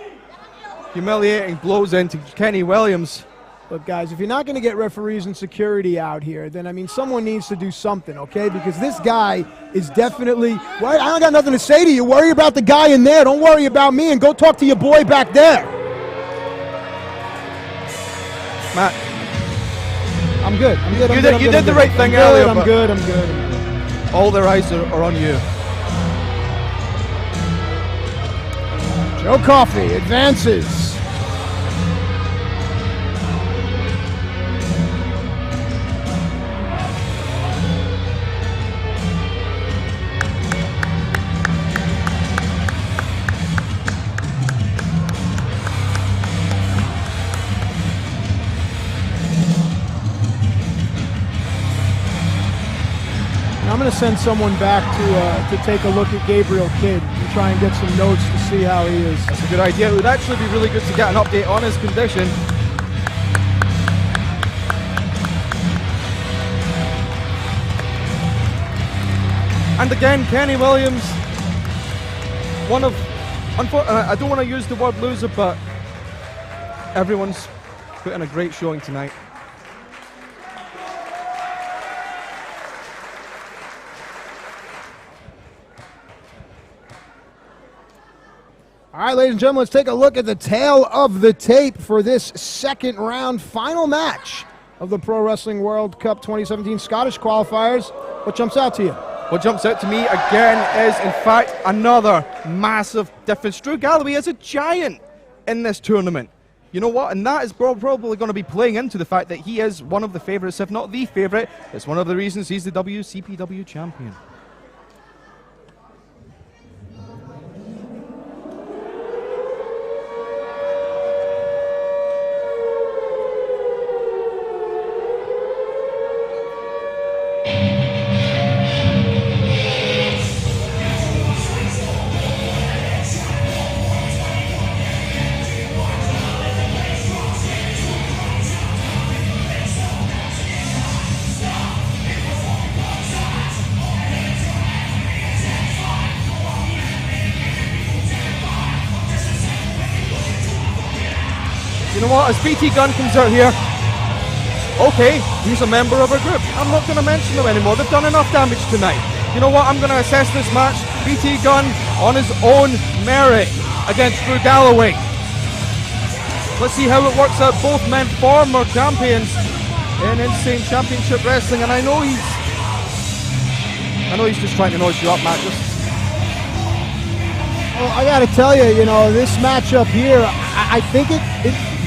humiliating blows into Kenny Williams. Look, guys, if you're not going to get referees and security out here, then, I mean, someone needs to do something, okay? Because this guy is definitely... Well, I don't got nothing to say to you. Worry about the guy in there. Don't worry about me, and go talk to your boy back there. Matt. I'm good. You did the right thing earlier. I'm good. All their eyes are on you. Joe Coffey advances. I'm going to send someone back to take a look at Gabriel Kidd and try and get some notes to see how he is. That's a good idea. It would actually be really good to get an update on his condition. And again, Kenny Williams, I don't want to use the word loser, but everyone's put in a great showing tonight. All right, ladies and gentlemen, let's take a look at the tail of the tape for this second round final match of the Pro Wrestling World Cup 2017 Scottish Qualifiers. What jumps out to you? What jumps out to me again is, in fact, another massive difference. Drew Galloway is a giant in this tournament. You know what? And that is probably going to be playing into the fact that he is one of the favourites, if not the favourite. It's one of the reasons he's the WCPW champion. You know what, as BT Gunn comes out here, okay, he's a member of our group. I'm not going to mention them anymore. They've done enough damage tonight. You know what, I'm going to assess this match. BT Gunn on his own merit against Drew Galloway. Let's see how it works out. Both men former champions in Insane Championship Wrestling, and I know he's just trying to noise you up, Matt. Well, I got to tell you, you know, this matchup here, I think it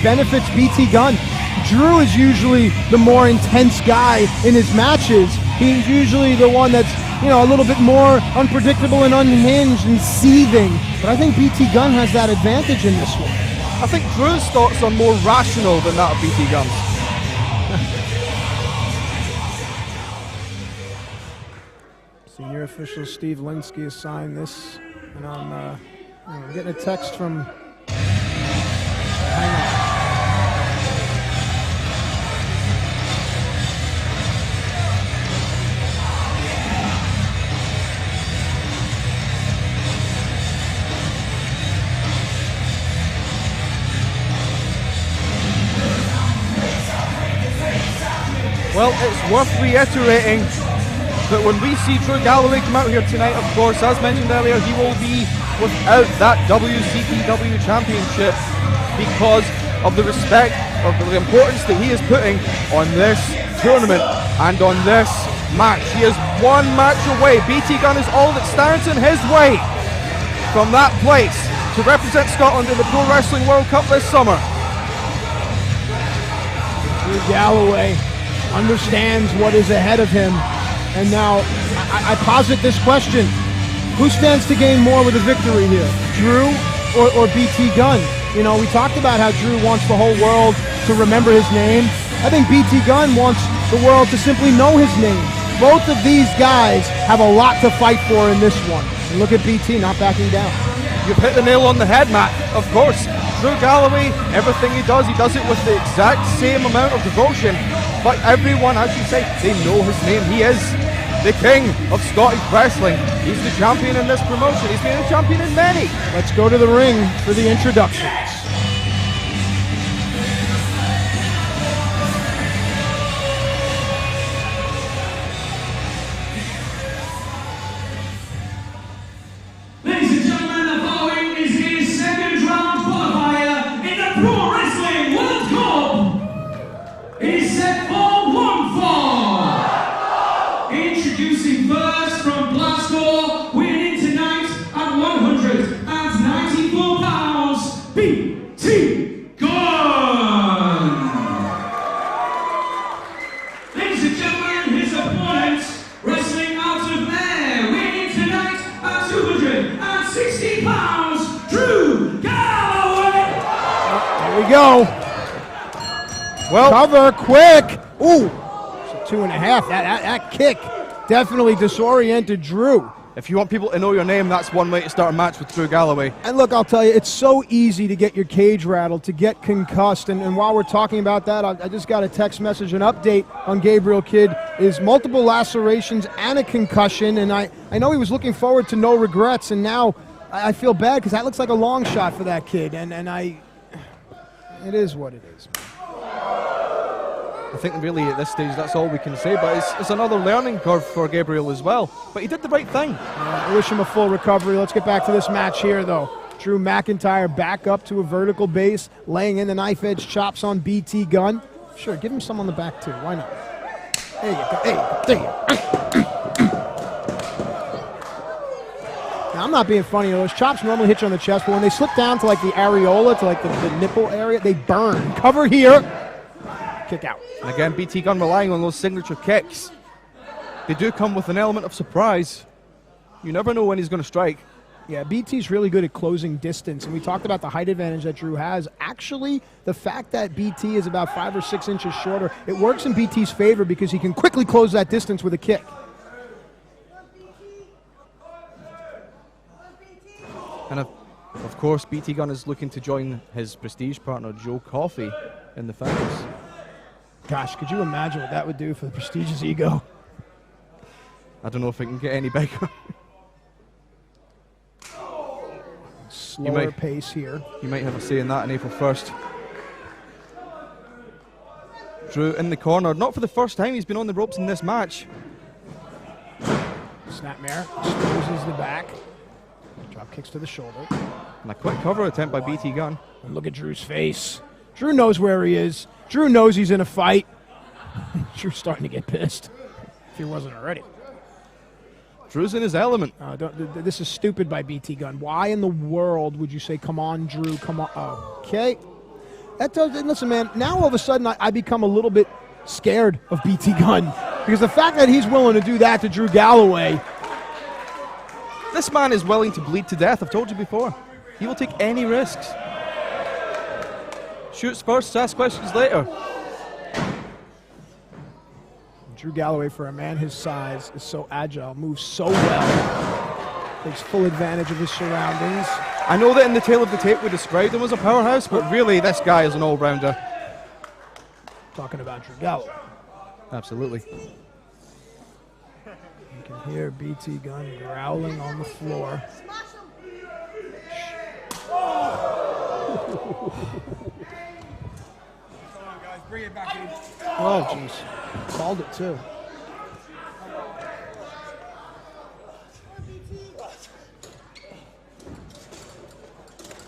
benefits BT Gunn. Drew is usually the more intense guy in his matches. He's usually the one that's, you know, a little bit more unpredictable and unhinged and seething. But I think BT Gunn has that advantage in this one. I think Drew's thoughts are more rational than that of BT Gunn's. Senior official Steve Linsky has signed this, and I'm getting a text from... Hang on. Well, it's worth reiterating that when we see Drew Galloway come out here tonight, of course, as mentioned earlier, he will be without that WCPW championship because of the respect, of the importance that he is putting on this tournament and on this match. He is one match away. BT Gunn is all that stands in his way from that place to represent Scotland in the Pro Wrestling World Cup this summer. Drew Galloway understands what is ahead of him, and now I posit this question: who stands to gain more with a victory here, Drew or BT Gunn? You know, we talked about how Drew wants the whole world to remember his name. I think BT Gunn wants the world to simply know his name. Both of these guys have a lot to fight for in this one, and look at BT not backing down. You've hit the nail on the head, Matt. Of course, Drew Galloway, everything he does it with the exact same amount of devotion. But everyone, as you say, they know his name. He is the king of Scottish wrestling. He's the champion in this promotion. He's been a champion in many. Let's go to the ring for the introductions. Ladies and gentlemen, the following is his second round qualifier in the Pro Wrestling World Cup. He's set for one fall. Introducing first from Glasgow, winning tonight at 194 pounds, BT Gunn. Ladies and gentlemen, his opponent, wrestling out of there, winning tonight at 260 pounds, Drew Galloway. There we go. Well, cover quick. Ooh, it's a 2.5. That kick definitely disoriented Drew. if you want people to know your name, that's one way to start a match with Drew Galloway. And look, I'll tell you, it's so easy to get your cage rattled, to get concussed. And while we're talking about that, I just got a text message, an update on Gabriel Kidd is multiple lacerations and a concussion. And I know he was looking forward to no regrets, and now I feel bad because that looks like a long shot for that kid. And it is what it is. I think really at this stage that's all we can say, but it's another learning curve for Gabriel as well. But he did the right thing. Yeah, I wish him a full recovery. Let's get back to this match here, though. Drew McIntyre back up to a vertical base, laying in the knife edge chops on BT Gunn. Sure, give him some on the back too. Why not? There you go. There you go. Now, I'm not being funny. Those chops normally hit you on the chest, but when they slip down to like the areola, to like the nipple area, they burn. Cover here. Kick out. And again, BT Gunn relying on those signature kicks. They do come with an element of surprise. You never know when he's going to strike. Yeah, BT's really good at closing distance, and we talked about the height advantage that Drew has. Actually, the fact that BT is about 5 or 6 inches shorter, it works in BT's favor because he can quickly close that distance with a kick. And of course, BT Gunn is looking to join his prestige partner, Joe Coffey, in the finals. Gosh, could you imagine what that would do for the Prestige's ego? I don't know if it can get any bigger. Slower pace here. You might have a say in that on April 1st. Drew in the corner, not for the first time he's been on the ropes in this match. Snapmare, exposes the back. Drop kicks to the shoulder. And a quick cover attempt by BT Gunn. And look at Drew's face. Drew knows where he is. Drew knows he's in a fight. Drew's starting to get pissed, if he wasn't already. Drew's in his element. This is stupid by BT Gunn. Why in the world would you say, come on, Drew, come on? Okay. That does, listen, man, now all of a sudden I become a little bit scared of BT Gunn. Because the fact that he's willing to do that to Drew Galloway. This man is willing to bleed to death, I've told you before. He will take any risks. Shoots first, asks questions later. Drew Galloway, for a man his size, is so agile, moves so well, takes full advantage of his surroundings. I know that in the tail of the tape we described him as a powerhouse, but really this guy is an all-rounder. Talking about Drew Galloway. Absolutely. You can hear BT Gunn growling on the floor. Bring it back in. Oh, jeez. Called it, too.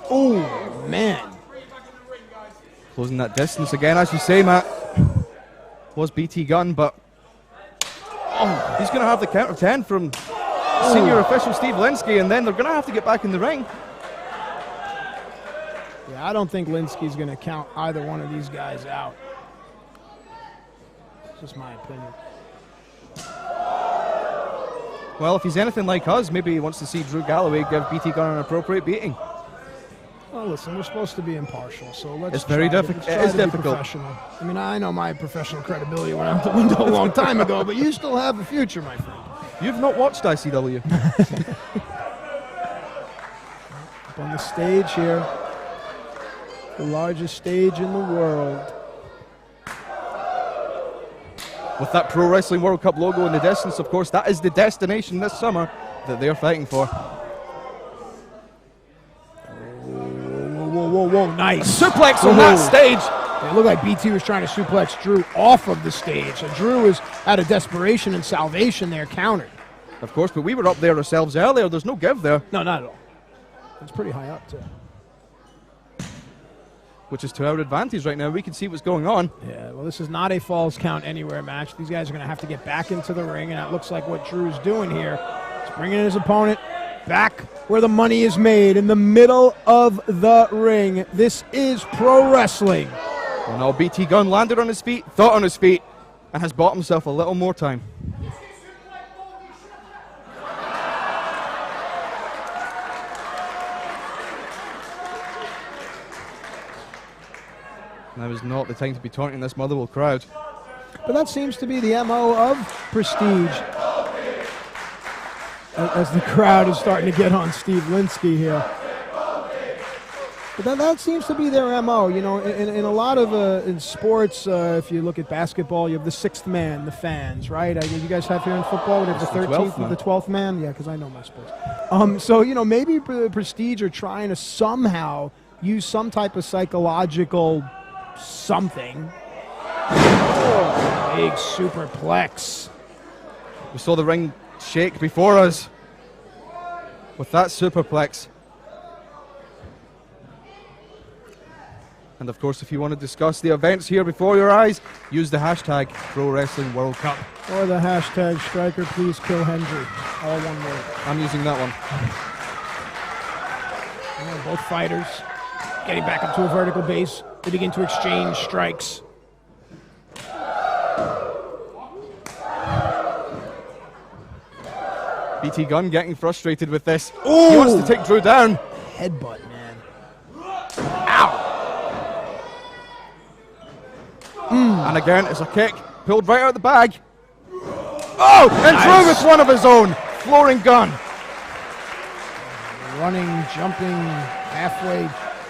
Oh, man. Closing that distance again, as you say, Matt. Was BT Gunn, but he's going to have the count of 10 from senior official Steve Linsky, and then they're going to have to get back in the ring. Yeah, I don't think Linsky's going to count either one of these guys out. It's just my opinion. Well, if he's anything like us, maybe he wants to see Drew Galloway give BT Gunn an appropriate beating. Well, listen, we're supposed to be impartial, so let's It's very difficult. It is difficult. Professional. I mean, I know my professional credibility went out the window a long time ago, but you still have a future, my friend. You've not watched ICW. Up on the stage here. The largest stage in the world. with that Pro Wrestling World Cup logo in the distance. Of course, that is the destination this summer that they're fighting for. Whoa, nice. A suplex on that stage. It looked like BT was trying to suplex Drew off of the stage. So Drew was out of desperation and salvation there, countered. Of course, but we were up there ourselves earlier. There's no give there. No, not at all. It's pretty high up, too. Which is to our advantage right now. We can see what's going on. Yeah, well, this is not a Falls Count Anywhere match. These guys are going to have to get back into the ring, and that looks like what Drew's doing here. He's bringing his opponent back where the money is made, in the middle of the ring. This is pro wrestling. Well, now BT Gunn landed on his feet, thought on his feet, and has bought himself a little more time. Now is not the time to be taunting this Motherwell crowd. But that seems to be the MO of Prestige. As the crowd is starting to get on Steve Linsky here. But that seems to be their MO. You know, in a lot of in sports, if you look at basketball, you have the sixth man, the fans, right? You guys have here in football, we have the 13th and the 12th man. Yeah, because I know my sports. So, you know, maybe Prestige are trying to somehow use some type of psychological something. Oh, big superplex. We saw the ring shake before us with that superplex. And of course, if you want to discuss the events here before your eyes, use the hashtag Pro Wrestling World Cup. Or the hashtag Striker Please Kill Hendry. All one word. I'm using that one. Both fighters getting back up to a vertical base. They begin to exchange strikes. BT Gunn getting frustrated with this. Ooh. He wants to take Drew down. Headbutt, man. Ow! And again, it's a kick. Pulled right out of the bag. Oh! And Nice. Drew with one of his own. Flooring Gunn. Running, jumping, halfway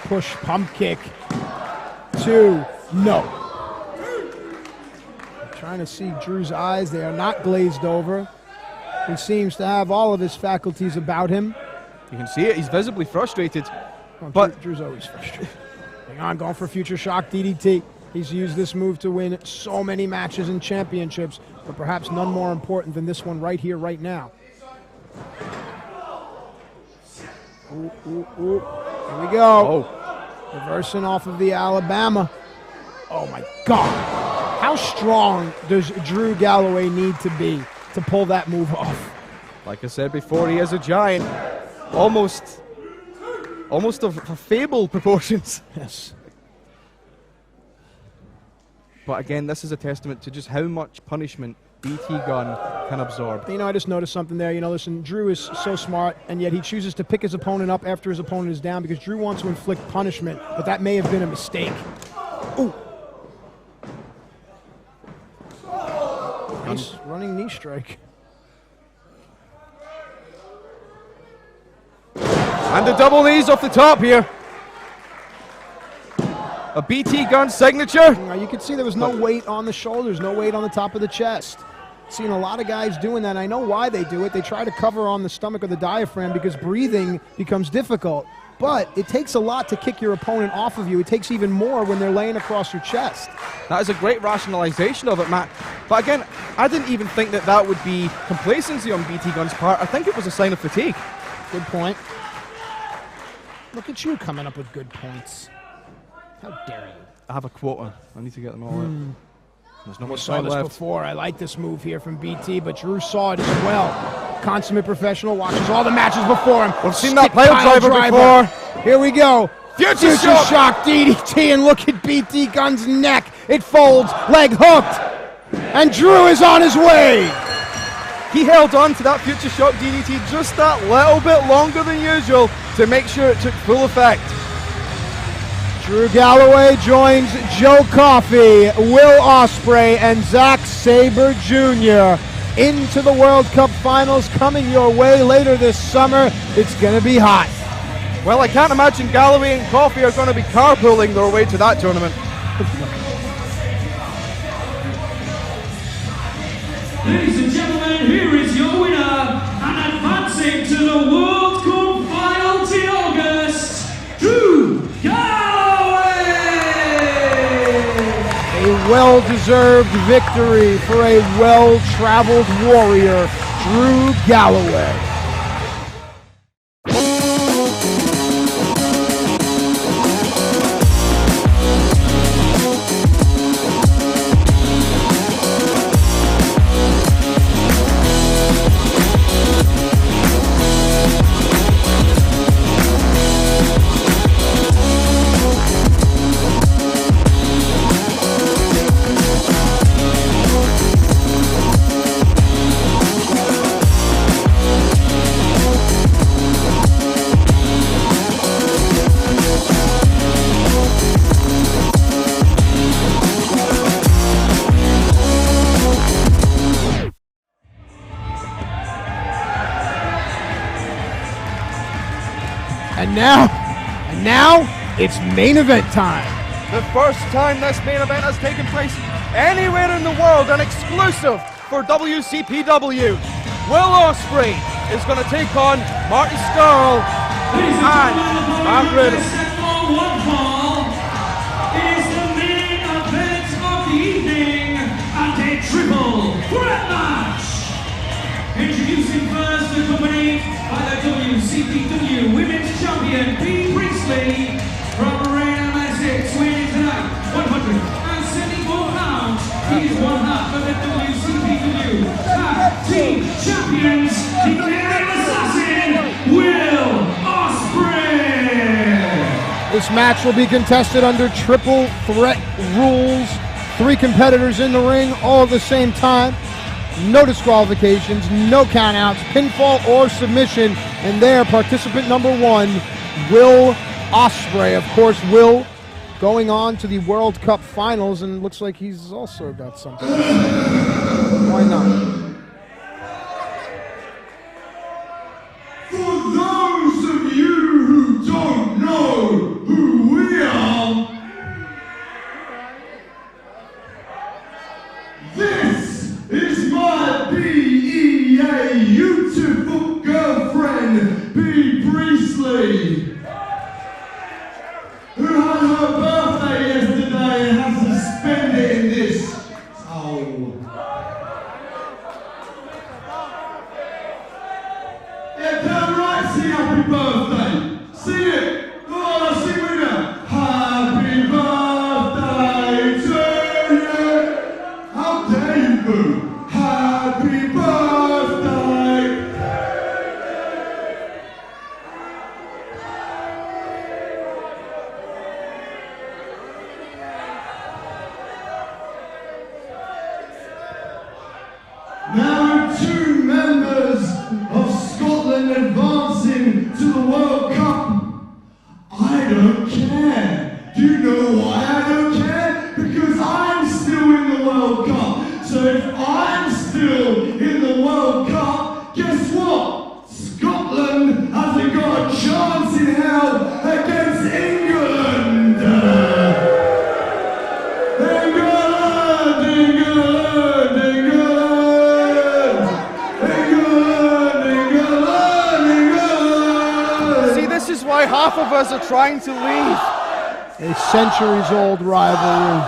push, pump kick. 2. No. I'm trying to see Drew's eyes. They are not glazed over. He seems to have all of his faculties about him. You can see it. He's visibly frustrated. Oh, but Drew's always frustrated. Hang on, going for future shock DDT. He's used this move to win so many matches and championships, but perhaps none more important than this one right here, right now. Ooh, ooh, ooh. Here we go. Oh. Reversing off of the Alabama. Oh, my God. How strong does Drew Galloway need to be to pull that move off? like I said before, he is a giant. Almost of fable proportions. Yes. But again, this is a testament to just how much punishment BT Gunn can absorb. You know, I just noticed something there. You know, listen, Drew is so smart, and yet he chooses to pick his opponent up after his opponent is down because Drew wants to inflict punishment, but that may have been a mistake. Ooh. Nice running knee strike. And the double knees off the top here. A BT Gunn signature. You can see there was no weight on the shoulders, no weight on the top of the chest. Seen a lot of guys doing that. I know why they do it. They try to cover on the stomach or the diaphragm because breathing becomes difficult. But it takes a lot to kick your opponent off of you. It takes even more when they're laying across your chest. That is a great rationalization of it, Matt. But again, I didn't even think that that would be complacency on BT Gunn's part. I think it was a sign of fatigue. Good point. Look at you coming up with good points. How dare you? I have a quota. I need to get them all out. There's not We much saw time this left. before. I like this move here from BT, but Drew saw it as well. Consummate professional, watches all the matches before him. We've seen that pile driver before. Here we go. Future shock DDT, and look at BT Gunn's neck. It folds, leg hooked, and Drew is on his way. He held on to that future shock DDT just that little bit longer than usual to make sure it took full effect. Drew Galloway joins Joe Coffey, Will Ospreay, and Zack Sabre Jr. into the World Cup Finals coming your way later this summer. It's going to be hot. Well, I can't imagine Galloway and Coffey are going to be carpooling their way to that tournament. Ladies and gentlemen, here is your winner, and advancing to the World Cup final in August, Drew Galloway! A well-deserved victory for a well-traveled warrior, Drew Galloway. And now, it's main event time. The first time this main event has taken place anywhere in the world, and exclusive for WCPW. Will Ospreay is going to take on Marty Scurll and Matt Riddle. It is the main event of the evening and a triple threat match. Introducing first, accompanied by the WCPW Women's Champion, B. Priestley, from Arena Essex, weighing tonight 174 pounds. He is one half of the WCPW Tag Team Champions, the Iron Assassin, Will Ospreay. This match will be contested under triple threat rules. 3 competitors in the ring all at the same time. No disqualifications, no countouts, pinfall or submission. And there, participant number 1, Will Ospreay. Of course, Will going on to the World Cup Finals, and looks like he's also got something. Why not? For those of you who don't know who we are, this is my BEA beautiful girlfriend, B. Priestley, who had her birthday yesterday and has to spend it in this. Yeah, damn right, sing happy birthday. Sing it. Go on, let's sing with you. Happy birthday to you. How dare you, boo? Happy birthday. Now 2 members of Scotland advancing to the World Cup. I don't care. Do you know why I don't care? Because I'm still in the World Cup. So if I'm still in the World Cup, guess what? Scotland hasn't got a chance in hell against England. See, this is why half of us are trying to leave. A centuries-old rivalry.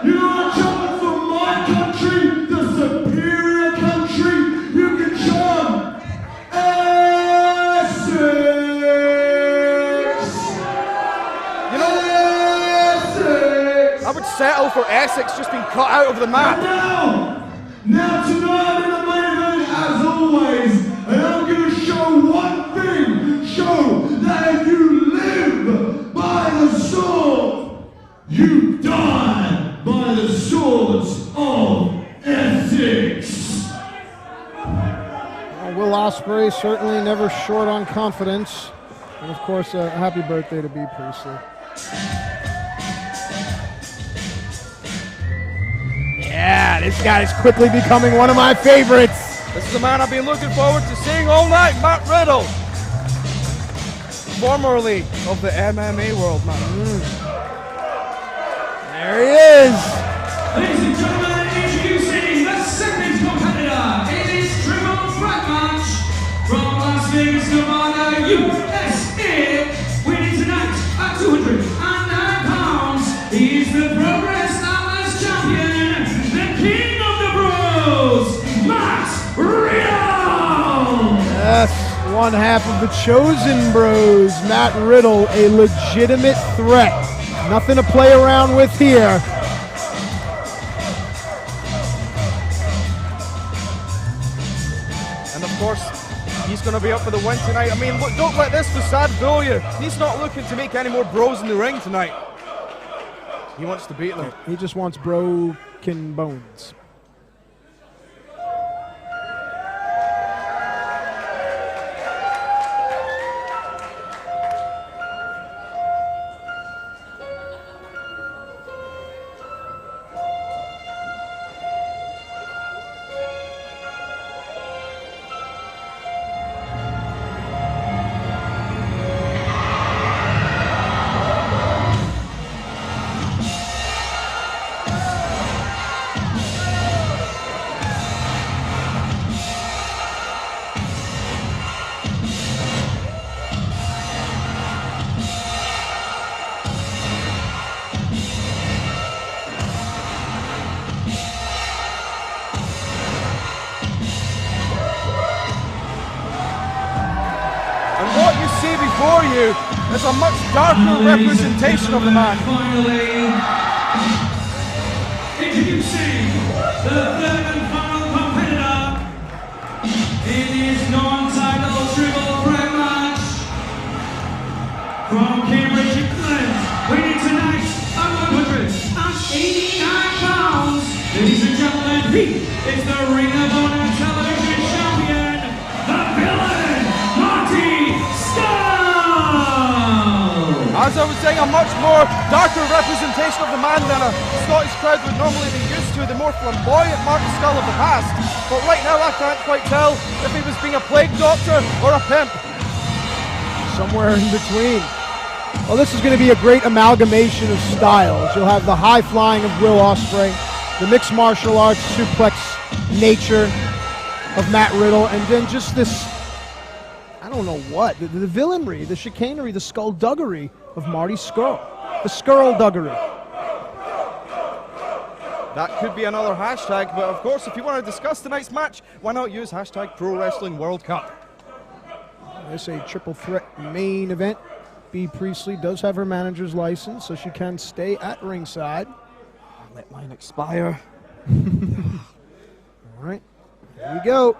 You want to chant for my country, the superior country? You can chant Essex. You know, Essex. I would settle for Essex just being cut out of the map. Now tonight I'm in the main event as always, and I'm going to show one thing. Show that if you live by the sword, you die by the swords of Essex. Will Ospreay certainly never short on confidence. And of course, a happy birthday to B. Priestley. Yeah, this guy is quickly becoming one of my favorites. This is a man I've been looking forward to seeing all night, Matt Riddle. Formerly of the MMA world, man. There he is. Ladies and gentlemen, One half of the Chosen Bros, Matt Riddle, a legitimate threat. Nothing to play around with here. And of course, he's going to be up for the win tonight. I mean, look, don't let this facade fool you. He's not looking to make any more bros in the ring tonight. He wants to beat them. He just wants broken bones. There's a much darker representation of the man. Finally, introducing the third and final competitor in his non-title triple threat match from Cambridge, England, weighing tonight at 189 pounds. Ladies and gentlemen, he is the Ring of Honor Television Champion, the villain, Marty Scurll. As I was saying, a much more darker representation of the man than a Scottish crowd would normally be used to, the more flamboyant Marty Scurll of the past. But right now I can't quite tell if he was being a plague doctor or a pimp. Somewhere in between. Well, this is going to be a great amalgamation of styles. You'll have the high flying of Will Ospreay, the mixed martial arts suplex nature of Matt Riddle, and then just this, I don't know what, the villainry, the chicanery, the skullduggery of Marty Scurll. The Skullduggery. That could be another hashtag, but of course, if you want to discuss tonight's match, why not use hashtag Pro Wrestling World Cup? This is a triple threat main event. B. Priestley does have her manager's license, so she can stay at ringside. Let mine expire. All right, here we go.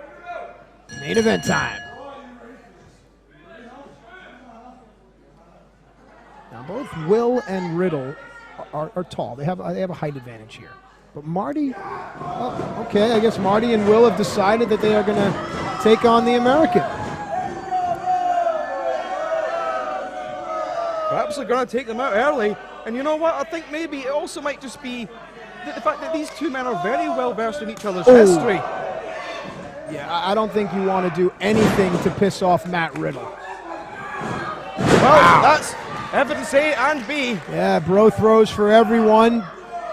Main event time. Now both Will and Riddle are tall. They have a height advantage here. But Marty, oh, okay, I guess Marty and Will have decided that they are going to take on the American. Perhaps they're going to take them out early. And you know what? I think maybe it also might just be the fact that these two men are very well versed in each other's history. Yeah, I don't think you want to do anything to piss off Matt Riddle. Well, that's evidence A and B. Yeah, bro throws for everyone.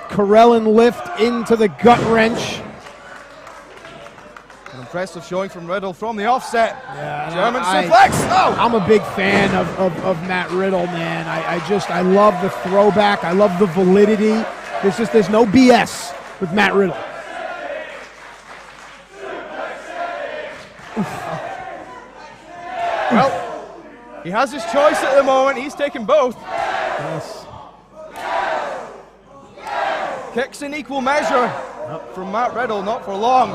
Corellin lift into the gut wrench. An impressive showing from Riddle from the offset. Yeah, German suplex. Oh! I'm a big fan of Matt Riddle, man. I love the throwback. I love the validity. There's no BS with Matt Riddle. Well, he has his choice at the moment. He's taking both. Yes. Kicks in equal measure from Matt Riddle, not for long.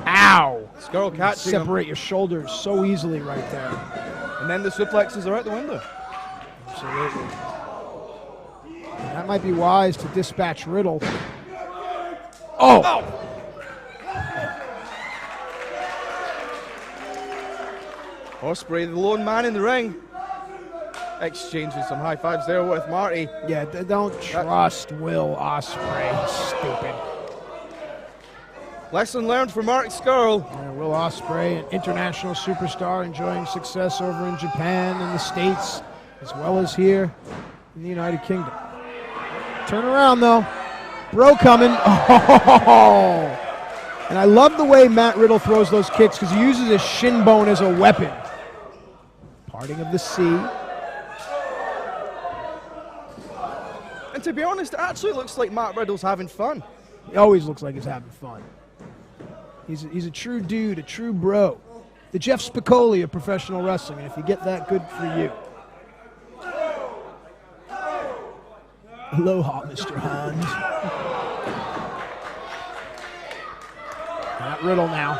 Ow! Scurll catching Separate him. your shoulders so easily right there. And then the suplexes are out the window. Absolutely. That might be wise to dispatch Riddle. Oh! Ospreay, the lone man in the ring, exchanging some high fives there with Marty. Yeah, don't trust Will Ospreay. Stupid. Lesson learned for Marty Scurll. Yeah, Will Ospreay, an international superstar, enjoying success over in Japan and the States, as well as here in the United Kingdom. Turn around, though. Bro coming. Oh! And I love the way Matt Riddle throws those kicks because he uses his shin bone as a weapon. Parting of the sea. And to be honest, it actually looks like Matt Riddle's having fun. He always looks like he's having fun. He's a true dude, a true bro. The Jeff Spicoli of professional wrestling, and if you get that, good for you. Aloha, Mr. Hand. Matt Riddle now.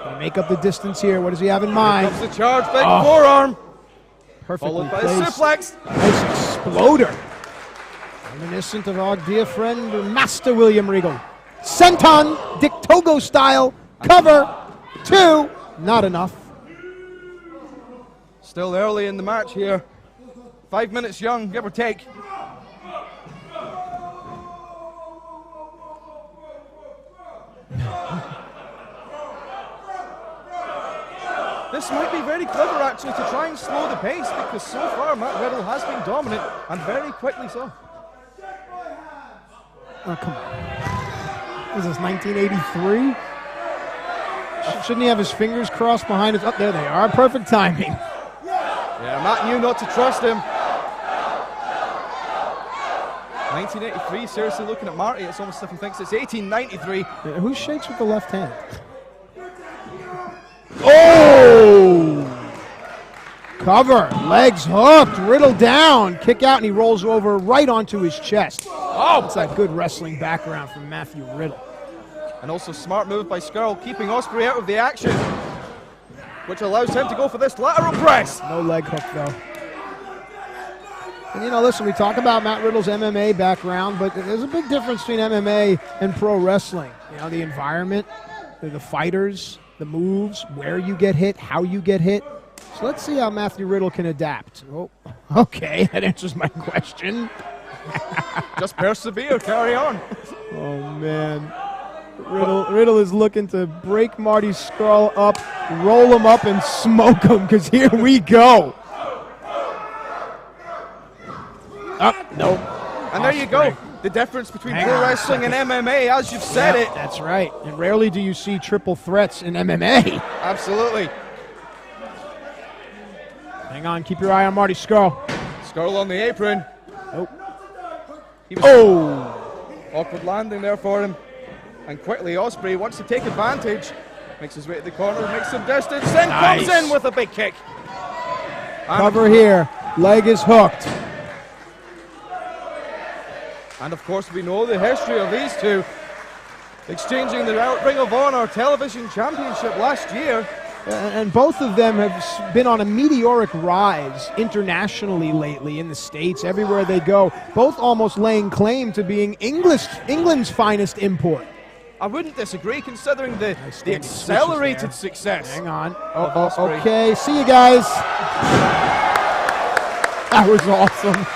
Gonna make up the distance here. What does he have in mind? Here comes the charge, big forearm. Perfectly Followed by placed. a suplex. Nice exploder. Reminiscent of our dear friend, Master William Regal. Senton, Dick Togo style. Cover. 2. Not enough. Still early in the match here. 5 minutes young, give or take. This might be very clever, actually, to try and slow the pace, because so far Matt Riddle has been dominant, and very quickly so. Oh, come on. Is this 1983? Shouldn't he have his fingers crossed behind his... Oh, there they are. Perfect timing. Yeah, Matt knew not to trust him. 1983, seriously looking at Marty, it's almost as if he thinks it's 1893. Yeah, who shakes with the left hand? Oh! Cover, legs hooked, Riddle down, kick out, and he rolls over right onto his chest. Oh! That's that good wrestling background from Matthew Riddle. And also smart move by Scurll, keeping Ospreay out of the action, which allows him to go for this lateral press. No leg hook, though. And, you know, listen, we talk about Matt Riddle's MMA background, but there's a big difference between MMA and pro wrestling. You know, the environment, the fighters, the moves, where you get hit, how you get hit. So let's see how Matthew Riddle can adapt. Oh, okay, that answers my question. Just persevere, carry on. Oh, man. Riddle is looking to break Marty Scurll up, roll him up, and smoke him, because here we go. No. And there you go. The difference between pro wrestling and MMA, as you've said it. That's right. And rarely do you see triple threats in MMA. Absolutely. Hang on, keep your eye on Marty Scurll. Scurll on the apron. Nope. Awkward landing there for him. And quickly Ospreay wants to take advantage. Makes his way to the corner, makes some distance, then comes in with a big kick. Cover here. Leg is hooked. And of course we know the history of these two. Exchanging the Ring of Honor Television Championship last year. And both of them have been on a meteoric rise internationally lately in the States, everywhere they go. Both almost laying claim to being England's finest import. I wouldn't disagree, considering the accelerated success. Hang on. Okay, see you guys. That was awesome.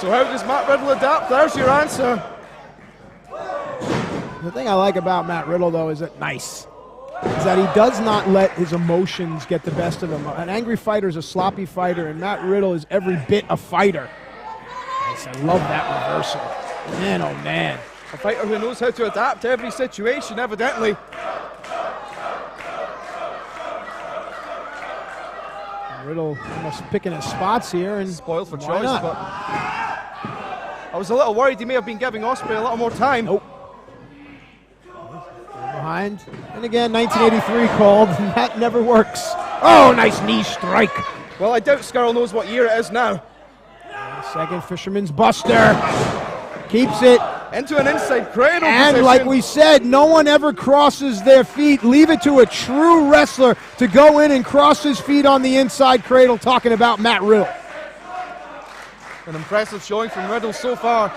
So how does Matt Riddle adapt? There's your answer. The thing I like about Matt Riddle, though, is that is that he does not let his emotions get the best of him. An angry fighter is a sloppy fighter, and Matt Riddle is every bit a fighter. Nice, I love that reversal. Man, oh man. A fighter who knows how to adapt to every situation, evidently. Riddle almost picking his spots here, and spoiled for why choice, not? but I was a little worried he may have been giving Ospreay a little more time. Nope. Behind. And again, 1983 called, and that never works. Oh, nice knee strike. Well, I doubt Scurll knows what year it is now. Second Fisherman's Buster. Keeps it. Into an inside cradle And position. like we said, no one ever crosses their feet. Leave it to a true wrestler to go in and cross his feet on the inside cradle, talking about Matt Riddle. An impressive showing from Riddle so far.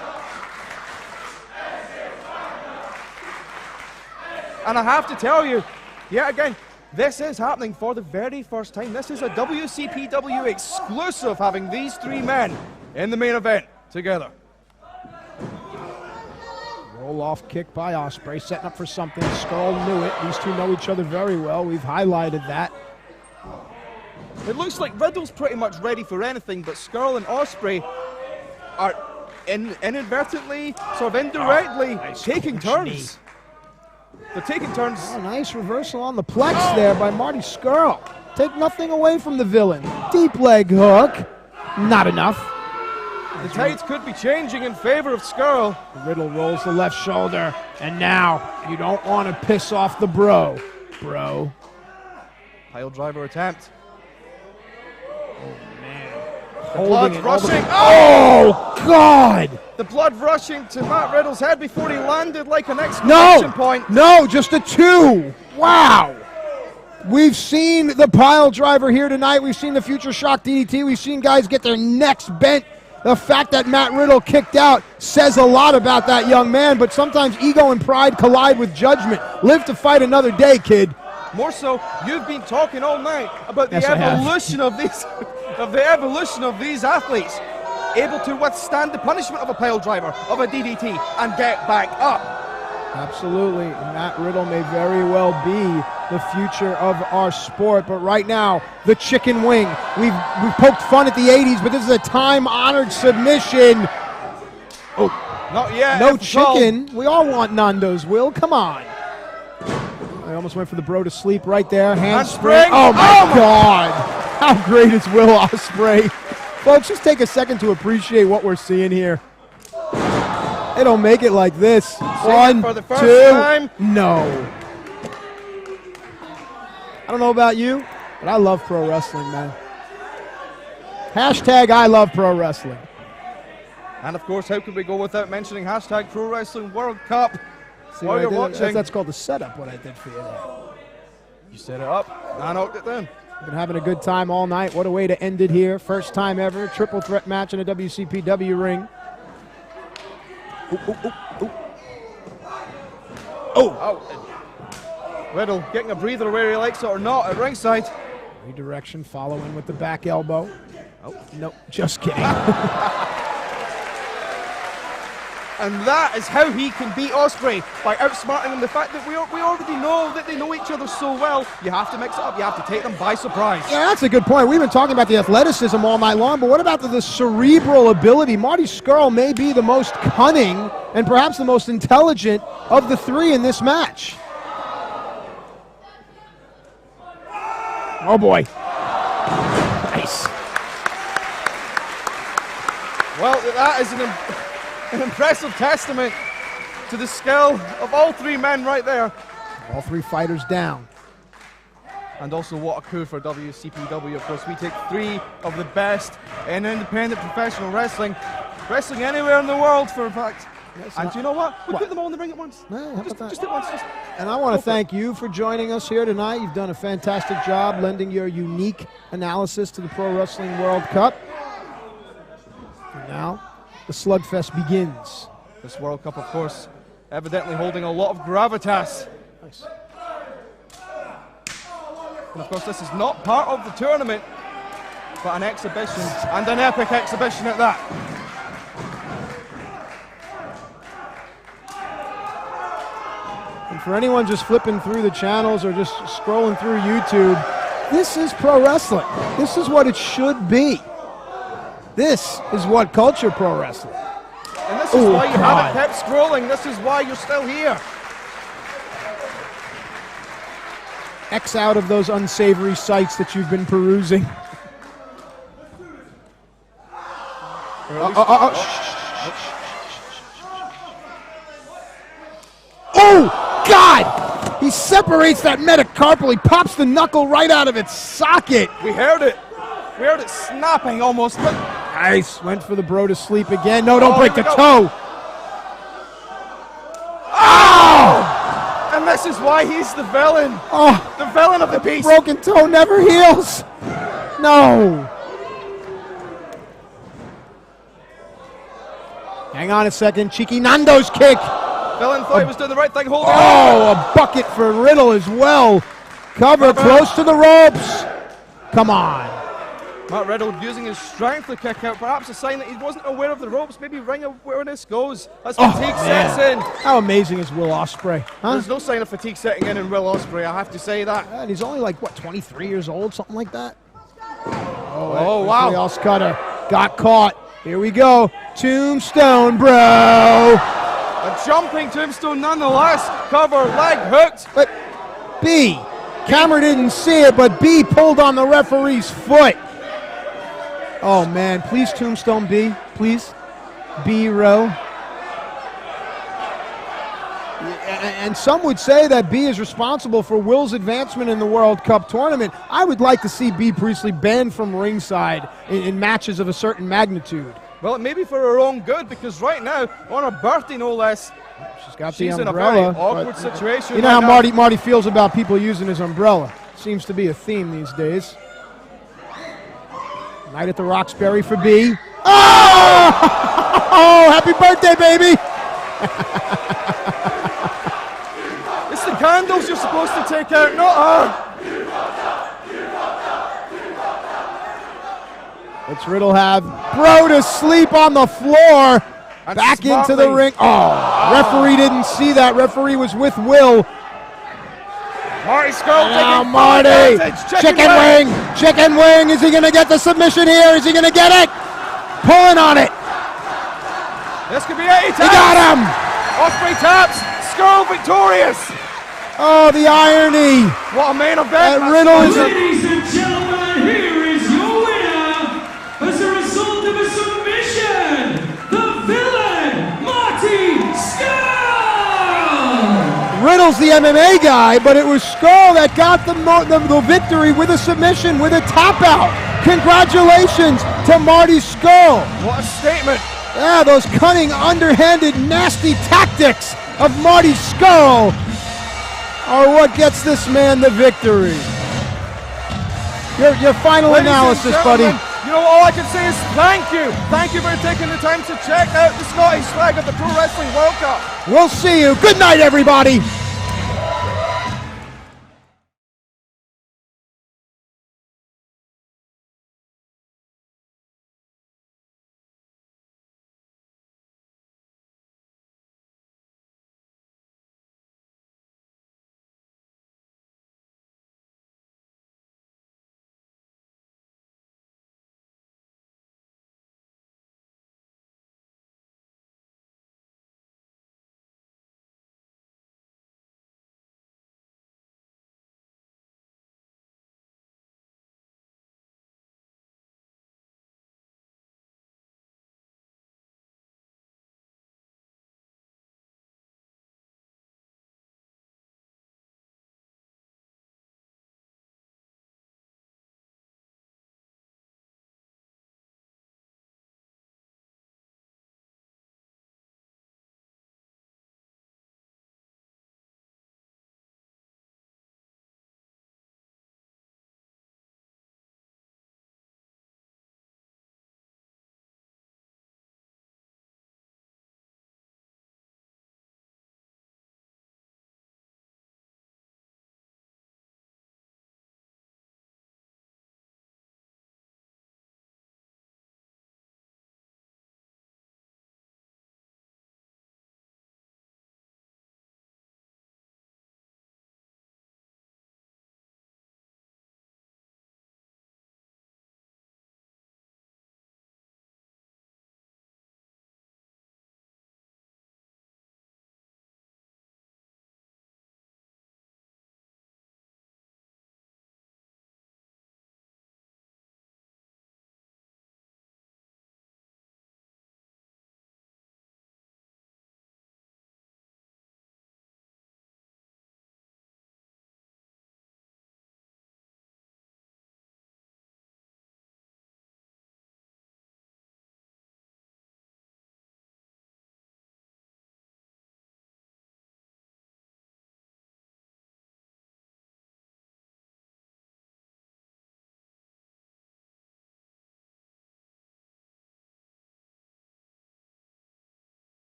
And I have to tell you, yet again, this is happening for the very first time. This is a WCPW exclusive, having these three men in the main event together. Roll-off kick by Ospreay, setting up for something. Scurll knew it. These two know each other very well. We've highlighted that. It looks like Riddle's pretty much ready for anything, but Scurll and Ospreay are inadvertently, sort of indirectly, taking turns. They're taking turns. Oh, nice reversal on the plex there by Marty Scurll. Take nothing away from the villain. Deep leg hook. Not enough. The tides could be changing in favor of Scurll. Riddle rolls the left shoulder, and now you don't want to piss off the bro. Pile driver attempt. The Holding blood it rushing. Oh, God! The blood rushing to Matt Riddle's head before he landed like an exclamation point. No, just a 2. Wow. We've seen the pile driver here tonight. We've seen the future shock DDT. We've seen guys get their necks bent. The fact that Matt Riddle kicked out says a lot about that young man, but sometimes ego and pride collide with judgment. Live to fight another day, kid. More so, you've been talking all night about the evolution of these, evolution of these athletes, able to withstand the punishment of a pile driver, of a DDT, and get back up. Absolutely. Matt Riddle may very well be the future of our sport, but right now, the chicken wing. We've poked fun at the 80s, but this is a time-honored submission. Oh, not yet. No chicken. We all want Nando's, Will. Come on. I almost went for the bro to sleep right there. Handspring. Oh, my God. How great is Will Ospreay? Folks, just take a second to appreciate what we're seeing here. They don't make it like this. 1, for the 2. first time. No. I don't know about you, but I love pro wrestling, man. Hashtag I love pro wrestling. And of course, how could we go without mentioning hashtag Pro Wrestling World Cup? See While what I you're did? watching. That's called the setup, what I did for you there. You set it up, I knocked it down. Been having a good time all night. What a way to end it here. First time ever, triple threat match in a WCPW ring. Riddle getting a breather where he likes it or not at ringside. Redirection, following with the back elbow. Oh, no, just kidding. And that is how he can beat Ospreay, by outsmarting him. The fact that we already know that they know each other so well, you have to mix it up, you have to take them by surprise. Yeah, that's a good point. We've been talking about the athleticism all night long, but what about the cerebral ability? Marty Scurll may be the most cunning and perhaps the most intelligent of the 3 in this match. Oh boy. Nice. Well, that is an impressive testament to the skill of all 3 men right there. All 3 fighters down. And also what a coup for WCPW. Of course, we take 3 of the best in independent professional wrestling anywhere in the world, for a fact. And do you know what? We put them all in the ring at once. Just at once. And I want to thank you for joining us here tonight. You've done a fantastic job lending your unique analysis to the Pro Wrestling World Cup. And now, the slugfest begins. This World Cup, of course, evidently holding a lot of gravitas. Nice. And of course, this is not part of the tournament, but an exhibition, and an epic exhibition at that. And for anyone just flipping through the channels or just scrolling through YouTube, this is pro wrestling. This is what it should be. This is WhatCulture Pro Wrestling. And this is why you haven't kept scrolling. This is why you're still here. X out of those unsavory sites that you've been perusing. Oh, God! He separates that metacarpal. He pops the knuckle right out of its socket. We heard it. We heard it snapping almost. But nice. Went for the bro to sleep again. No, don't break the toe. Oh! And this is why he's the villain. Oh, the villain of the piece. Broken toe never heals. No. Hang on a second. Cheeky Nando's kick. Villain thought he was doing the right thing. Holding a bucket for Riddle as well. Cover close to the ropes. Come on. Matt Riddle using his strength to kick out, perhaps a sign that he wasn't aware of the ropes, maybe ring awareness goes as fatigue sets in. How amazing is Will Ospreay? Huh? There's no sign of fatigue setting in Will Ospreay, I have to say that. And he's only like, what, 23 years old, something like that? Oh wow. Else cutter got caught. Here we go. Tombstone, bro. A jumping tombstone nonetheless. Cover, leg hooked. But B, camera didn't see it, but B pulled on the referee's foot. Oh man, please Tombstone B, please. B row. And some would say that B is responsible for Will's advancement in the World Cup tournament. I would like to see B Priestley banned from ringside in matches of a certain magnitude. Well, it may be for her own good, because right now, on her birthday no less, She's in a umbrella, very awkward situation. You know right how now. Marty feels about people using his umbrella. Seems to be a theme these days. Night at the Roxbury for B. Oh! Oh, happy birthday, baby! It's the candles you're supposed to take out, not her. Let's Riddle have Bro to sleep on the floor. And back into the smartly. ring. Oh, referee didn't see that. Referee was with Will. Marty Scurll taking Marty. advantage. Chicken wing. Chicken wing. Is he going to get the submission here? Is he going to get it? Pulling on it. This could be it. He got him. Ospreay taps. Scurll victorious. Oh, the irony. What a main event. That Riddle is Ladies and gentlemen, here is your winner as a result of a submission, the villain, Marty Scurll! Riddle's the MMA guy, but it was Scurll that got the victory with a submission, with a tap out. Congratulations to Marty Scurll. What a statement. Yeah, those cunning, underhanded, nasty tactics of Marty Scurll are what gets this man the victory. Your final Ladies and analysis, buddy. gentlemen, you know, all I can say is thank you. Thank you for taking the time to check out the Scottish flag of the Pro Wrestling World Cup. We'll see you. Good night, everybody.